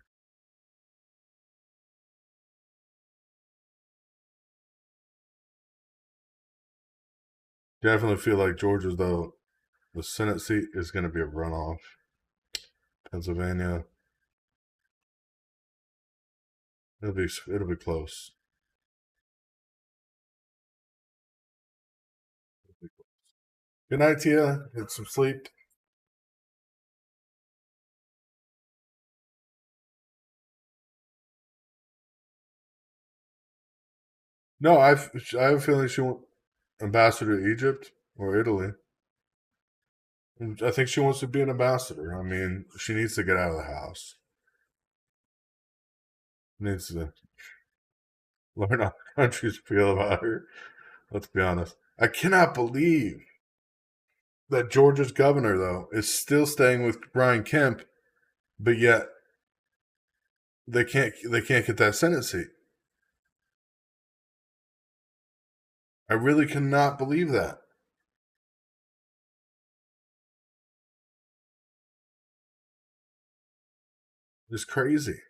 Definitely feel like Georgia, though, the Senate seat is going to be a runoff. Pennsylvania, it'll be close. Good night, Tia. Get some sleep. No, I have a feeling she won't ambassador to Egypt or Italy. I think she wants to be an ambassador. I mean, she needs to get out of the house. Needs to learn how countries feel about her. Let's be honest. I cannot believe that Georgia's governor, though, is still staying with Brian Kemp, but yet they can't get that Senate seat. I really cannot believe that. It's crazy.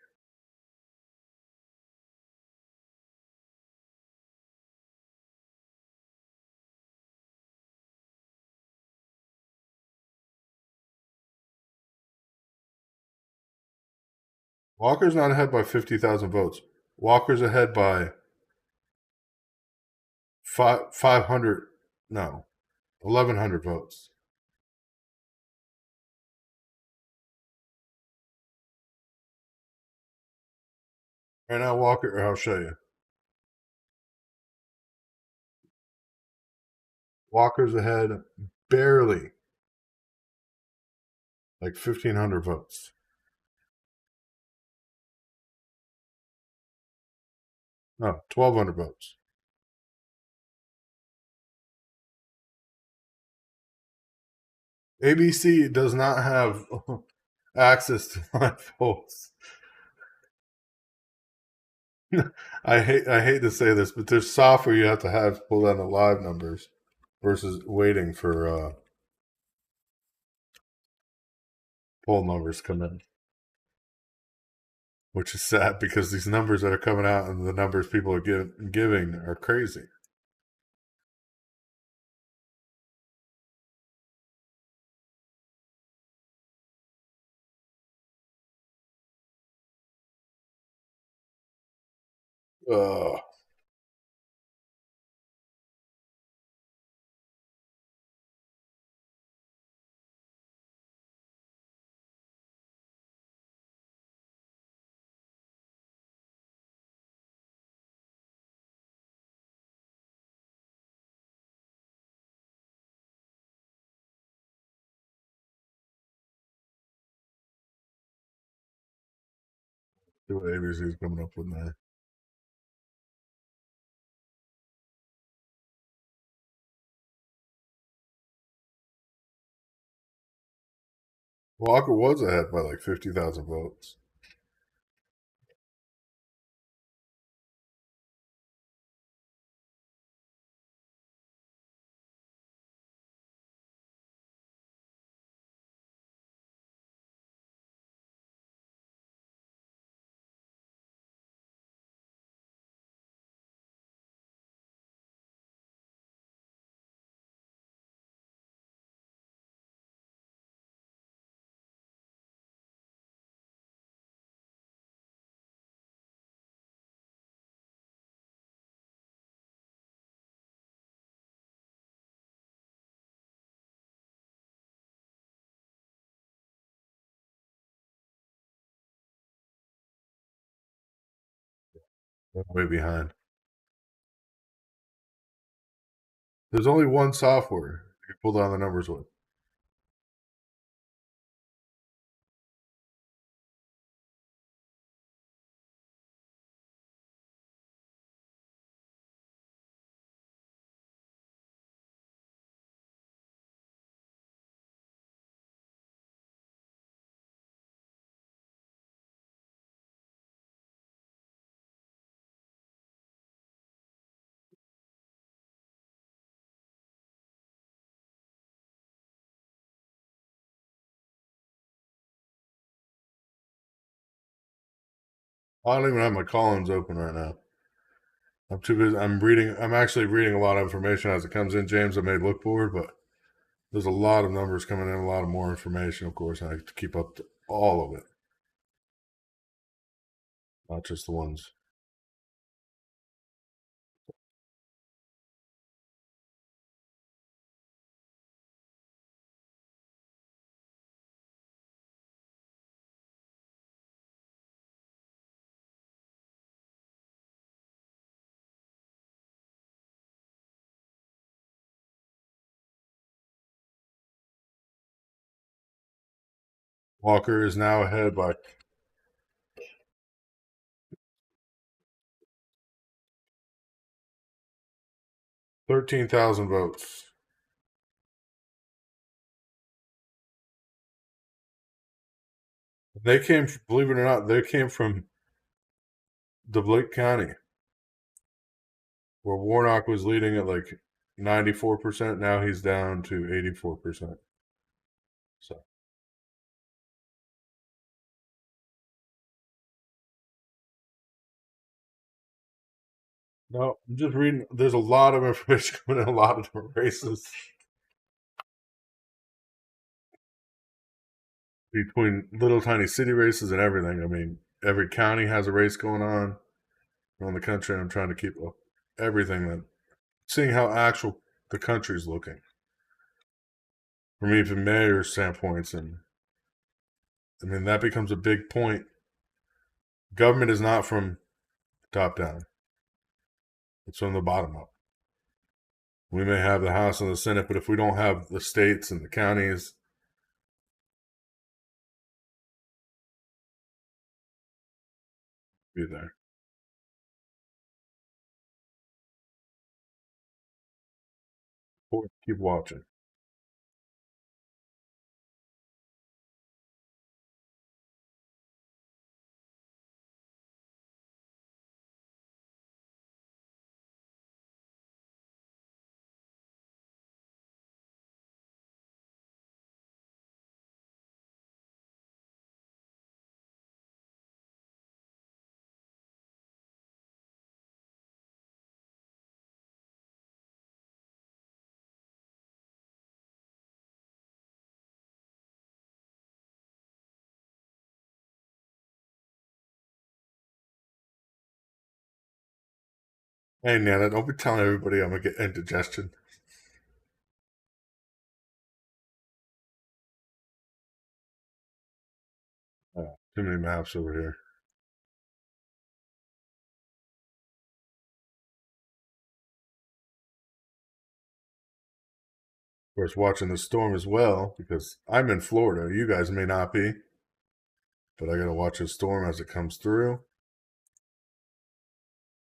Walker's not ahead by 50,000 votes. Walker's ahead by 500, no, 1,100 votes. Right now, Walker, I'll show you. Walker's ahead barely, like 1,500 votes. No, 1,200 votes. ABC does not have access to live votes. I hate to say this, but there's software you have to pull down the live numbers versus waiting for poll numbers come in. Which is sad because these numbers that are coming out and the numbers people are giving are crazy. Ugh. See what ABC is coming up with now. Walker was ahead by like 50,000 votes. I'm way behind. There's only one software you can pull down the numbers with. I don't even have my Collins open right now. I'm too busy. I'm actually reading a lot of information as it comes in, James. I made look forward, but there's a lot of numbers coming in, a lot of more information, of course, and I have to keep up to all of it. Not just the ones. Walker is now ahead by 13,000 votes. They came, believe it or not, they came from DeBlake County, where Warnock was leading at like 94%. Now he's down to 84%. So. No, I'm just reading. There's a lot of information coming in a lot of different races between little tiny city races and everything. I mean, every county has a race going on around the country. I'm trying to keep up everything that, seeing how actual the country's looking from even mayor standpoints, and I mean that becomes a big point. Government is not from top down; it's from the bottom up. We may have the House and the Senate, but if we don't have the states and the counties, be there. Keep watching. Hey, Nana, don't be telling everybody I'm going to get indigestion. Too many maps over here. Of course, watching the storm as well, because I'm in Florida. You guys may not be, but I got to watch the storm as it comes through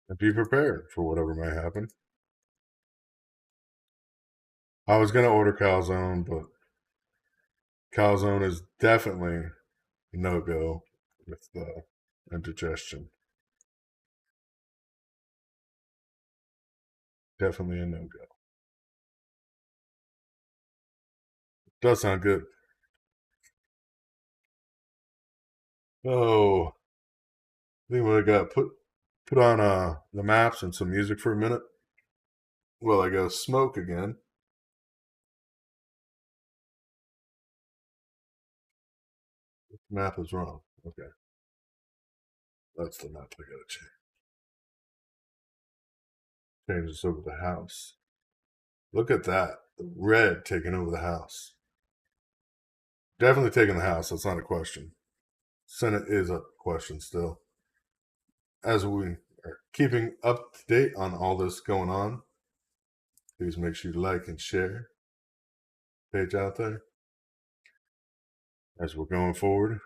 and be prepared for whatever may happen. I was going to order calzone, but calzone is definitely no-go with the indigestion. Definitely a no-go. Does sound good. Oh, I think we got put on the maps and some music for a minute. Well, I go smoke again. The map is wrong. Okay. That's the map I gotta change. Change this over the house. Look at that. The red taking over the house. Definitely taking the house. That's not a question. Senate is a question still. As are keeping up to date on all this going on, please make sure you like and share the page out there as we're going forward.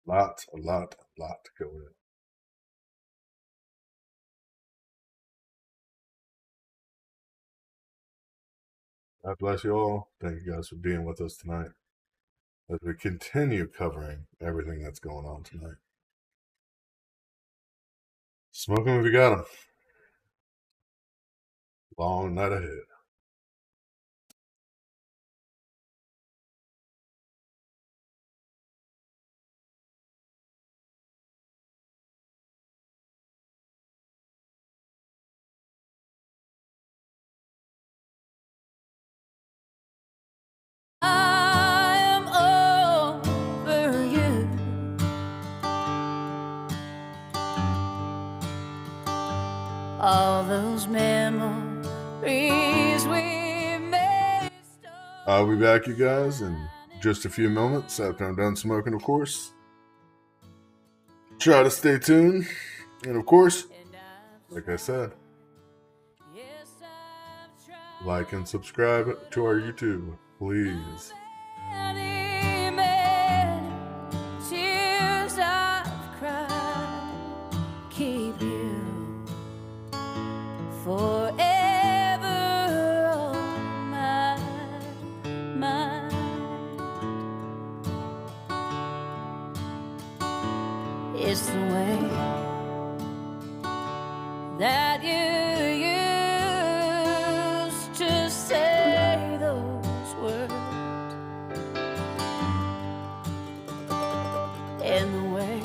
A lot to go with. God bless you all. Thank you guys for being with us tonight as we continue covering everything that's going on tonight. Smoke 'em if you got 'em. Long night ahead. I am over you. All those memories we made. I'll be back, you guys, in just a few moments after I'm done smoking, of course. Try to stay tuned. And of course, like I said, like and subscribe to our YouTube, please. Tears I've cried, keep you forever on my mind. It's the way that you used to say those words, and the way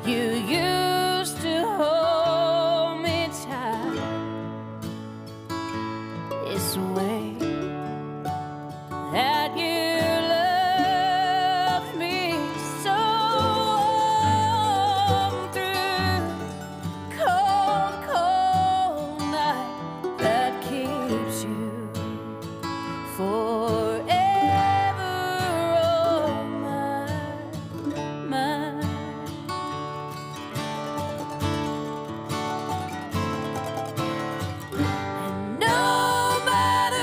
you used to hold me tight. It's the way that you love me so through cold, cold night that keeps you forever on my mind. And no matter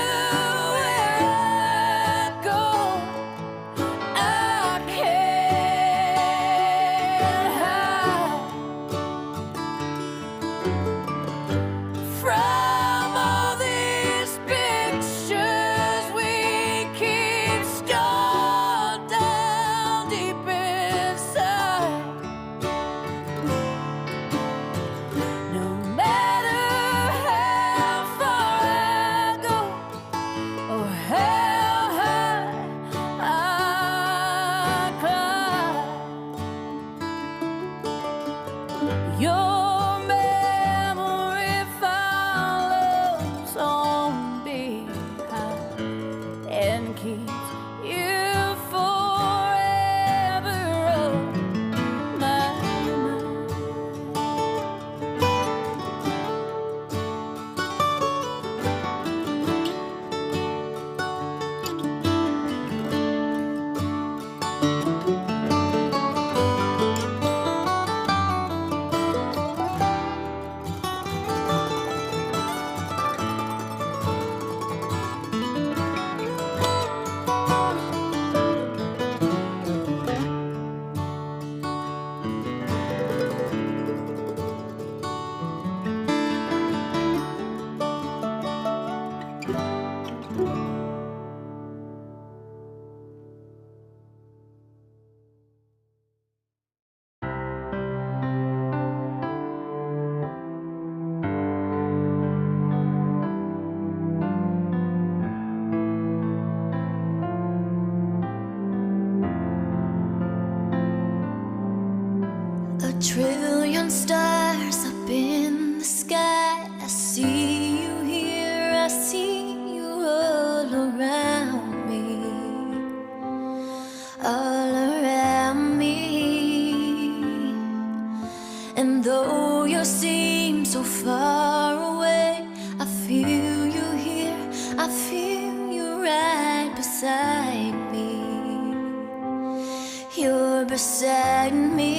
beside me.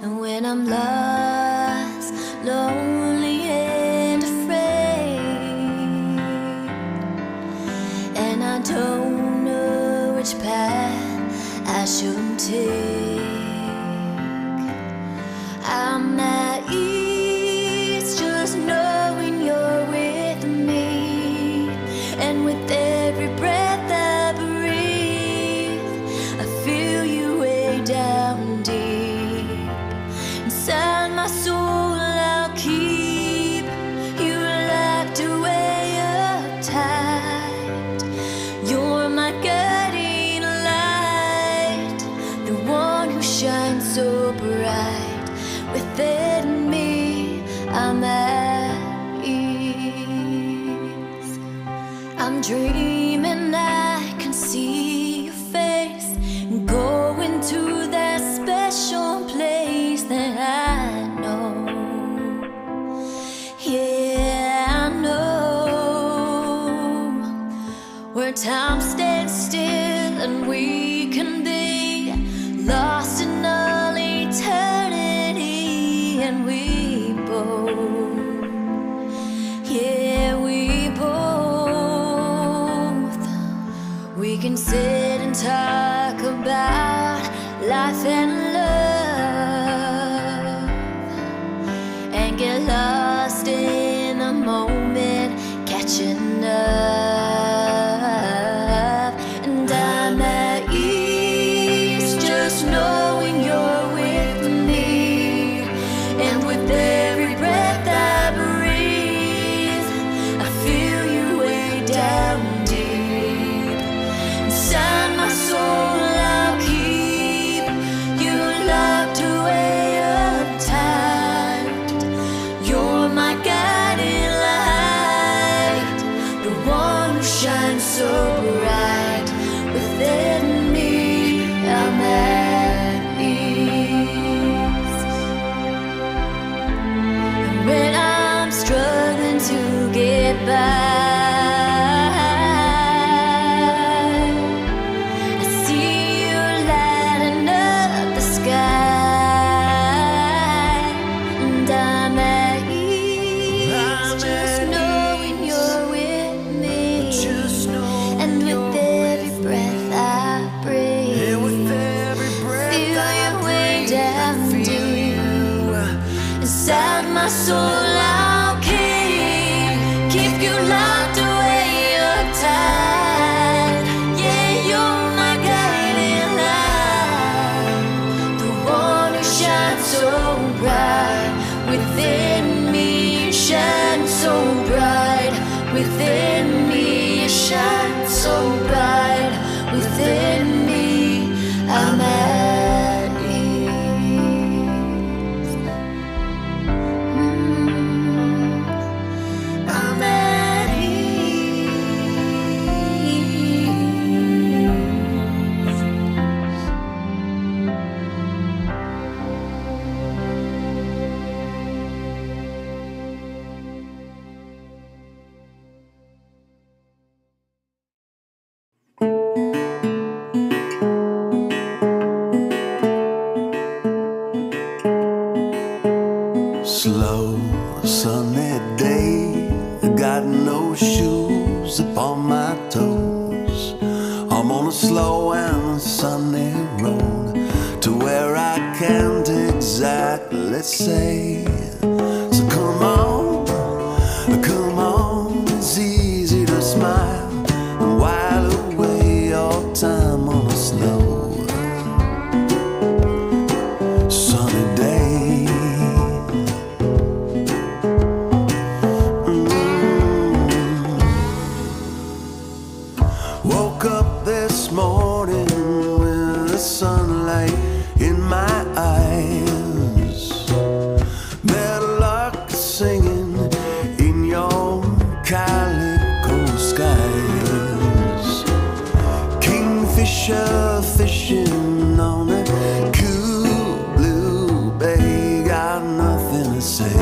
And when I'm lost, lonely and afraid, and I don't know which path I should take, I'm at ease just knowing you're with me. And with every breath I breathe, I feel you way down deep inside my soul. I'll keep you locked away uptight. You're my guiding light, the one who shines so bright. Within me, I'm at ease. I'm dreaming I can see your face and going to that special place that I know. Yeah, I know, where time stands still and we can be lost in all eternity. And we both, yeah, we both, we can sit and talk about life and love and get lost in a moment, catching up. And I'm at ease just knowing you're with me. And with every breath I breathe, I feel you way down deep inside my soul. I'll keep you locked away uptight. You're my guiding light, the one who shines so bright. Within me, I'm at ease. And when I'm struggling to get by, I see you lighting up the sky. And I'm at ease just knowing you're with me. And with every breath I breathe, feel you way down deep inside my soul. I'll keep you locked away uptight. Yeah, you're my guiding light, the one who shines so bright. Within me, you shine so bright. Within me, you shine so bright. Within me, I'm at ease. I'm at ease. Slow, sunny day, got no shoes upon my toes. I'm on a slow and sunny road to where I can't exactly say. So come on, it's easy to smile and while away your time on a slow, sunny day. Woke up this morning with the sunlight in my eyes. Meadowlark singing in your calico skies. Kingfisher fishing on a cool blue bay. Got nothing to say.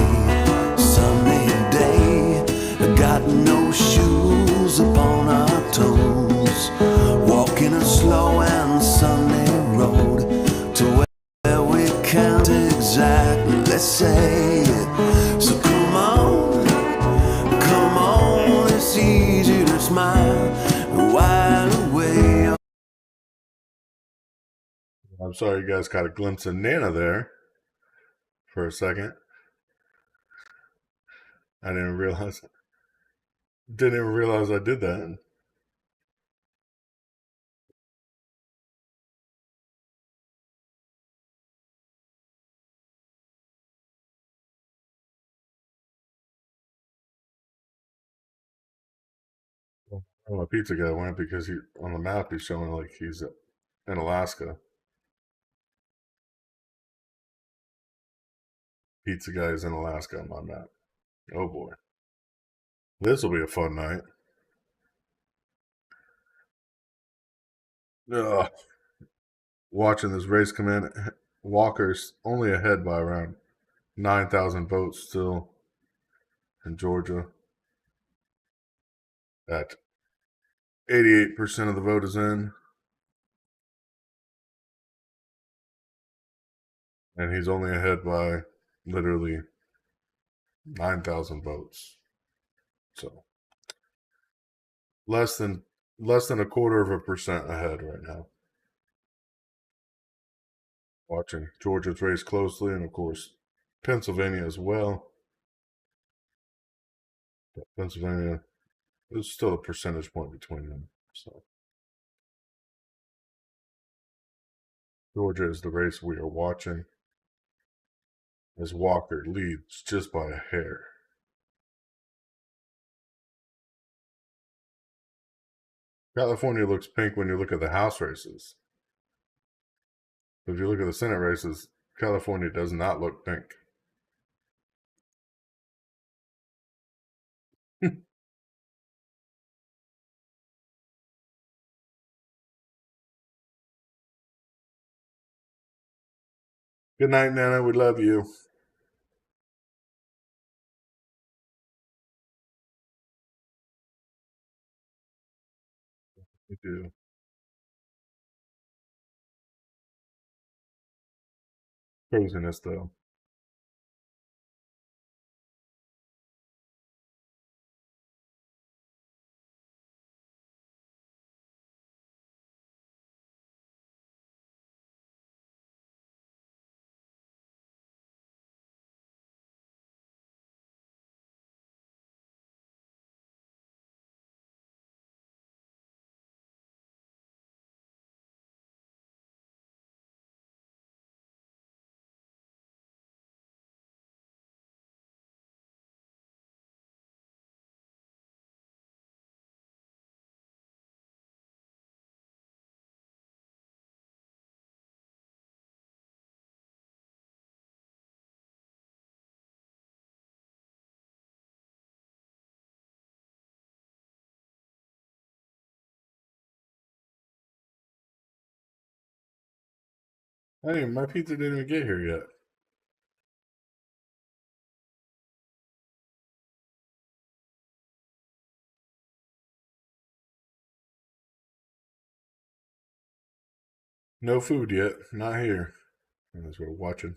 Sunny day, got no shoes upon our toes. Walking a slow and sun I'm sorry you guys got a glimpse of Nana there for a second. I didn't realize I did that. Oh, my pizza guy went because he on the map he's showing like he's in Alaska. Pizza guy is in Alaska on my map. Oh boy. This will be a fun night. Ugh. Watching this race come in, Walker's only ahead by around 9,000 votes still in Georgia. At 88% of the vote is in. And he's only ahead by literally 9,000 votes. So less than a quarter of a percent ahead right now. Watching Georgia's race closely, and of course Pennsylvania as well. But Pennsylvania is still a percentage point between them. So Georgia is the race we are watching as Walker leads just by a hair. California looks pink when you look at the House races. But if you look at the Senate races, California does not look pink. Good night, Nana. We love you. We do. Craziness, though. Hey, my pizza didn't even get here yet. No food yet. Not here. As we're watching.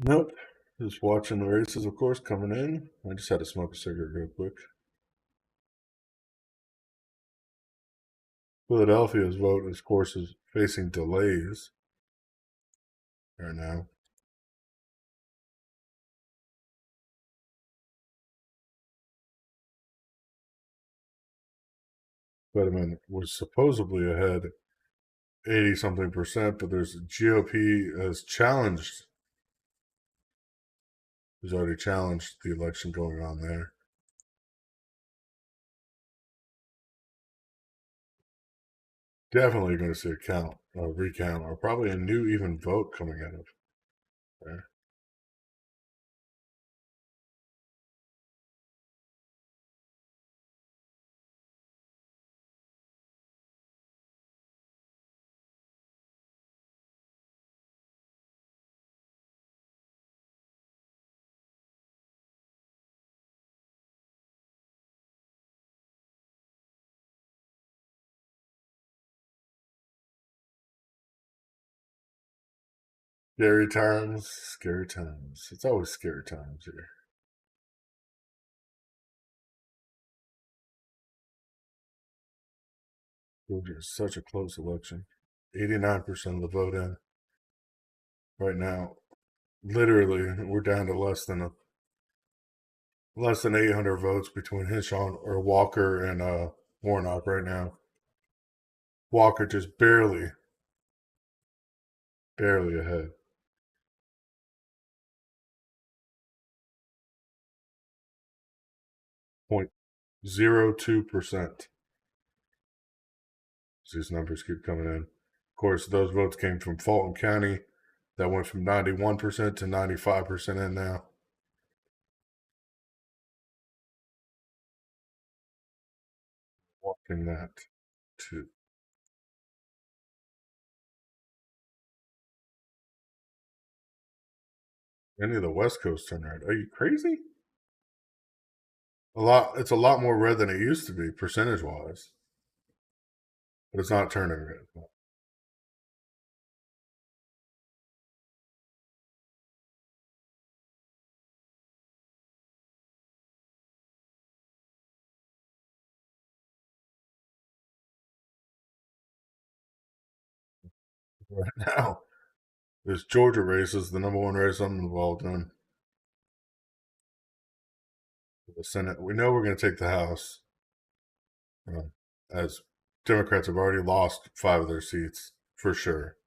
Nope. Just watching the races, of course, coming in. I just had to smoke a cigarette real quick. Philadelphia's vote, of course, is facing delays right now. Fetterman was supposedly ahead 80 something percent, but there's GOP has challenged. Has already challenged the election going on there. Definitely going to see a recount, or probably a new even vote coming out of there. Scary times, scary times. It's always scary times here. Georgia is such a close election. 89% of the vote in right now. Literally, we're down to less than 800 votes between Hishon or Walker and Warnock right now. Walker just barely ahead. Point 0.02%. These numbers keep coming in. Of course, those votes came from Fulton County. That went from 91% to 95% in now. Walking that to any of the West Coast turn red. Are you crazy? It's a lot more red than it used to be, percentage wise. But it's not turning red. Right now, this Georgia race is the number one race I'm involved in. The Senate. We know we're going to take the House, as Democrats have already lost 5 of their seats for sure.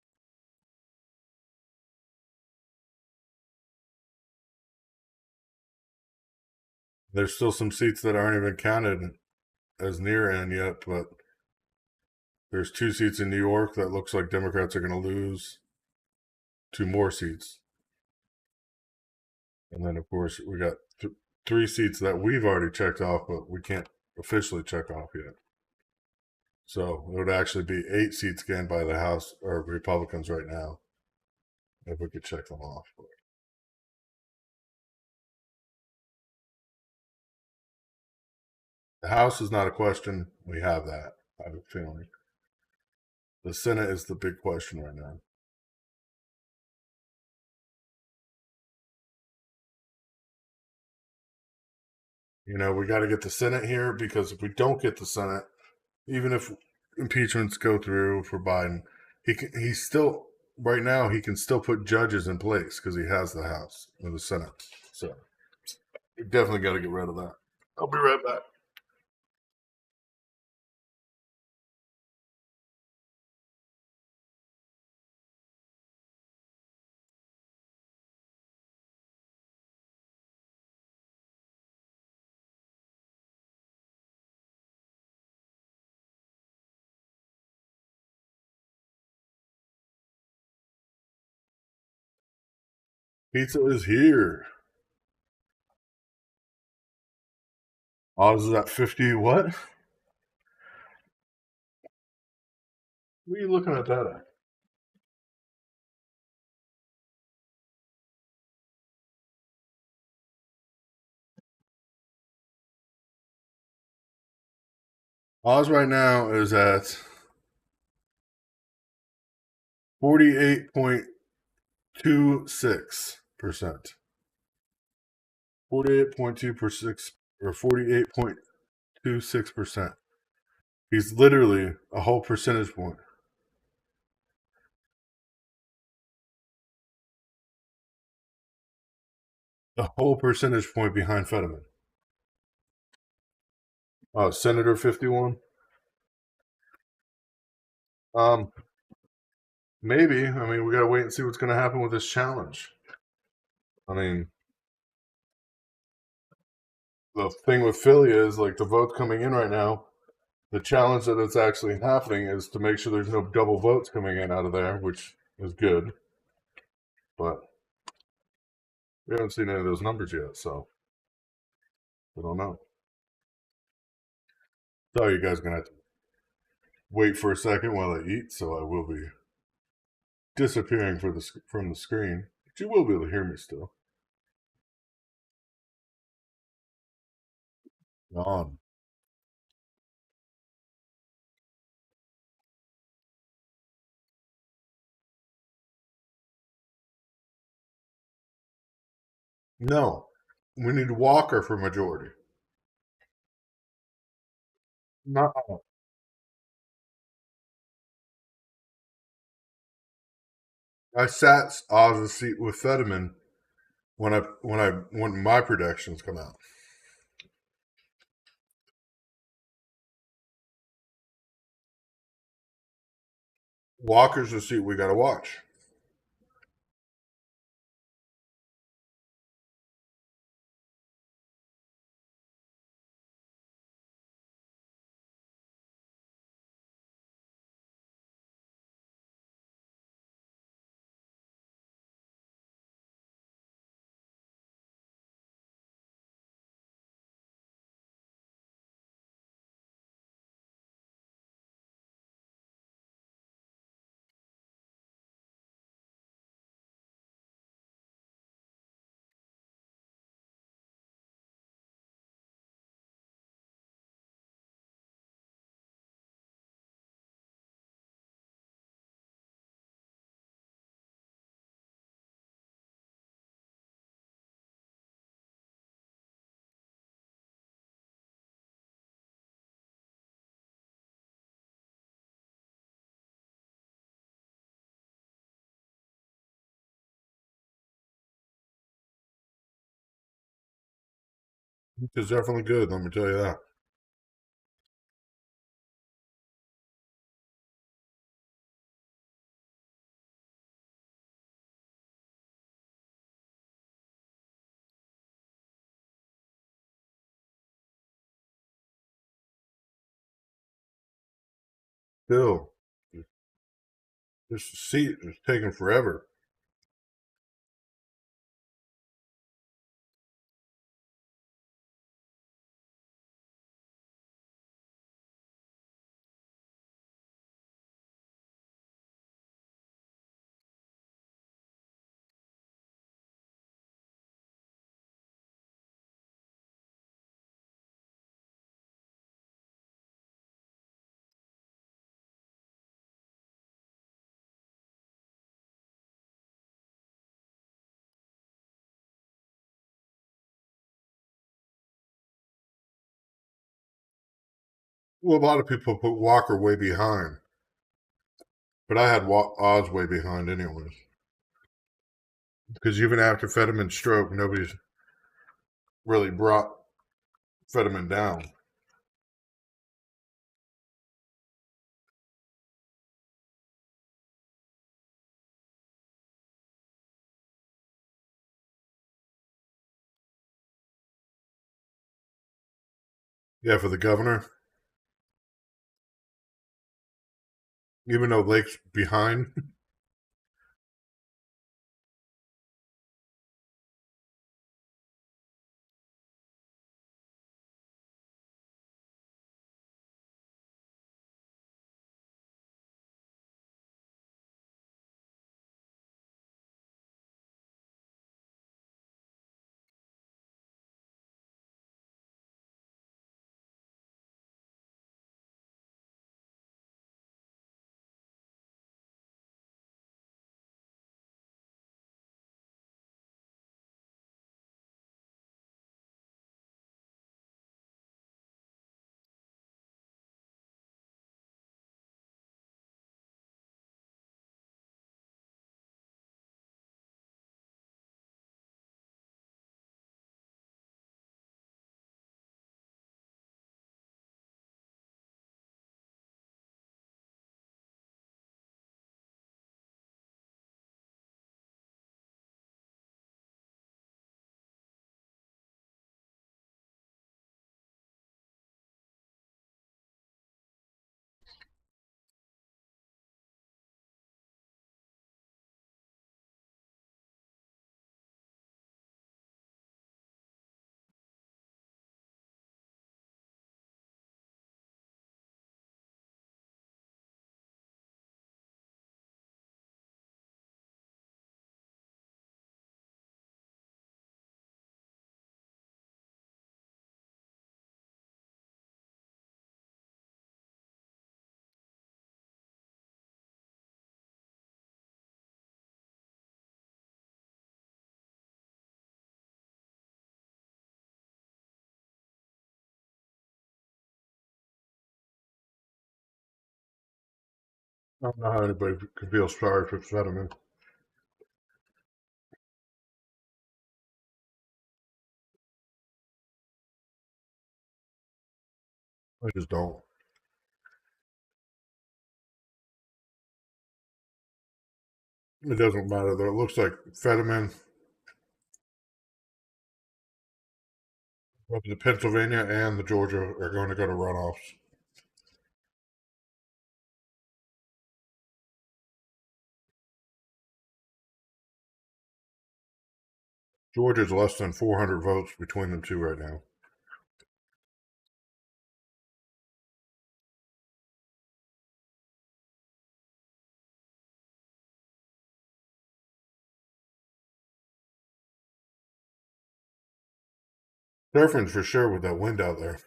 There's still some seats that aren't even counted as near in yet, but there's 2 seats in New York that looks like Democrats are going to lose 2 more seats. And then, of course, we got 3 seats that we've already checked off, but we can't officially check off yet. So it would actually be 8 seats gained by the House or Republicans right now if we could check them off. The House is not a question. We have that. I have a feeling. The Senate is the big question right now. You know, we got to get the Senate here, because if we don't get the Senate, even if impeachments go through for Biden, he's still right now he can still put judges in place because he has the House or the Senate. So we definitely got to get rid of that. I'll be right back. Pizza is here. Oz is at 50. What? What are you looking at that at? Oz right now is at 48.26%. 48.2% or 48.26%. He's literally a whole percentage point. A whole percentage point behind Fetterman. Senator 51. Maybe. I mean, we got to wait and see what's going to happen with this challenge. I mean, the thing with Philly is, like, the votes coming in right now, the challenge that it's actually happening is to make sure there's no double votes coming in out of there, which is good. But we haven't seen any of those numbers yet, so we don't know. So you guys are going to have to wait for a second while I eat, so I will be disappearing from the screen. But you will be able to hear me still. On. No, we need Walker for majority. No. I sat Oz's seat with Fetterman when my predictions come out. Walker's the seat we got to watch. It's definitely good, let me tell you that. Still, this seat is taking forever. Well, a lot of people put Walker way behind, but I had Oz way behind anyways. Because even after Fetterman's stroke, nobody's really brought Fetterman down. Yeah, for the governor, even though Lake's behind. I don't know how anybody can feel sorry for Fetterman. I just don't. It doesn't matter though. It looks like Fetterman, both the Pennsylvania and the Georgia are going to go to runoffs. Georgia's less than 400 votes between the two right now. Surfing's for sure with that wind out there.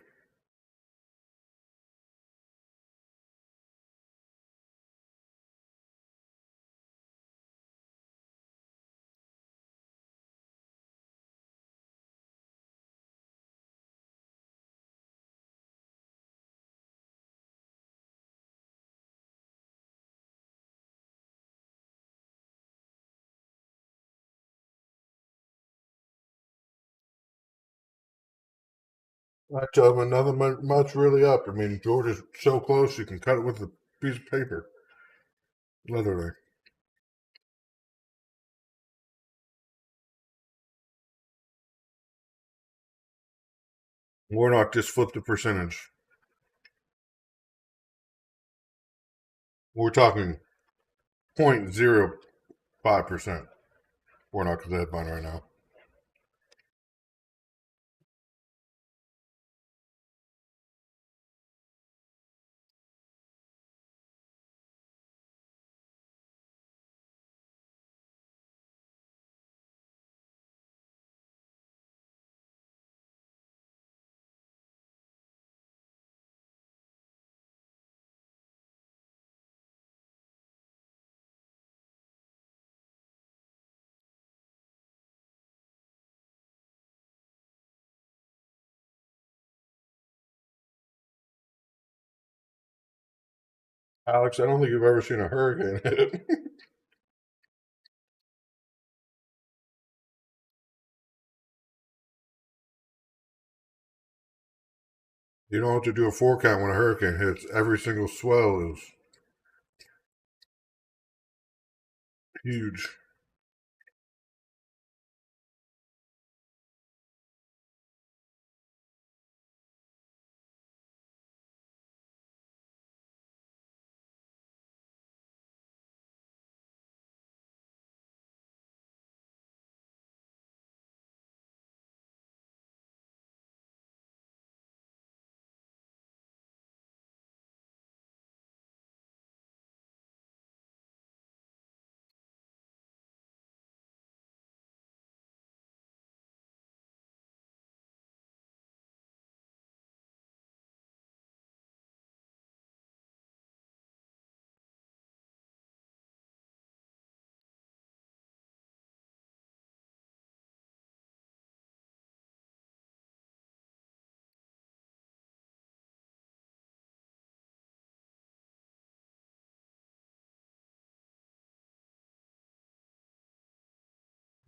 Not nothing much really up. I mean, Georgia's so close you can cut it with a piece of paper. Literally. Warnock just flipped the percentage. We're talking 0.05%. Warnock is the headline right now. Alex, I don't think you've ever seen a hurricane hit it. You don't have to do a forecast when a hurricane hits. Every single swell is huge.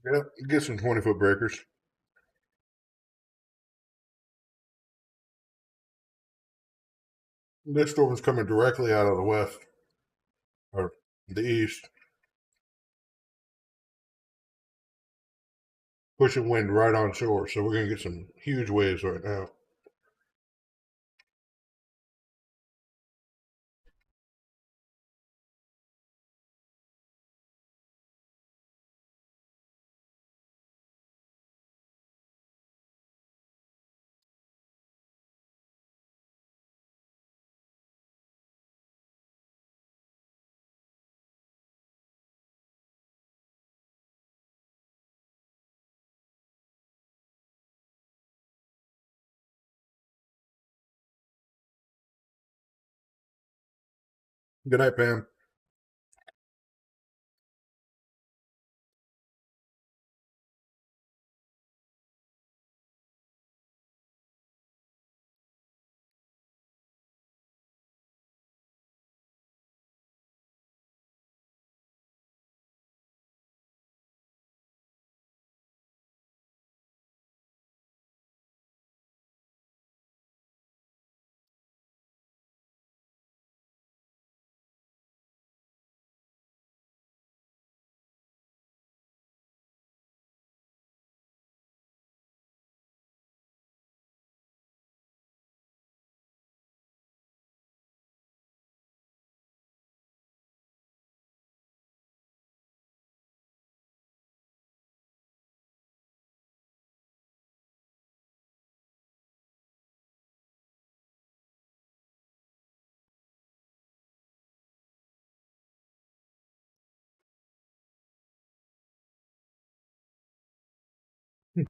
Yep, get some 20-foot breakers. This storm is coming directly out of the west or the east, pushing wind right on shore. So we're going to get some huge waves right now. Good night, Pam. Yep.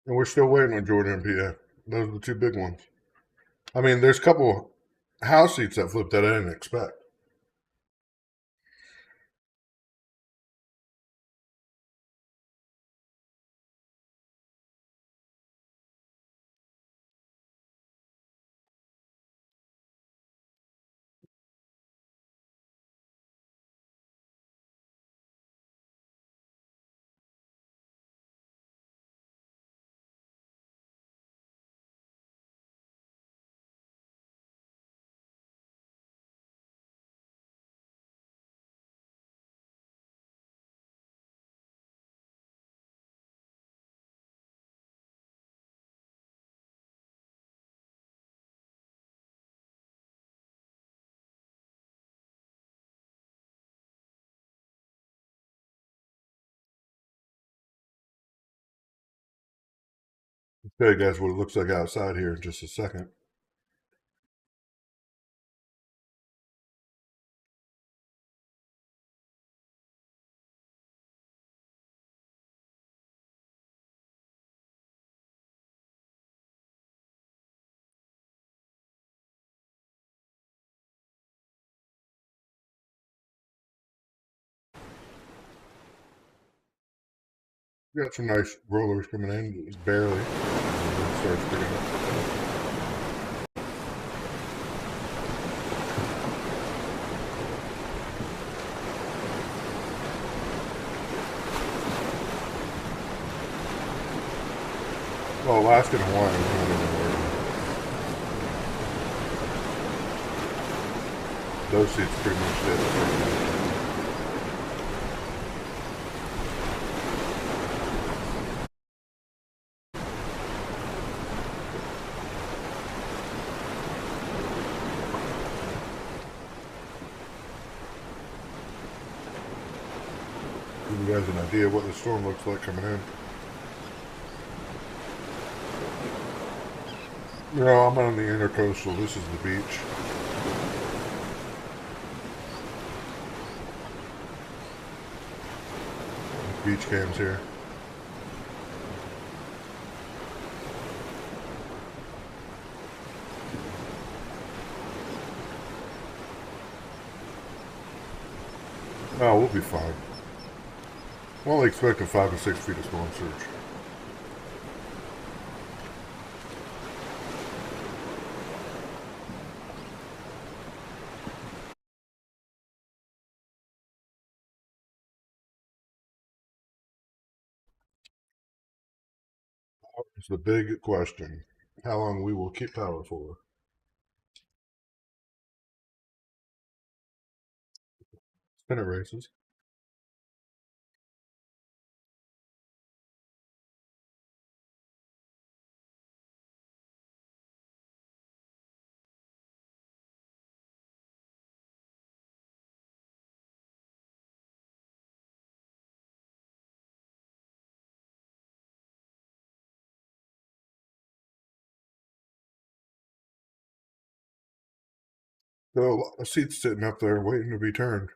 And we're still waiting on Jordan and PA. Those are the two big ones. I mean, there's a couple house seats that flipped that I didn't expect. I'll tell you guys what it looks like outside here in just a second. We got some nice rollers coming in, just barely. And then it starts picking up. Well, Alaska and Hawaii are not anywhere. Those seats pretty much did. Give you guys an idea of what the storm looks like coming in. You know, I'm on the intercoastal. This is the beach. Beach cams here. Oh, we'll be fine. I'm only expecting 5 to 6 feet of storm surge. It's the big question. How long we will keep power for. Spinner races. So a lot of seats sitting up there waiting to be turned.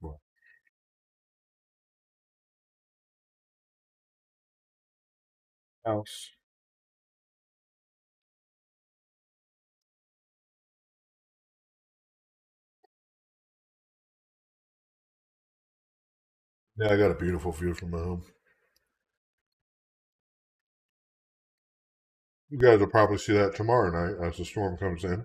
Well, house. Yeah, I got a beautiful view from my home. You guys will probably see that tomorrow night as the storm comes in.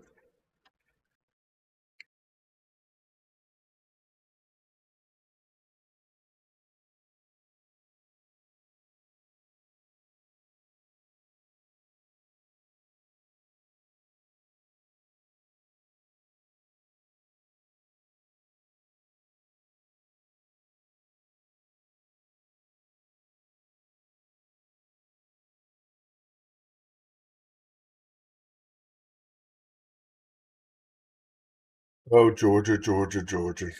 Oh, Georgia, Georgia, Georgia.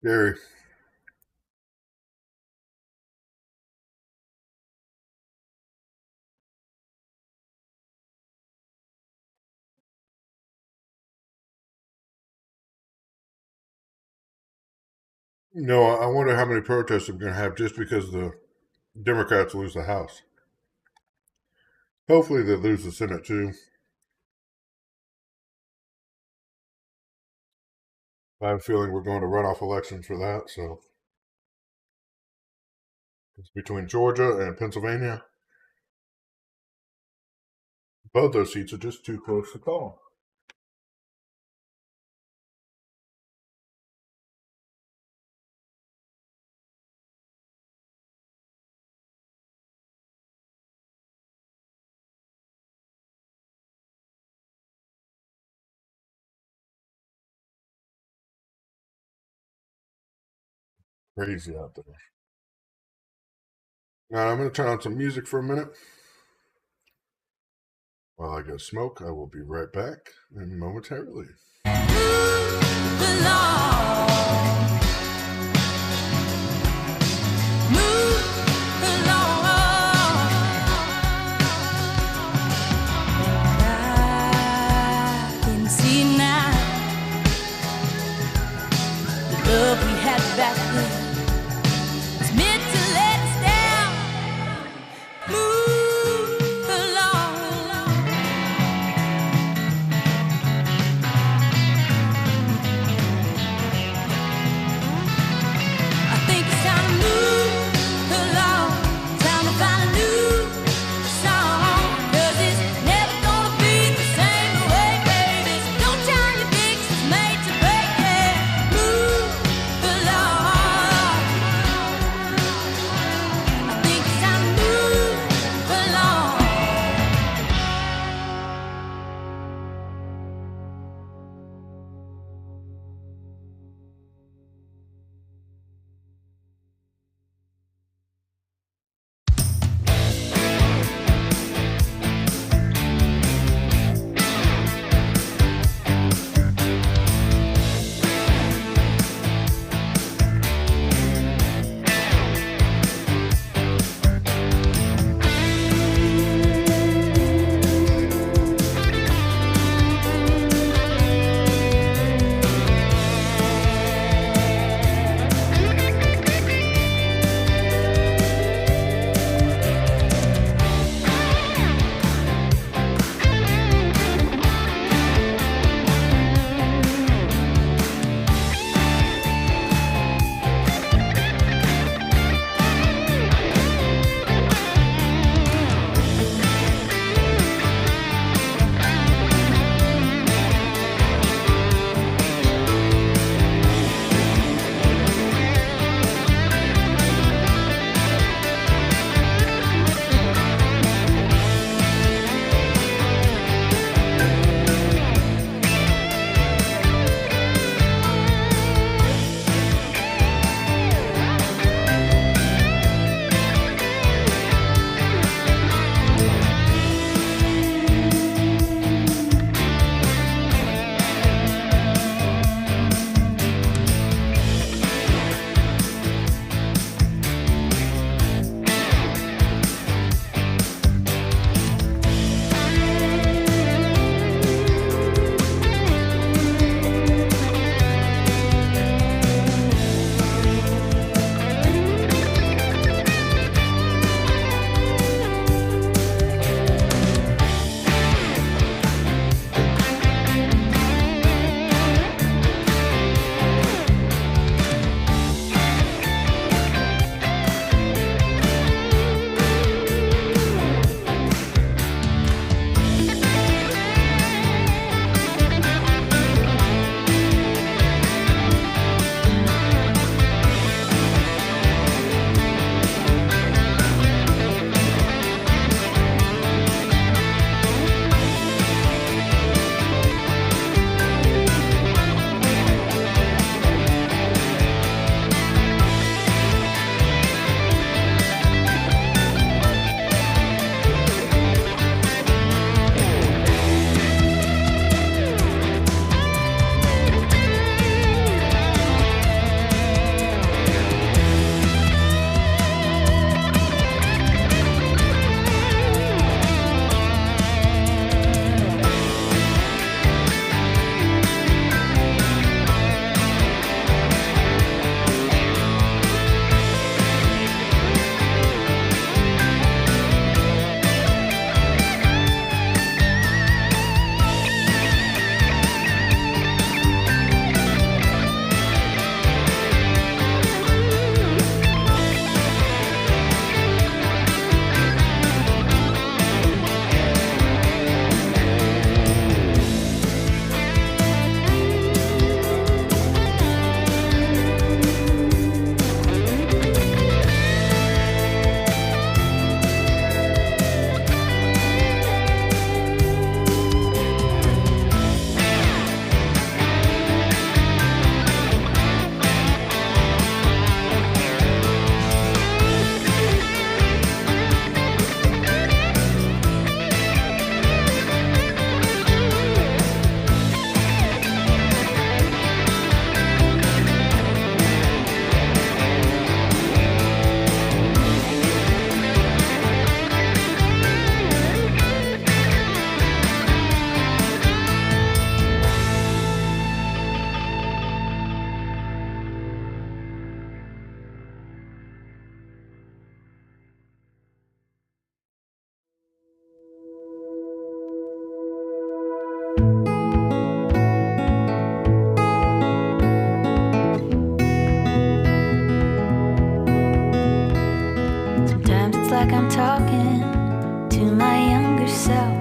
Gary. No, I wonder how many protests we're going to have just because the Democrats lose the House. Hopefully they lose the Senate too. I have a feeling we're going to runoff elections for that, so it's between Georgia and Pennsylvania. Both those seats are just too close to call. Crazy out there. Now I'm going to turn on some music for a minute. While I go smoke, I will be right back momentarily. Love we had back then was meant to let us down. Move along. I think it's time to move along. Time to find a new song. 'Cause it's never gonna be the same way, baby. So don't tell your fix is made to break it. Move along. like I'm talking to my younger self,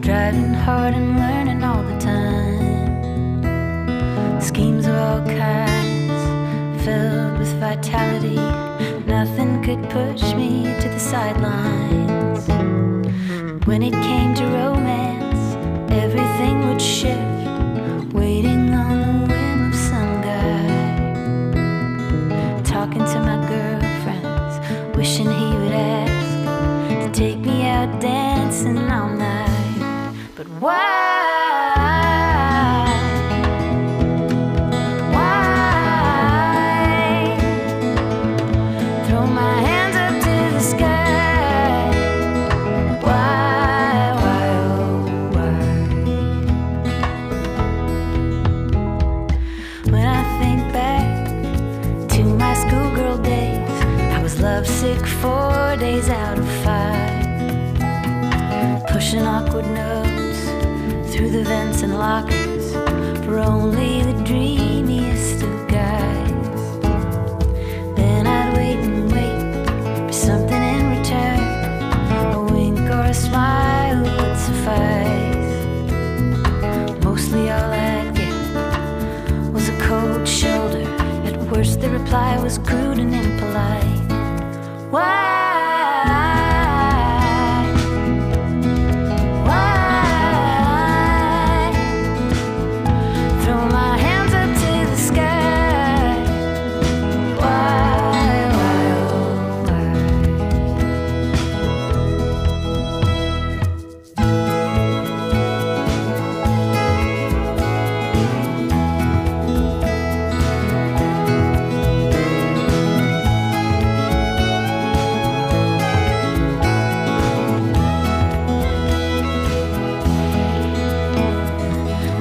driving hard and learning all the time. Schemes of all kinds, filled with vitality. Nothing could push me to the sidelines. When it came to romance, everything would shift, waiting on the whim of some guy. Talking to my girlfriends, wishing he would ask to take me out dancing all night. But why? Throw my hands up to the sky. Why, oh, why? When I think back to my schoolgirl days, I was lovesick 4 days out of 5, pushing awkward notes through the vents and lockers for only the dreamiest of guys. Then I'd wait and wait for something in return, a wink or a smile would suffice. Mostly all I'd get was a cold shoulder. At worst the reply was crude and impolite. Why? Throw my hands up to the sky. Why, oh, why?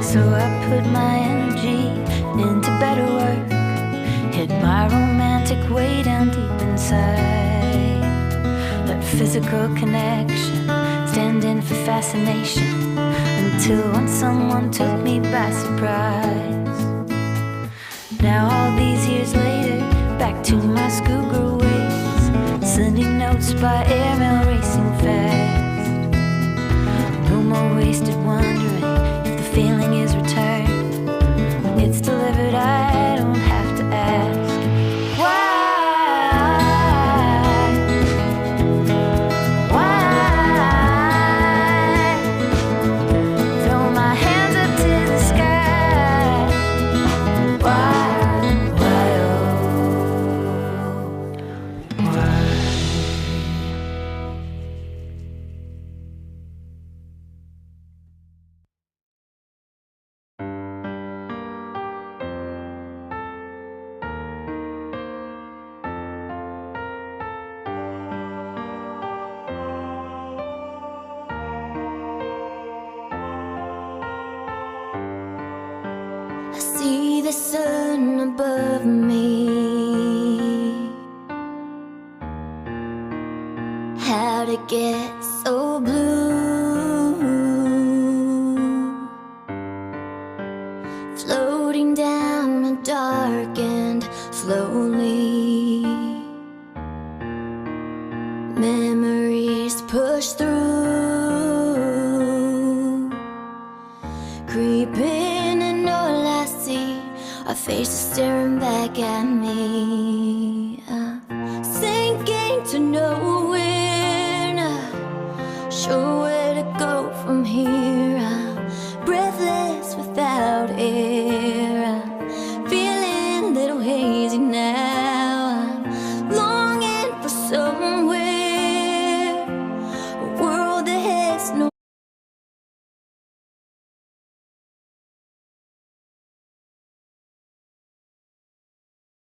So I put my energy into better work, hid my romantic way down deep inside. Let physical connection stand in for fascination, until once someone took me by surprise. Now all these years later, back to my schoolgirl ways, sending notes by airmail racing fast. No more wasted wondering if the feeling is returned. When it's delivered, I don't have to ask. Why? Throw my hands up to the sky. Why, oh, why? I see the sun above me. How'd it get so blue? Floating down a darkened slowly. Memories push through, creeping, and all I see are faces staring back at me. Sinking to nowhere.